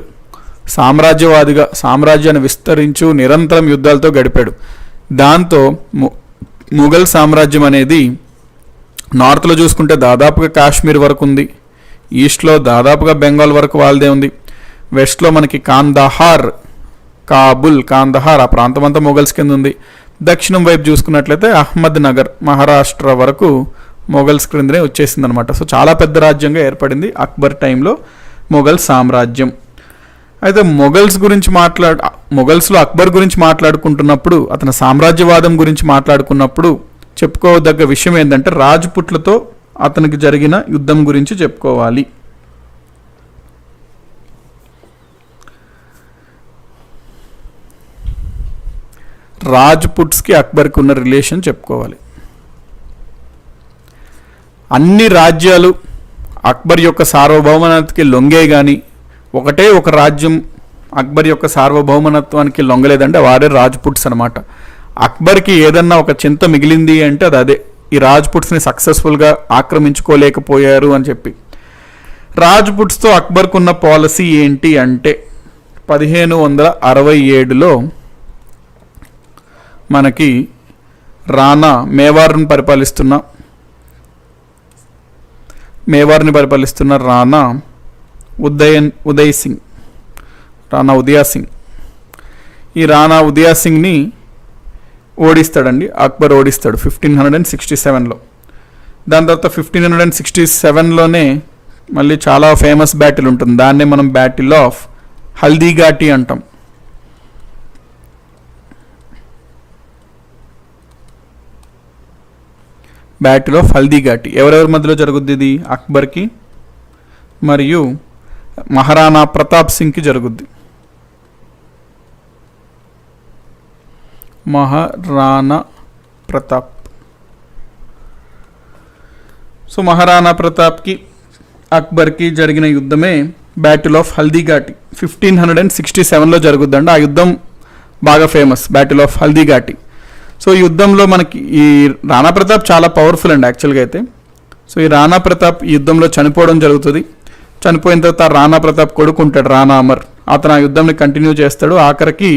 సామ్రాజ్యవాదిగా సామ్రాజ్యాన్ని విస్తరించు నిరంతరం యుద్ధాలతో గడిపాడు. దాంతో ముఘల్ సామ్రాజ్యం అనేది నార్త్లో చూసుకుంటే దాదాపుగా కాశ్మీర్ వరకు ఉంది, ఈస్ట్లో దాదాపుగా బెంగాల్ వరకు వాళ్ళదే ఉంది, వెస్ట్లో మనకి కాందహార్ ఆ ప్రాంతం అంతా మొఘల్స్ కింద ఉంది, దక్షిణం వైపు చూసుకున్నట్లయితే అహ్మద్ నగర్ మహారాష్ట్ర వరకు మొఘల్స్ క్రిందనే వచ్చేసింది అనమాట. సో చాలా పెద్ద రాజ్యంగా ఏర్పడింది అక్బర్ టైంలో మొఘల్ సామ్రాజ్యం. అయితే మొఘల్స్లో అక్బర్ గురించి మాట్లాడుకుంటున్నప్పుడు, అతని సామ్రాజ్యవాదం గురించి మాట్లాడుకున్నప్పుడు చెప్పుకోదగ్గ విషయం ఏంటంటే రాజ్పుట్లతో అతనికి జరిగిన యుద్ధం గురించి చెప్పుకోవాలి. రాజ్పుట్స్కి అక్బర్కి ఉన్న రిలేషన్ చెప్పుకోవాలి. అన్ని రాజ్యాలు అక్బర్ యొక్క సార్వభౌమత్వానికి లొంగే కానీ ఒకటే ఒక రాజ్యం అక్బర్ యొక్క సార్వభౌమత్వానికి లొంగలేదంటే వారే రాజ్పుట్స్ అనమాట. అక్బర్కి ఏదన్నా ఒక చింత మిగిలింది అంటే అది అదే, ఈ రాజ్పుట్స్ని సక్సెస్ఫుల్గా ఆక్రమించుకోలేకపోయారు అని చెప్పి. రాజ్పుట్స్తో అక్బర్కు ఉన్న పాలసీ ఏంటి అంటే 1567లో మనకి రాణా మేవార్ని పరిపాలిస్తున్న రాణా ఉదయ్ సింగ్, రాణా ఉదయా సింగ్, ఈ రాణా ఉదయా సింగ్ని ఓడిస్తాడండి. అక్బర్ ఓడిస్తాడు 1567లో. దాని తర్వాత 1567లోనే మళ్ళీ చాలా ఫేమస్ బ్యాటిల్ ఉంటుంది, దాన్నే మనం బ్యాటిల్ ఆఫ్ హల్దీఘాటి అంటాం. బ్యాటిల్ ఆఫ్ హల్దీఘాటి ఎవరెవరి మధ్యలో జరుగుద్ది? ఇది అక్బర్కి మరియు మహారాణా ప్రతాప్ సింగ్కి జరుగుద్ది. మహారాణా ప్రతాప్. సో మహారాణా ప్రతాప్కి అక్బర్కి జరిగిన యుద్ధమే బ్యాటిల్ ఆఫ్ హల్దీఘాటి 1567లో జరుగుద్దండి. ఆ యుద్ధం బాగా famous, battle of Haldighati. So ఈ యుద్ధంలో మనకి ఈ రాణా ప్రతాప్ చాలా పవర్ఫుల్ అండి యాక్చువల్గా అయితే. సో ఈ రాణా ప్రతాప్ ఈ యుద్ధంలో చనిపోవడం జరుగుతుంది. చనిపోయిన తర్వాత రాణా ప్రతాప్ కొడుకుంటాడు రాణా అమర్, అతను ఆ యుద్ధంని కంటిన్యూ చేస్తాడు. ఆఖరికి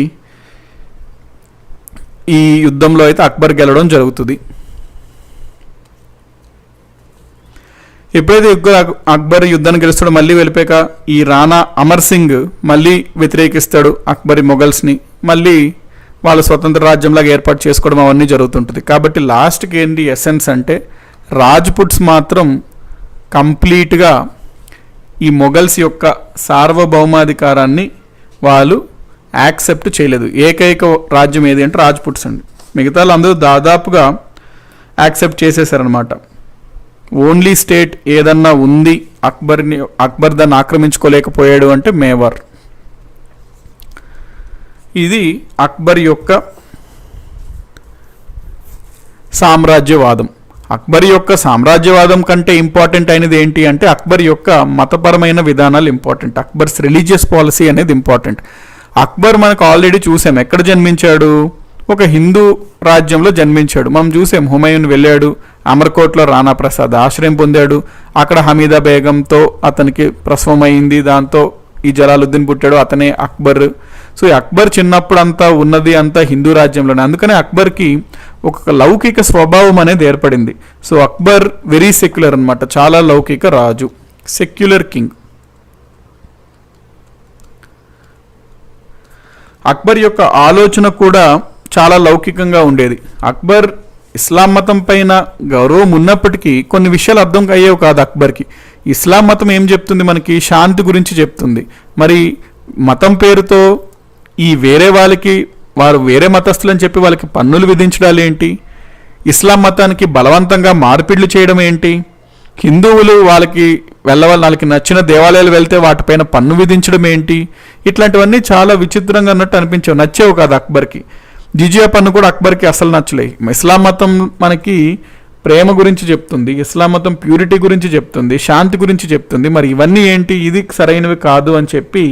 ఈ యుద్ధంలో అయితే అక్బర్ గెలవడం జరుగుతుంది. ఎప్పుడైతే అక్బర్ యుద్ధాన్ని గెలుస్తాడో మళ్ళీ వెళ్ళిపోయాక ఈ రాణా అమర్ సింగ్ మళ్ళీ వ్యతిరేకిస్తాడు అక్బరి మొఘల్స్ని, మళ్ళీ వాళ్ళ స్వతంత్ర రాజ్యంలాగా ఏర్పాటు చేసుకోవడం అవన్నీ జరుగుతుంటుంది. కాబట్టి లాస్ట్కి ఏంటి ఎసెన్స్ అంటే రాజ్పుట్స్ మాత్రం కంప్లీట్గా ఈ మొఘల్స్ యొక్క సార్వభౌమాధికారాన్ని వాళ్ళు యాక్సెప్ట్ చేయలేదు. ఏకైక రాజ్యం ఏది అంటే రాజ్పుట్స్ అండి. మిగతా అందరూ దాదాపుగా యాక్సెప్ట్ చేసేసారనమాట. ఓన్లీ స్టేట్ ఏదన్నా ఉంది అక్బర్ దాన్ని ఆక్రమించుకోలేకపోయాడు అంటే మేవార్. ఇది అక్బర్ యొక్క సామ్రాజ్యవాదం. అక్బర్ యొక్క సామ్రాజ్యవాదం కంటే ఇంపార్టెంట్ అయినది ఏంటి అంటే అక్బర్ యొక్క మతపరమైన విధానాలు ఇంపార్టెంట్. అక్బర్స్ రిలీజియస్ పాలసీ అనేది ఇంపార్టెంట్. అక్బర్ మనకు ఆల్రెడీ చూసాం ఎక్కడ జన్మించాడు, ఒక హిందూ రాజ్యంలో జన్మించాడు. మనం చూసాం హుమాయూన్ వెళ్ళాడు, అమర్కోట్లో రాణా ప్రసాద్ ఆశ్రయం పొందాడు, అక్కడ హమీదా బేగంతో అతనికి ప్రసవం అయింది, దాంతో ఈ జలాలుద్దీన్ పుట్టాడు, అతనే అక్బర్. సో ఈ అక్బర్ చిన్నప్పుడు అంతా ఉన్నది అంతా హిందూ రాజ్యంలోనే, అందుకనే అక్బర్కి ఒక లౌకిక స్వభావం అనేది ఏర్పడింది. సో అక్బర్ వెరీ సెక్యులర్ అనమాట, చాలా లౌకిక రాజు, సెక్యులర్ కింగ్. అక్బర్ యొక్క ఆలోచన కూడా చాలా లౌకికంగా ఉండేది. అక్బర్ ఇస్లాం మతం పైన గౌరవం ఉన్నప్పటికీ కొన్ని విషయాలు అర్థం అయ్యేవి కాదు అక్బర్కి. ఇస్లాం మతం ఏం చెప్తుంది మనకి, శాంతి గురించి చెప్తుంది. మరి మతం పేరుతో ఈ వేరే వాళ్ళకి, వారు వేరే మతస్థులని చెప్పి వాళ్ళకి పన్నులు విధించడాలు ఏంటి, ఇస్లాం మతానికి బలవంతంగా మార్పిడ్లు చేయడం ఏంటి, హిందువులు వాళ్ళకి నచ్చిన దేవాలయాలు వెళ్తే వాటిపైన పన్ను విధించడం ఏంటి, ఇట్లాంటివన్నీ చాలా విచిత్రంగా అన్నట్టు అనిపించేవి, నచ్చేవి కాదు అక్బర్కి. జిజియా పన్ను కూడా అక్బర్కి అసలు నచ్చలేదు. ఇస్లాం మతం మనకి ప్రేమ గురించి చెప్తుంది, ఇస్లాం మతం ప్యూరిటీ గురించి చెప్తుంది, శాంతి గురించి చెప్తుంది. మరి ఇవన్నీ ఏంటి, ఇది సరైనవి కాదు అని చెప్పి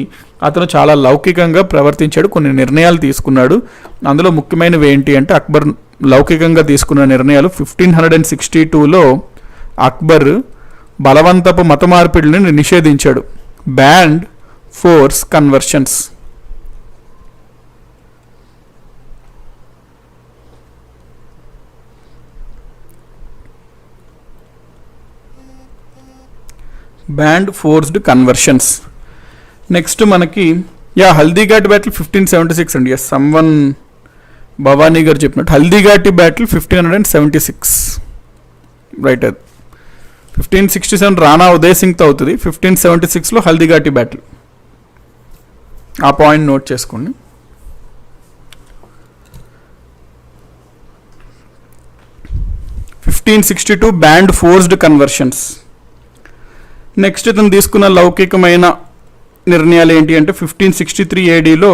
అతను చాలా లౌకికంగా ప్రవర్తించాడు, కొన్ని నిర్ణయాలు తీసుకున్నాడు. అందులో ముఖ్యమైనవి ఏంటి అంటే అక్బర్ లౌకికంగా తీసుకున్న నిర్ణయాలు 1562లో అక్బర్ బలవంతపు మత మార్పిడిని నిషేధించాడు. Banned force conversions. Banned forced conversions. Next మనకి హల్దీఘాటి బ్యాటిల్ 1576 అండి. సమ్వన్ భవానీ గారు చెప్పినట్టు హల్దీఘాటి బ్యాటిల్ 1576 రైట్. అది 1567 రాణా ఉదయ్ సింగ్తో అవుతుంది. 1576లో హల్దీఘాటి బ్యాటిల్. ఆ పాయింట్ నోట్ చేసుకోండి. (1562) బ్యాండ్ ఫోర్స్డ్ కన్వర్షన్స్. నెక్స్ట్ ఇతను తీసుకున్న లౌకికమైన నిర్ణయాలు ఏంటి అంటే 1563 ADలో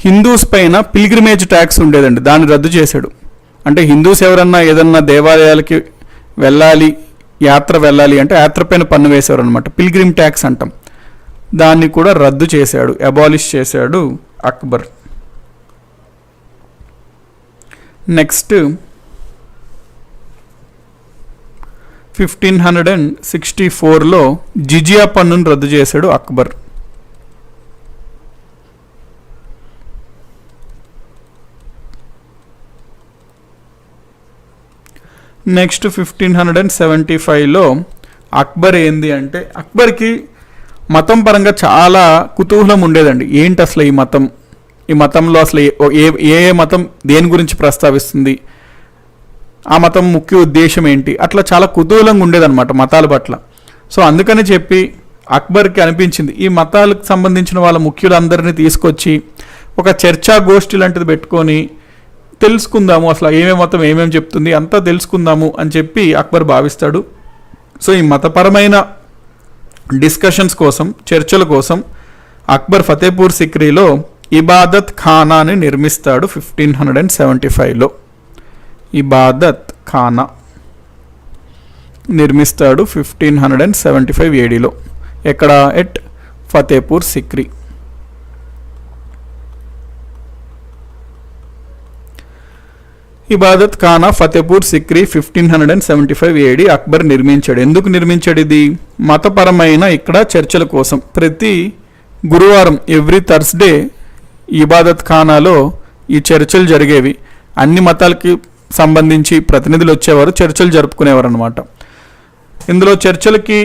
హిందూస్ పైన పిల్గ్రిమేజ్ ట్యాక్స్ ఉండేదండి, దాన్ని రద్దు చేశాడు. అంటే హిందూస్ ఎవరన్నా ఏదన్నా దేవాలయాలకి వెళ్ళాలి, యాత్ర వెళ్ళాలి అంటే యాత్ర పైన పన్ను వేసేవారు అనమాట, పిల్గ్రిమ్ ట్యాక్స్ అంటాం. దాన్ని కూడా రద్దు చేశాడు, అబాలిష్ చేశాడు అక్బర్. నెక్స్ట్ 1564లో జిజియా పన్నును రద్దు చేశాడు అక్బర్. నెక్స్ట్ 1575లో అక్బర్ ఏంది అంటే అక్బర్కి మతం పరంగా చాలా కుతూహలం ఉండేదండి. ఏంటి అసలు ఈ మతంలో అసలు ఏ మతం దేని గురించి ప్రస్తావిస్తుంది, ఆ మతం ముఖ్య ఉద్దేశం ఏంటి, అట్లా చాలా కుతూహలంగా ఉండేదన్నమాట మతాల పట్ల. సో అందుకని చెప్పి అక్బర్కి అనిపించింది ఈ మతాలకు సంబంధించిన వాళ్ళ ముఖ్యులందరినీ తీసుకొచ్చి ఒక చర్చా గోష్ఠి లాంటిది పెట్టుకొని తెలుసుకుందాము, అసలు ఏమేమి మతం ఏమేమి చెప్తుంది అంతా తెలుసుకుందాము అని చెప్పి అక్బర్ భావిస్తాడు. సో ఈ మతపరమైన డిస్కషన్స్ కోసం, చర్చల కోసం అక్బర్ ఫతేపూర్ సిక్రీలో ఇబాదత్ ఖానాని నిర్మిస్తాడు 1575లో. ఇబాదత్ ఖానా నిర్మిస్తాడు 1575 ADలో. ఎక్కడ? ఎట్ ఫతేపూర్ సిక్రీ. ఇబాదత్ ఖానా ఫతేపూర్ సిక్రీ 1575 AD అక్బర్ నిర్మించాడు. ఎందుకు నిర్మించాడు? ఇది మతపరమైన ఇక్కడ చర్చల కోసం. ప్రతి గురువారం ఎవ్రీ థర్స్డే ఇబాదత్ ఖానాలో ఈ చర్చలు జరిగేవి. అన్ని మతాలకి సంబంధించి ప్రతినిధులు వచ్చేవారు, చర్చలు జరుపుకునేవారు అనమాట. ఇందులో చర్చలకి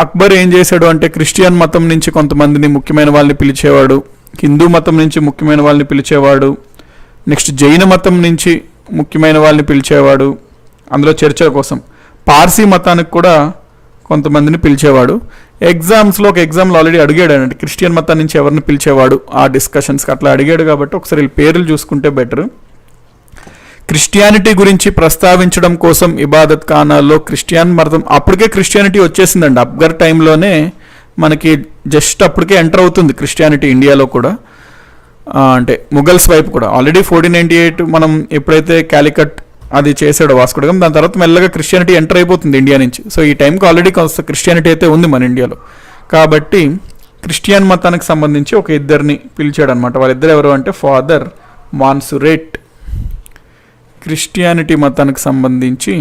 అక్బర్ ఏం చేశాడు అంటే క్రిస్టియన్ మతం నుంచి కొంతమందిని ముఖ్యమైన వాళ్ళని పిలిచేవాడు, హిందూ మతం నుంచి ముఖ్యమైన వాళ్ళని పిలిచేవాడు, నెక్స్ట్ జైన మతం నుంచి ముఖ్యమైన వాళ్ళని పిలిచేవాడు అందులో చర్చల కోసం. పార్సీ మతానికి కూడా కొంతమందిని పిలిచేవాడు. ఎగ్జామ్స్లో ఒక ఎగ్జామ్లో ఆల్రెడీ అడిగాడు అంటే క్రిస్టియన్ మతం నుంచి ఎవరిని పిలిచేవాడు ఆ డిస్కషన్స్కి, అట్లా అడిగాడు కాబట్టి ఒకసారి పేర్లు చూసుకుంటే బెటర్. క్రిస్టియానిటీ గురించి ప్రస్తావించడం కోసం ఇబాదత్ ఖానాల్లో క్రిస్టియన్ మతం, అప్పటికే క్రిస్టియానిటీ వచ్చేసిందండి అక్బర్ టైంలోనే, మనకి జస్ట్ అప్పటికే ఎంటర్ అవుతుంది క్రిస్టియానిటీ ఇండియాలో కూడా, అంటే ముఘల్స్ వైపు కూడా. ఆల్రెడీ 1498 మనం ఎప్పుడైతే కాలికట్ అది చేసాడో వాస్కో డ గామా, దాని తర్వాత మెల్లగా క్రిస్టియానిటీ ఎంటర్ అయిపోతుంది ఇండియా నుంచి. సో ఈ టైంకి ఆల్రెడీ కొంత క్రిస్టియానిటీ అయితే ఉంది మన ఇండియాలో. కాబట్టి క్రిస్టియన్ మతానికి సంబంధించి ఒక ఇద్దరిని పిలిచాడు అనమాట. వాళ్ళిద్దరు ఎవరు అంటే ఫాదర్ మాన్సురేట్. క్రిస్టియానిటీ మతానికి సంబంధించి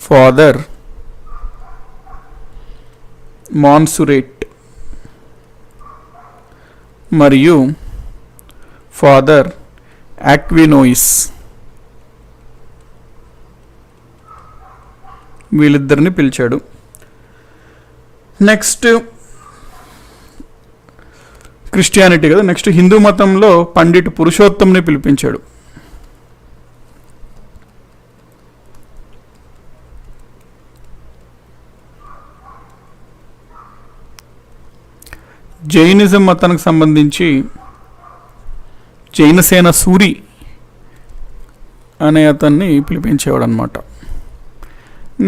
ఫాదర్ మాన్సురేట్ మరియు ఫాదర్ ఆక్వినోయిస్, వీళ్ళిద్దరిని పిలిచాడు. నెక్స్ట్ క్రిస్టియానిటీ కదా. నెక్స్ట్ హిందూ మతంలో పండిట్ పురుషోత్తంని పిలిపించాడు. జైనిజం మతానికి సంబంధించి జైనసేన సూరి అనే అతన్ని పిలిపించేవాడు అనమాట.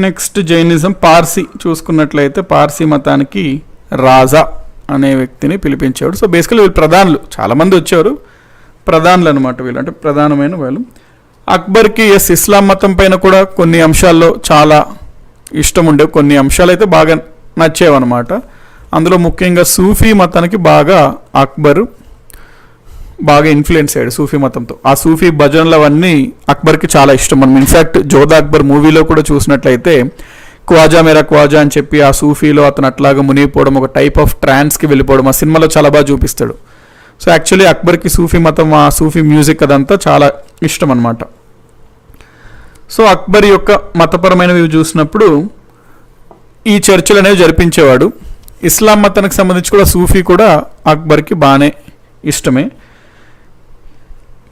నెక్స్ట్ జైనిజం పార్సీ చూసుకున్నట్లయితే పార్సీ మతానికి రాజా అనే వ్యక్తిని పిలిపించాడు. సో బేసికలీ వీళ్ళు ప్రధానులు, చాలామంది వచ్చారు, ప్రధానులు అనమాట వీళ్ళు, అంటే ప్రధానమైన వాళ్ళు. అక్బర్కి ఇస్లాం మతం పైన కూడా కొన్ని అంశాల్లో చాలా ఇష్టం ఉండేవి, కొన్ని అంశాలు అయితే బాగా నచ్చేవన్నమాట. అందులో ముఖ్యంగా సూఫీ మతానికి బాగా అక్బర్ బాగా ఇన్ఫ్లుయెన్స్ అయ్యాడు సూఫీ మతంతో. ఆ సూఫీ భజనలు అవన్నీ అక్బర్కి చాలా ఇష్టం. మనం ఇన్ఫ్యాక్ట్ జోధా అక్బర్ మూవీలో కూడా చూసినట్లయితే క్వాజా మేరా క్వాజా అని చెప్పి ఆ సూఫీలో అతను అట్లాగా మునిగిపోవడం, ఒక టైప్ ఆఫ్ ట్రాన్స్కి వెళ్ళిపోవడం ఆ సినిమాలో చాలా బాగా చూపిస్తాడు. సో యాక్చువల్లీ అక్బర్కి సూఫీ మతం, ఆ సూఫీ మ్యూజిక్ అదంతా చాలా ఇష్టం అన్నమాట. సో అక్బర్ యొక్క మతపరమైనవి చూసినప్పుడు ఈ చర్చలు అనేవి జరిపించేవాడు. ఇస్లాం మతానికి సంబంధించి కూడా సూఫీ కూడా అక్బర్కి బాగానే ఇష్టమే.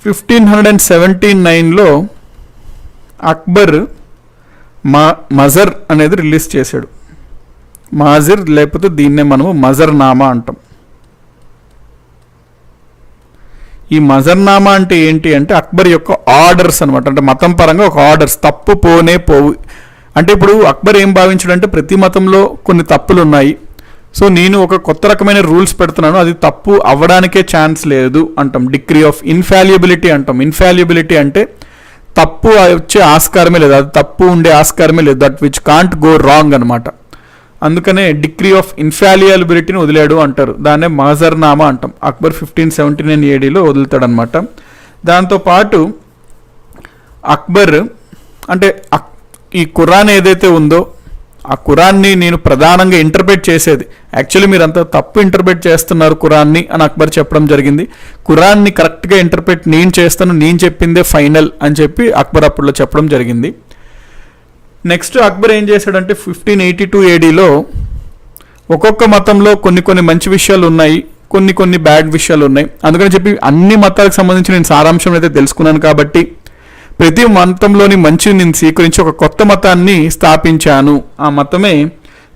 1579లో అక్బర్ మజర్ అనేది రిలీజ్ చేశాడు. మాజిర్ లేకపోతే దీన్నే మనము మజర్నామా అంటాం. ఈ మజర్నామా అంటే ఏంటి అంటే అక్బర్ యొక్క ఆర్డర్స్ అనమాట. అంటే మతం పరంగా ఒక ఆర్డర్స్, తప్పు పోనే పోవు. అంటే ఇప్పుడు అక్బర్ ఏం భావించాడంటే ప్రతి మతంలో కొన్ని తప్పులు ఉన్నాయి, సో నేను ఒక కొత్త రకమైన రూల్స్ పెడుతున్నాను, అది తప్పు అవ్వడానికే ఛాన్స్ లేదు అంటాం. డిగ్రీ ఆఫ్ ఇన్ఫాల్యుబిలిటీ అంటాం. ఇన్ఫాల్యుబిలిటీ అంటే తప్పు వచ్చే ఆస్కారమే లేదు, అది తప్పు ఉండే ఆస్కారమే లేదు, that which can't go wrong అనమాట. అందుకనే డిగ్రీ ఆఫ్ ఇన్ఫాల్యుబిలిటీని వదిలాడు అంటారు. దాన్నే మజర్నామా అంటాం. అక్బర్ 1579 ADలో వదులుతాడనమాట. దాంతోపాటు అక్బర్ అంటే ఈ ఖురాన్ ఏదైతే ఉందో ఆ ఖురాన్ని నేను ప్రధానంగా ఇంటర్ప్రెట్ చేసేది, యాక్చువల్లీ మీరంతా తప్పు ఇంటర్ప్రెట్ చేస్తున్నారు ఖురాన్ని అని అక్బర్ చెప్పడం జరిగింది. ఖురాన్ని కరెక్ట్గా ఇంటర్ప్రెట్ నేను చేస్తాను, నేను చెప్పిందే ఫైనల్ అని చెప్పి అక్బర్ అప్పుడులో చెప్పడం జరిగింది. నెక్స్ట్ అక్బర్ ఏం చేశాడంటే 1582 ADలో ఒక్కొక్క మతంలో కొన్ని మంచి విషయాలు ఉన్నాయి, కొన్ని బ్యాడ్ విషయాలు ఉన్నాయి. అందుకని చెప్పి అన్ని మతాలకు సంబంధించి నేను సారాంశం అయితే తెలుసుకున్నాను కాబట్టి ప్రతి మతంలోని మంచిని నేను స్వీకరించి ఒక కొత్త మతాన్ని స్థాపించాను. ఆ మతమే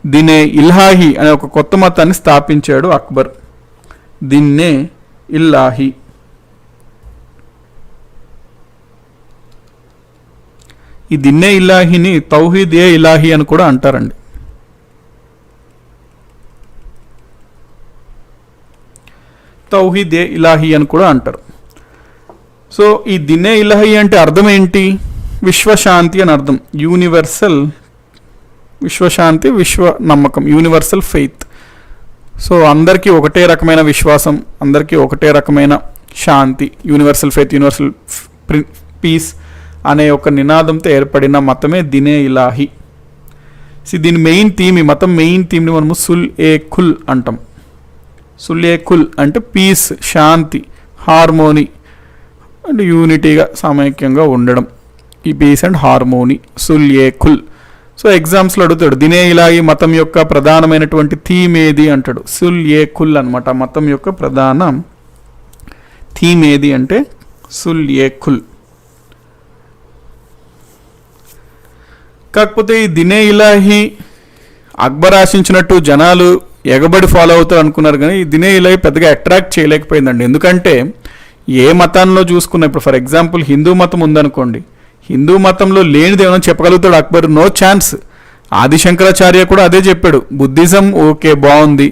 దీనే ఇల్లాహి అనే ఒక కొత్త మతాన్ని స్థాపించాడు అక్బర్. దీన్నే ఇల్లాహి. ఈ దిన్నే ఇల్లాహిని తౌహీద్ ఏ ఇలాహి అని కూడా అంటారండి. తౌహీద్ ఏ ఇలాహి అని కూడా అంటారు. సో ఈ దిన్నే ఇలాహి అంటే అర్థం ఏంటి? విశ్వశాంతి అని అర్థం. యూనివర్సల్ విశ్వశాంతి, విశ్వ నమ్మకం, యూనివర్సల్ ఫెయిత్. సో అందరికీ ఒకటే రకమైన విశ్వాసం, అందరికీ ఒకటే రకమైన శాంతి, యూనివర్సల్ ఫెయిత్, యూనివర్సల్ పీస్ అనే ఒక నినాదంతో ఏర్పడిన మతమే దినే ఇలాహి. దీని మెయిన్ థీమ్, ఈ మతం మెయిన్ థీమ్ని మనము సుల్ ఏ ఖుల్ అంటాం. సుల్ ఏ ఖుల్ అంటే పీస్, శాంతి, హార్మోనీ అండ్ యూనిటీగా సమైక్యంగా ఉండడం. ఈ peace and harmony Sulh e Kul. So ఎగ్జామ్స్లో అడుగుతాడు దినే ఇలాహి మతం యొక్క ప్రధానమైనటువంటి థీమ్ ఏది అంటాడు. సుల్ ఏ ఖుల్ అనమాట. మతం యొక్క ప్రధాన థీమ్ ఏది అంటే సుల్ ఏ ఖుల్. కాకపోతే ఈ దినే ఇలాహి అక్బర్ ఆశించినట్టు జనాలు ఎగబడి ఫాలో అవుతారు అనుకున్నారు, కానీ ఈ దినే ఇలాహి పెద్దగా అట్రాక్ట్ చేయలేకపోయిందండి. ఎందుకంటే ఏ మతాల్లో చూసుకున్నా, ఇప్పుడు ఫర్ ఎగ్జాంపుల్ హిందూ మతం ఉందనుకోండి, హిందూ మతంలో లేనిది ఏమైనా చెప్పగలుగుతాడు అక్బర్? No chance. ఆదిశంకరాచార్య కూడా అదే చెప్పాడు. బుద్ధిజం ఓకే బాగుంది,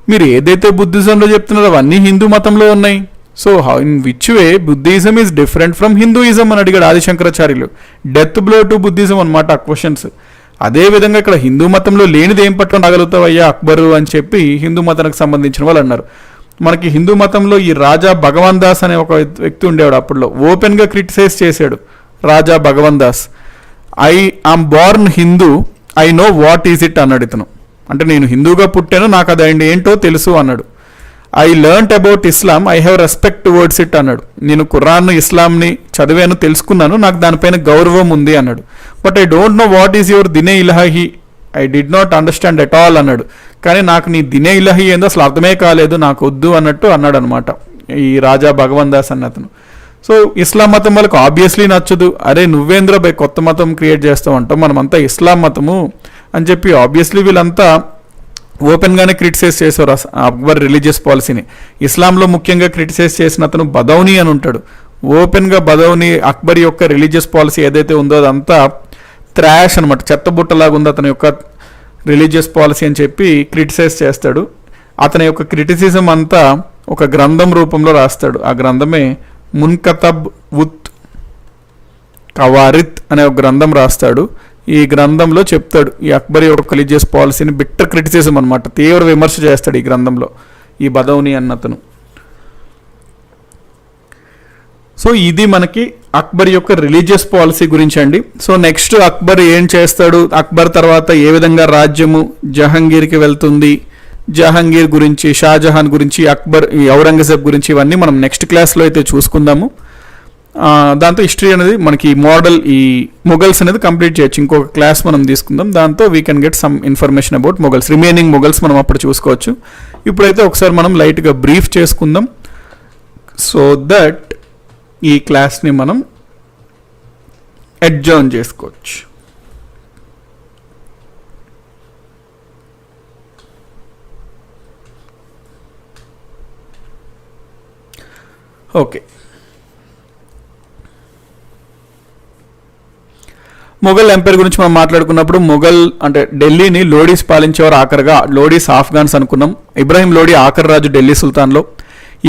మీరు ఏదైతే బుద్ధిజంలో చెప్తున్నారో అవన్నీ హిందూ మతంలో ఉన్నాయి. So in which way Buddhism is different from Hinduism అని అడిగాడు ఆదిశంకరాచార్యులు. డెత్ బ్లో టు బుద్ధిజం అనమాట ఆ క్వశ్చన్స్. అదేవిధంగా ఇక్కడ హిందూ మతంలో లేనిది ఏం పట్టుకొని రాగలుగుతావయ్యా అక్బరు అని చెప్పి హిందూ మతానికి సంబంధించిన వాళ్ళు అన్నారు. మనకి హిందూ మతంలో ఈ రాజా భగవాన్ దాస్ అనే ఒక వ్యక్తి ఉండేవాడు. అప్పుడులో ఓపెన్గా క్రిటిసైజ్ చేశాడు Raja Bhagwan Das. I am born Hindu, I know what is it అన్నాడు ఇతను. అంటే నేను హిందూగా పుట్టాను, నాకు అది ఏంటో తెలుసు అన్నాడు. I learnt about Islam, I have respect towards it అన్నాడు. నేను ఖురాన్, ఇస్లాంని చదివాను, తెలుసుకున్నాను, నాకు దానిపైన గౌరవం ఉంది అన్నాడు. But I don't know what is your Din Ilahi, I did not understand at all అన్నాడు. కానీ నాకు నీ దినే ఇలాహి ఏందో అసలు అర్థమే కాలేదు, నాకు వద్దు అన్నట్టు అన్నాడు అనమాట ఈ రాజా భగవాన్ దాస్ అన్న అతను. సో ఇస్లాం మతం వాళ్ళకి ఆబ్వియస్లీ నచ్చదు. అరే నువ్వేంద్ర బై కొత్త మతం క్రియేట్ చేస్తావు అంటాం, మనమంతా ఇస్లాం మతము అని చెప్పి ఆబ్వియస్లీ వీళ్ళంతా ఓపెన్గానే క్రిటిసైజ్ చేశారు అక్బర్ రిలీజియస్ పాలసీని. ఇస్లాంలో ముఖ్యంగా క్రిటిసైజ్ చేసిన అతను బదౌని అని ఉంటాడు. ఓపెన్గా బదౌని అక్బర్ యొక్క రిలీజియస్ పాలసీ ఏదైతే ఉందో అదంతా త్రాష్ అనమాట, చెత్తబుట్టలాగా ఉంది అతని యొక్క రిలీజియస్ పాలసీ అని చెప్పి క్రిటిసైజ్ చేస్తాడు. అతని యొక్క క్రిటిసిజం అంతా ఒక గ్రంథం రూపంలో రాస్తాడు. ఆ గ్రంథమే మున్కతబ్ ఉత్ కవారిత్ అనే ఒక గ్రంథం రాస్తాడు. ఈ గ్రంథంలో చెప్తాడు ఈ అక్బర్ యొక్క రిలీజియస్ పాలసీని, బిట్టర్ క్రిటిసిజం అనమాట, తీవ్ర విమర్శ చేస్తాడు ఈ గ్రంథంలో ఈ బదౌని అన్నతను. సో ఇది మనకి అక్బర్ యొక్క రిలీజియస్ పాలసీ గురించి అండి. సో నెక్స్ట్ అక్బర్ ఏం చేస్తాడు, అక్బర్ తర్వాత ఏ విధంగా రాజ్యము జహాంగీర్కి వెళ్తుంది, జహాంగీర్ గురించి, షాజహాన్ గురించి, అక్బర్, ఈ ఔరంగజేబ్ గురించి ఇవన్నీ మనం నెక్స్ట్ క్లాస్లో అయితే చూసుకుందాము. దాంతో హిస్టరీ అనేది మనకి మోడల్ ఈ మొఘల్స్ అనేది కంప్లీట్ చేయొచ్చు. ఇంకొక క్లాస్ మనం తీసుకుందాం, దాంతో we can get some information about Mughals, remaining Mughals మనం అప్పుడు చూసుకోవచ్చు. ఇప్పుడైతే ఒకసారి మనం లైట్గా బ్రీఫ్ చేసుకుందాం సో దట్ ఈ క్లాస్ని మనం అడ్జర్న్ చేసుకోవచ్చు. ఓకే, మొఘల్ ఎంపైర్ గురించి మనం మాట్లాడుకున్నప్పుడు మొఘల్ అంటే ఢిల్లీని లోడీస్ పాలించేవారు. ఆఖరిగా లోడీస్ ఆఫ్ఘాన్స్ అనుకున్నాం. ఇబ్రాహిం లోడీ ఆఖరి రాజు ఢిల్లీ సుల్తాన్లో.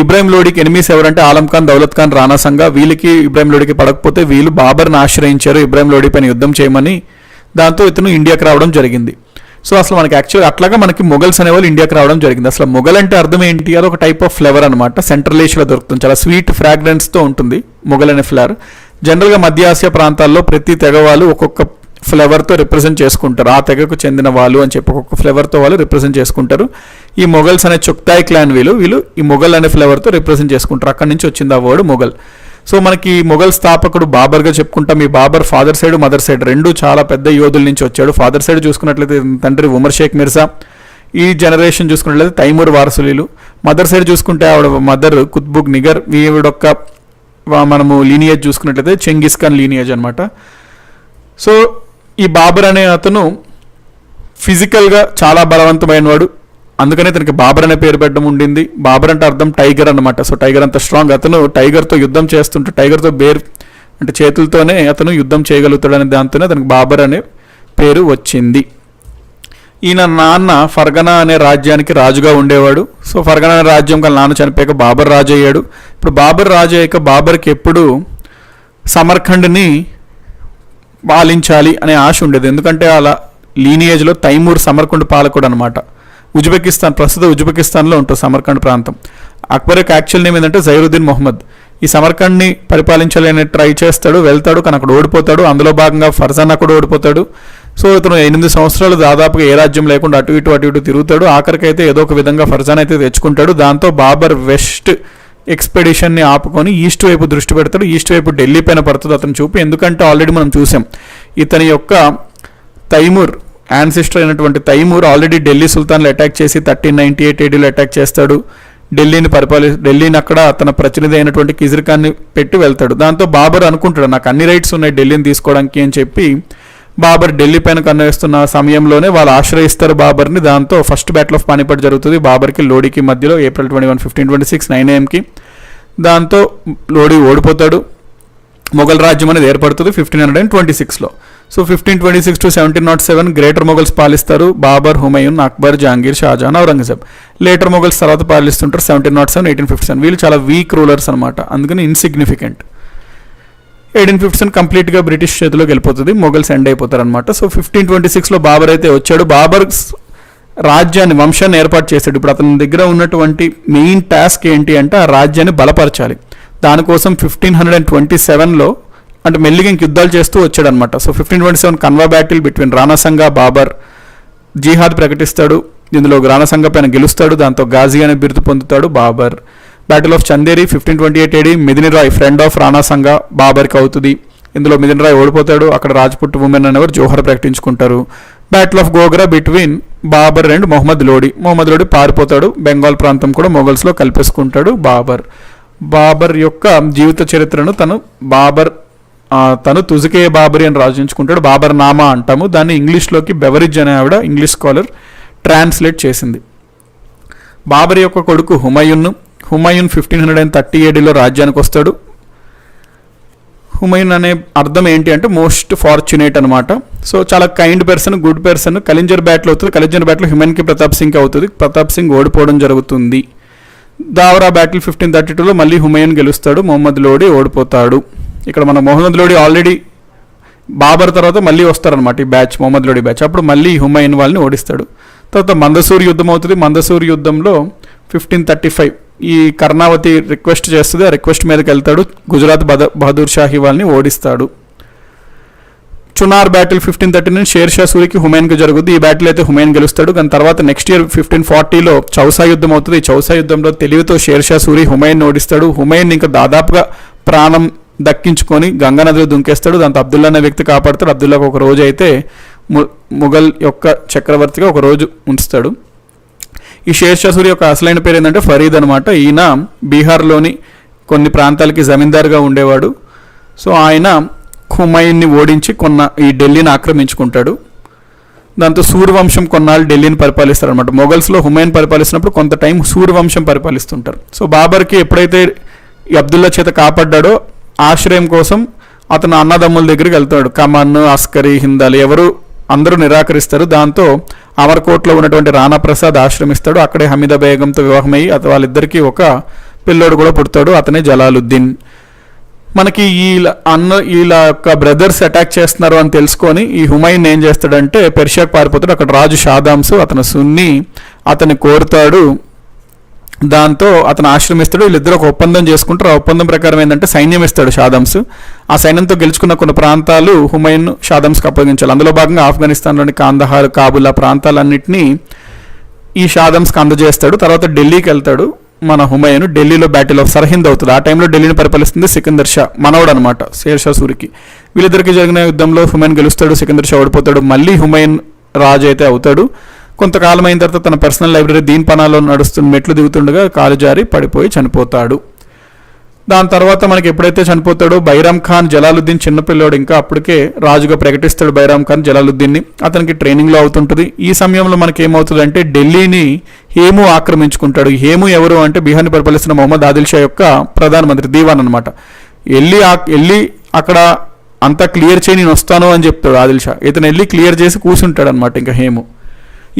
ఇబ్రాహిం లోడీకి ఎనిమిస్ ఎవరంటే ఆలం ఖాన్, దౌలత్ ఖాన్, రాణా సంగా. వీళ్ళకి ఇబ్రాహిం లోడీకి పడకపోతే వీళ్ళు బాబర్ని ఆశ్రయించారు ఇబ్రాహిం లోడీ పైన యుద్ధం చేయమని. దాంతో ఇతను ఇండియాకి రావడం జరిగింది. సో అసలు మనకి యాక్చువల్ అట్లాగా మనకి మొఘల్స్ అనేవాళ్ళు ఇండియాకి రావడం జరిగింది. అసలు మొఘల్ అంటే అర్థం ఏంటి, అది ఒక టైప్ ఆఫ్ ఫ్లేవర్ అనమాట. సెంట్రల్ ఏషియాలో దొరుకుతుంది, చాలా స్వీట్ ఫ్రాగ్రెన్స్తో ఉంటుంది మొఘల్ అనే ఫ్లేవర్. జనరల్గా మధ్య ఆసియా ప్రాంతాల్లో ప్రతి తెగ వాళ్ళు ఒక్కొక్క ఫ్లేవర్తో రిప్రజెంట్ చేసుకుంటారు. ఆ తెగకు చెందిన వాళ్ళు అని చెప్పి ఒక్కొక్క ఫ్లేవర్తో వాళ్ళు రిప్రజెంట్ చేసుకుంటారు. ఈ మొఘల్స్ అనే చుక్తాయ్ క్లాన్ వీళ్ళు ఈ మొఘల్ అనే ఫ్లేవర్తో రిప్రజెంట్ చేసుకుంటారు. అక్కడి నుంచి వచ్చింది ఆ వర్డ్ మొఘల్. సో మనకి మొఘల్ స్థాపకుడు బాబర్గా చెప్పుకుంటాం. ఈ Babar father side, mother side రెండు చాలా పెద్ద యోధుల నుంచి వచ్చాడు. ఫాదర్ సైడ్ చూసుకున్నట్లయితే తండ్రి ఉమర్ షేక్ మిర్జా, ఈ జనరేషన్ చూసుకున్నట్లయితే తైమూర్ వారసులీలు. మదర్ సైడ్ చూసుకుంటే ఆవిడ మదర్ కుత్బుగ్ నిగర్, ఈవిడొక్క మనము లీనియేజ్ చూసుకున్నట్లయితే చెంగిస్ ఖాన్ లీనియేజ్ అనమాట. సో ఈ బాబర్ అనే అతను ఫిజికల్గా చాలా బలవంతమైన వాడు, అందుకనే తనకి బాబర్ అనే పేరు పెట్టడం ఉండింది. బాబర్ అంటే అర్థం టైగర్ అనమాట. సో టైగర్ అంత స్ట్రాంగ్. అతను టైగర్తో యుద్ధం చేస్తుంటే టైగర్తో అంటే చేతులతోనే అతను యుద్ధం చేయగలుగుతాడనే దాంతోనే అతనికి బాబర్ అనే పేరు వచ్చింది. ఈయన నాన్న ఫర్గనా అనే రాజ్యానికి రాజుగా ఉండేవాడు. సో ఫర్గనా అనే రాజ్యం కన్నా నాన్న చనిపోయాక బాబర్ రాజు అయ్యాడు. ఇప్పుడు బాబర్ రాజు అయ్యాక బాబర్కి ఎప్పుడు సమర్ఖండ్ని పాలించాలి అనే ఆశ ఉండేది. ఎందుకంటే అలా లీనియేజ్లో తైమూర్ సమర్ఖండ్ పాలకుడు అనమాట. ఉజ్బెకిస్తాన్, ప్రస్తుత ఉజ్బెకిస్తాన్లో ఉంటుంది సమర్ఖండ్ ప్రాంతం. అక్బర్ యొక్క యాక్చువల్ నేమ్ ఏంటంటే జైరుద్దీన్ మొహమ్మద్. ఈ సమర్ఖండ్ని పరిపాలించాలి అని ట్రై చేస్తాడు, వెళ్తాడు, కానీ అక్కడ ఓడిపోతాడు. అందులో భాగంగా ఫర్జానా కూడా ఓడిపోతాడు. సో ఇతను 8 సంవత్సరాలు దాదాపుగా ఏ రాజ్యం లేకుండా అటు ఇటు తిరుగుతాడు. ఆఖరికైతే ఏదో ఒక విధంగా ఫర్జానా అయితే తెచ్చుకుంటాడు. దాంతో బాబర్ వెస్ట్ ఎక్స్పెడిషన్ని ఆపుకొని ఈస్ట్ వైపు దృష్టి పెడతాడు. ఈస్ట్ వైపు ఢిల్లీ పైన పడుతుంది అతను చూపు. ఎందుకంటే ఆల్రెడీ మనం చూసాం ఇతని యొక్క తైమూర్ యాన్సిస్టర్ అయినటువంటి తైమూర్ ఆల్రెడీ ఢిల్లీ సుల్తాన్లు అటాక్ చేసి 1398 ADలో అటాక్ చేస్తాడు. ఢిల్లీని అక్కడ తన ప్రతినిధి అయినటువంటి కిజిర్ ఖాన్ని పెట్టి వెళ్తాడు. దాంతో బాబర్ అనుకుంటాడు నాకు అన్ని రైట్స్ ఉన్నాయి ఢిల్లీని తీసుకోవడానికి అని చెప్పి బాబర్ ఢిల్లీ పైన కన్నేస్తున్న సమయంలోనే వాళ్ళు ఆశ్రయిస్తారు బాబర్ని. దాంతో ఫస్ట్ బ్యాటిల్ ఆఫ్ పానిపట్ జరుగుతుంది బాబర్కి లోడీకి మధ్యలో April 21, 1526 9 AM. దాంతో లోడీ ఓడిపోతాడు. మొఘల్ రాజ్యం అనేది ఏర్పడుతుంది 1526లో. సో 1526 to 1707 గ్రేటర్ మొఘల్స్ పాలిస్తారు బాబర్, హుమయూన్, అక్బర్, జహాంగీర్, షాజహాన్, ఔరంగజేబ్. లేటర్ మొఘల్స్ తర్వాత పాలిస్తుంటారు 1707, 1857. వీళ్ళు చాలా వీక్ రూలర్స్ అనమాట, అందుకని ఇన్సిగ్నిఫికెంట్. 1857 కంప్లీట్గా బ్రిటిష్ చేతిలోకి వెళ్ళిపోతుంది, మొఘల్స్ ఎండ్ అయిపోతారు అనమాట. సో 1526లో బాబర్ అయితే వచ్చాడు. బాబర్ రాజ్యాన్ని, వంశాన్ని ఏర్పాటు చేశాడు. ఇప్పుడు అతని దగ్గర ఉన్నటువంటి మెయిన్ టాస్క్ ఏంటి అంటే ఆ రాజ్యాన్ని బలపరచాలి. దానికోసం 1527లో అంటే మెల్లిగా ఇంక యుద్ధాలు చేస్తూ వచ్చాడనమాట. So 1527 Khanwa battle between Rana Sanga, Babur, జిహాద్ ప్రకటిస్తాడు. ఇందులో రాణా సంగా పైన గెలుస్తాడు. దాంతో గాజీ అనే బిరుదు పొందుతాడు Babur. Battle of Chanderi 1528 AD Medini Rai friend of Rana Sanga బాబర్కి అవుతుంది. ఇందులో మెదిని రాయ్ ఓడిపోతాడు. అక్కడ రాజ్పుట్ ఉమెన్ అనేవారు జోహర్ ప్రకటించుకుంటారు. Battle of Gogra between Babur and Mohammad Lodi పారిపోతాడు. బెంగాల్ ప్రాంతం కూడా మొఘల్స్లో కలిపేసుకుంటాడు బాబర్ యొక్క జీవిత చరిత్రను తను తుజకే బాబరి అని రాజించుకుంటాడు. బాబర్ నామా అంటాము దాన్ని. ఇంగ్లీష్లోకి బెవరిజ్ అనే ఆవిడ ఇంగ్లీష్ స్కాలర్ ట్రాన్స్లేట్ చేసింది. బాబర్ యొక్క కొడుకు హుమయూన్ 1530 ADలో రాజ్యానికి వస్తాడు. హుమయూన్ అనే అర్థం ఏంటి అంటే మోస్ట్ ఫార్చునేట్ అనమాట. సో చాలా kind person, good person. Kalinjar battle అవుతుంది. కలింజర్ బ్యాటిల్ హ్యూమన్కి ప్రతాప్ సింగ్ అవుతుంది. ప్రతాప్ సింగ్ ఓడిపోవడం జరుగుతుంది. దావరా బ్యాటిల్ 1532లో మళ్ళీ హుమయూన్ గెలుస్తాడు. మొహమ్మద్ లోడీ ఓడిపోతాడు. ఇక్కడ మన మొహమ్మద్ లోడీ ఆల్రెడీ బాబర్ తర్వాత మళ్ళీ వస్తారనమాట ఈ బ్యాచ్, మొహమ్మద్ లోడి బ్యాచ్. అప్పుడు మళ్ళీ హుమాయూన్ వాళ్ళని ఓడిస్తాడు. తర్వాత మందసూర్ యుద్ధం అవుతుంది. మందసూర్ యుద్ధంలో 1535 ఈ కర్ణావతి రిక్వెస్ట్ చేస్తుంది. ఆ రిక్వెస్ట్ మీదకి వెళ్తాడు. గుజరాత్ బహదూర్ షాహీ వాళ్ళని ఓడిస్తాడు. చునార్ బ్యాటిల్ 1539 షేర్ షా సూరికి హుమాయూన్కి జరుగుతుంది. ఈ బ్యాటిల్ అయితే హుమాయూన్ గెలుస్తాడు. కానీ తర్వాత నెక్స్ట్ ఇయర్ 1540లో చౌసా యుద్ధం అవుతుంది. ఈ చౌసా యుద్ధంలో తెలివితో షేర్ షా సూరి హుమాయూన్ ఓడిస్తాడు. హుమాయూన్ ఇంకా దాదాపుగా ప్రాణం దక్కించుకొని గంగా నదిలో దుంకేస్తాడు. దాంతో అబ్దుల్లా అనే వ్యక్తి కాపాడుతాడు. అబ్దుల్లాకు ఒక రోజు అయితే ముఘల్ యొక్క చక్రవర్తిగా ఒక రోజు ఉంచుతాడు. ఈ షేర్ షా సూరి యొక్క అసలైన పేరు ఏంటంటే ఫరీద్ అనమాట. ఈయన బీహార్లోని కొన్ని ప్రాంతాలకి జమీందారుగా ఉండేవాడు. సో ఆయన హుమాయూన్ని ఓడించి ఈ ఢిల్లీని ఆక్రమించుకుంటాడు. దాంతో సూర్యవంశం కొన్నాళ్ళు ఢిల్లీని పరిపాలిస్తారు అనమాట. మొఘల్స్లో హుమాయూన్ పరిపాలిస్తున్నప్పుడు కొంత టైం సూర్యవంశం పరిపాలిస్తుంటారు. సో బాబర్కి ఎప్పుడైతే ఈ అబ్దుల్లా చేత కాపాడ్డాడో ఆశ్రయం కోసం అతను అన్నదమ్ముల దగ్గరికి వెళ్తాడు. కమన్, అస్కరీ, హిందాలు అందరూ నిరాకరిస్తారు. దాంతో అమర్కోట్లో ఉన్నటువంటి రాణా ప్రసాద్ ఆశ్రమిస్తాడు. అక్కడే హమీదా బేగంతో వివాహమయ్యి వాళ్ళిద్దరికీ ఒక పిల్లోడు కూడా పుడతాడు. అతనే జలాలుద్దీన్. మనకి వీళ్ళ యొక్క బ్రదర్స్ అటాక్ చేస్తున్నారు అని తెలుసుకొని ఈ హుమాయూన్ ఏం చేస్తాడంటే పెర్షియాకు పారిపోతాడు. అక్కడ రాజు షాదాంసు అతను సున్ని అతన్ని కోరుతాడు. దాంతో అతను ఆశ్రమిస్తాడు. వీళ్ళిద్దరూ ఒక ఒప్పందం చేసుకుంటారు. ఆ ఒప్పందం ప్రకారం ఏంటంటే సైన్యం ఇస్తాడు షాదాంస్. ఆ సైన్యంతో గెలుచుకున్న కొన్ని ప్రాంతాలు హుమాయూన్ షాదాంస్కి అప్పగించాలి. అందులో భాగంగా ఆఫ్ఘనిస్తాన్లోని కాందహార్, కాబుల్ ఆ ప్రాంతాలన్నింటినీ ఈ షాదాంస్కి అందజేస్తాడు. తర్వాత ఢిల్లీకి వెళ్తాడు మన హుమాయూన్. ఢిల్లీలో బ్యాటిల్ ఆఫ్ సర్హింద్ అవుతుంది. ఆ టైంలో ఢిల్లీని పరిపాలిస్తుంది సికిందర్ షా, మనవడు అనమాట షేర్ షా సూరికి. వీళ్ళిద్దరికి జరిగిన యుద్ధంలో హుమాయూన్ గెలుస్తాడు, సికిందర్ షా ఓడిపోతాడు. మళ్ళీ హుమాయూన్ రాజు అయితే అవుతాడు. కొంతకాలం అయిన తర్వాత తన పర్సనల్ లైబ్రరీ దీన్ పనాలో నడుస్తున్న మెట్లు దిగుతుండగా కాలు జారి పడిపోయి చనిపోతాడు. దాని తర్వాత మనకి ఎప్పుడైతే చనిపోతాడో బైరామ్ ఖాన్ జలాలుద్దీన్ చిన్నపిల్లోడు, ఇంకా అప్పటికే రాజుగా ప్రకటిస్తాడు బైరామ్ ఖాన్ జలాలుద్దీన్ని. అతనికి ట్రైనింగ్లో అవుతుంటుంది. ఈ సమయంలో మనకి ఏమవుతుందంటే ఢిల్లీని హేము ఆక్రమించుకుంటాడు. హేము ఎవరు అంటే బీహార్ని పరిపాలిస్తున్న మొహమ్మద్ ఆదిల్ షా యొక్క ప్రధానమంత్రి, దీవాన్ అనమాట. వెళ్ళి అక్కడ అంతా క్లియర్ చేయి, నేను వస్తాను అని చెప్తాడు ఆదిల్ షా. ఇతను వెళ్ళి క్లియర్ చేసి కూర్చుంటాడు అనమాట. ఇంకా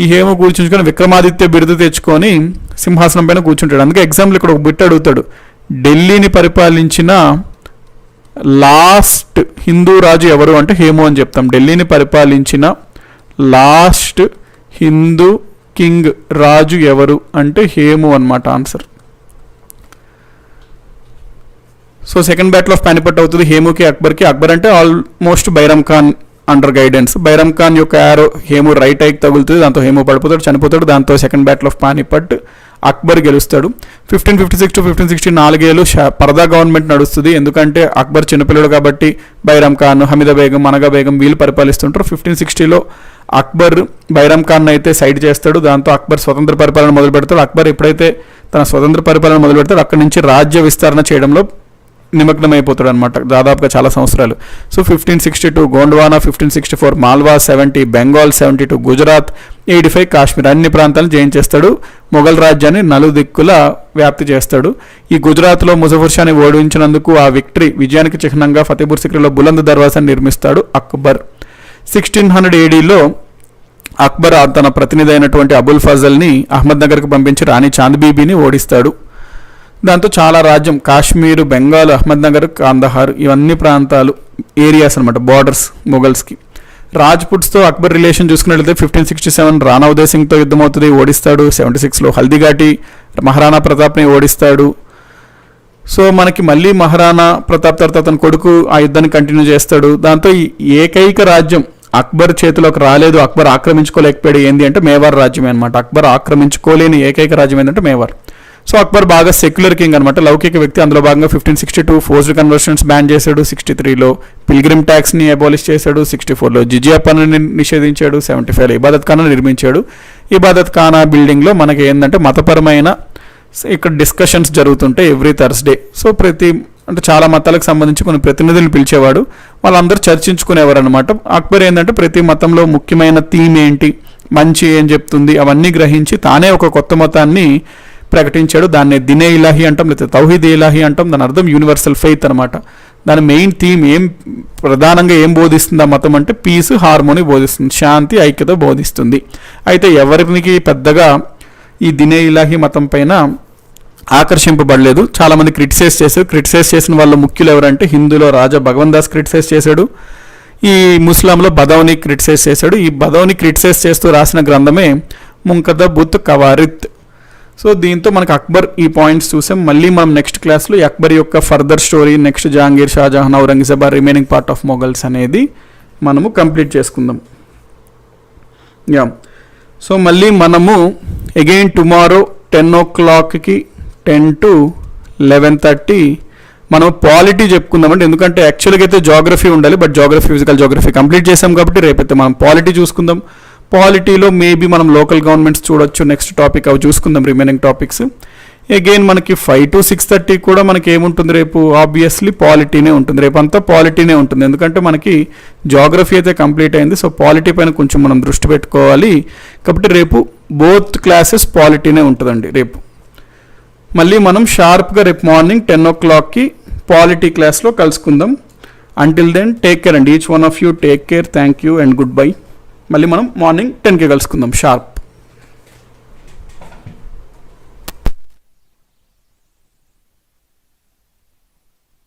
ఈ హేము కూర్చుంచుకొని విక్రమాదిత్య బిరుదు తెచ్చుకొని సింహాసనం పైన కూర్చుంటాడు. అందుకే ఎగ్జాంపుల్ ఇక్కడ ఒక బిట్ అడుగుతాడు. ఢిల్లీని పరిపాలించిన లాస్ట్ హిందూ రాజు ఎవరు అంటే హేము అని చెప్తాం. ఢిల్లీని పరిపాలించిన లాస్ట్ హిందూ కింగ్ రాజు ఎవరు అంటే హేము అన్నమాట answer. So second battle of Panipat అవుతుంది హేముకి అక్బర్కి. అక్బర్ అంటే almost Bairam Khan under guidance. Bairam Khan యొక్క యారో హేము రైట్ ఐకి తగులుతుంది. దాంతో హేము పడిపోతాడు, చనిపోతాడు. దాంతో second battle of Panipat Akbar గెలుస్తాడు. 1556 to 1560 4 పరదా గవర్నమెంట్ నడుస్తుంది. ఎందుకంటే అక్బర్ చిన్నపిల్లడు కాబట్టి బైరామ్ ఖాన్, హమీదా బేగం, అనగా బేగం వీళ్ళు పరిపాలిస్తుంటారు. 1560లో అక్బర్ బైరామ్ ఖాన్ అయితే సైడ్ చేస్తాడు. దాంతో అక్బర్ స్వతంత్ర పరిపాలన మొదలు పెడతాడు. అక్బర్ ఎప్పుడైతే తన స్వతంత్ర పరిపాలన మొదలు పెడతాడో అక్కడి నుంచి రాజ్య విస్తరణ చేయడంలో నిమగ్నమైపోతాడు అనమాట దాదాపుగా చాలా సంవత్సరాలు. సో 1562 గోండ్వానా, 1564 మాల్వా, 70 బెంగాల్, 72 గుజరాత్, 85 కాశ్మీర్ అన్ని ప్రాంతాలను జయించేస్తాడు. మొఘల్ రాజ్యాన్ని నలుదిక్కుల వ్యాప్తి చేస్తాడు. ఈ గుజరాత్లో ముజఫర్ షాని ఓడించినందుకు ఆ విజయానికి చిహ్నంగా ఫతేపూర్ సిక్రీలో బులంద్ దర్వాజాను నిర్మిస్తాడు అక్బర్. 1600 ADలో అక్బర్ తన ప్రతినిధి అయినటువంటి అబుల్ ఫజల్ని అహ్మద్నగర్కి పంపించి రాణి చాంద్ బీబీని ఓడిస్తాడు. దాంతో చాలా రాజ్యం కాశ్మీరు, బెంగాల్, అహ్మద్నగర్, కాందహార్ ఇవన్నీ ప్రాంతాలు ఏరియాస్ అనమాట బార్డర్స్ మొఘల్స్కి. రాజ్పుట్స్తో అక్బర్ రిలేషన్ చూసుకున్నట్లయితే 1567 రాణా ఉదయ్ సింగ్తో యుద్ధం అవుతుంది, ఓడిస్తాడు. 76లో హల్దీఘాటి మహారాణా ప్రతాప్ని ఓడిస్తాడు. సో మనకి మళ్ళీ మహారాణా ప్రతాప్ తర్వాత అతని కొడుకు ఆ యుద్ధాన్ని కంటిన్యూ చేస్తాడు. దాంతో ఈ ఏకైక రాజ్యం అక్బర్ చేతిలోకి రాలేదు, అక్బర్ ఆక్రమించుకోలేకపోయాడు ఏంటి అంటే మేవార్ రాజ్యమే అనమాట. అక్బర్ ఆక్రమించుకోలేని ఏకైక రాజ్యం ఏంటంటే మేవార్. సో అక్బర్ బాగా సెక్యులర్ కింగ్ అనమాట, లౌకిక వ్యక్తి. అందులో భాగంగా 1562 ఫోర్స్డ్ కన్వర్షన్స్ బ్యాన్ చేశాడు. 63లో పిల్గ్రిమ్ ట్యాక్స్ని అబాలిష్ చేశాడు. 64లో జిజియా పన్నుని నిషేధించాడు. 75లో ఇబాదత్ ఖానా నిర్మించాడు. ఇబాదత్ ఖానా బిల్డింగ్లో మనకి ఏంటంటే మతపరమైన ఇక్కడ డిస్కషన్స్ జరుగుతుంటాయి ఎవ్రీ థర్స్డే. సో అంటే చాలా మతాలకు సంబంధించి కొన్ని ప్రతినిధులు పిలిచేవాడు, వాళ్ళందరూ చర్చించుకునేవారు అనమాట. అక్బర్ ఏంటంటే ప్రతి మతంలో ముఖ్యమైన థీమ్ ఏంటి, మంచి ఏం చెప్తుంది అవన్నీ గ్రహించి తానే ఒక కొత్త మతాన్ని ప్రకటించాడు. దాన్ని దినే ఇలాహి అంటాం, లేకపోతే తౌహీద్ ఇలాహి అంటాం. దాని అర్థం యూనివర్సల్ ఫెయిత్ అనమాట. దాని మెయిన్ థీమ్ ప్రధానంగా ఏం బోధిస్తుంది ఆ మతం అంటే పీస్, హార్మోనీ బోధిస్తుంది, శాంతి, ఐక్యత బోధిస్తుంది. అయితే ఎవరికి పెద్దగా ఈ దినే ఇలాహి మతం పైన ఆకర్షింపబడలేదు. చాలామంది క్రిటిసైజ్ చేశారు. క్రిటిసైజ్ చేసిన వాళ్ళ ముఖ్యులు ఎవరంటే హిందూలో రాజా భగవన్ దాస్ క్రిటిసైజ్ చేశాడు. ఈ ముస్లాంలో బదౌని క్రిటిసైజ్ చేశాడు. ఈ బదౌని క్రిటిసైజ్ చేస్తూ రాసిన గ్రంథమే ముంకద బుత్ కవారిత్. సో దీంతో మనకు అక్బర్ ఈ పాయింట్స్ చూసాం. మళ్ళీ మనం నెక్స్ట్ క్లాస్లో అక్బర్ యొక్క further story, next Jahangir, Shah Jahan, Aurangzeb, remaining part of Mughals అనేది మనము కంప్లీట్ చేసుకుందాం. యా, సో మళ్ళీ మనము అగైన్ టుమారో 10 o'clock 10 to 11:30 మనం పాలిటీ చెప్పుకుందామండి. ఎందుకంటే యాక్చువల్గా అయితే జాగ్రఫీ ఉండాలి, but geography, physical geography complete చేసాం కాబట్టి రేపైతే మనం పాలిటీ చూసుకుందాం. పాలిటీలో మేబీ మనం లోకల్ గవర్నమెంట్స్ చూడొచ్చు, నెక్స్ట్ టాపిక్ అవి చూసుకుందాం, రిమైనింగ్ టాపిక్స్. అగైన్ మనకి 5 to 6:30 కూడా మనకి ఏముంటుంది రేపు, ఆబ్వియస్లీ పాలిటీనే ఉంటుంది. రేపు అంతా పాలిటీనే ఉంటుంది, ఎందుకంటే మనకి జాగ్రఫీ అయితే కంప్లీట్ అయింది. సో పాలిటీ పైన కొంచెం మనం దృష్టి పెట్టుకోవాలి కాబట్టి రేపు బోత్ క్లాసెస్ పాలిటీనే ఉంటుందండి రేపు. మళ్ళీ మనం షార్ప్గా రేపు మార్నింగ్ 10 o'clock పాలిటీ క్లాస్లో కలుసుకుందాం. అంటిల్ దెన్ టేక్ కేర్ అండి, each one of you take care, thank you and good bye. మళ్ళీ మనం మార్నింగ్ 10 కలుసుకుందాం షార్ప్.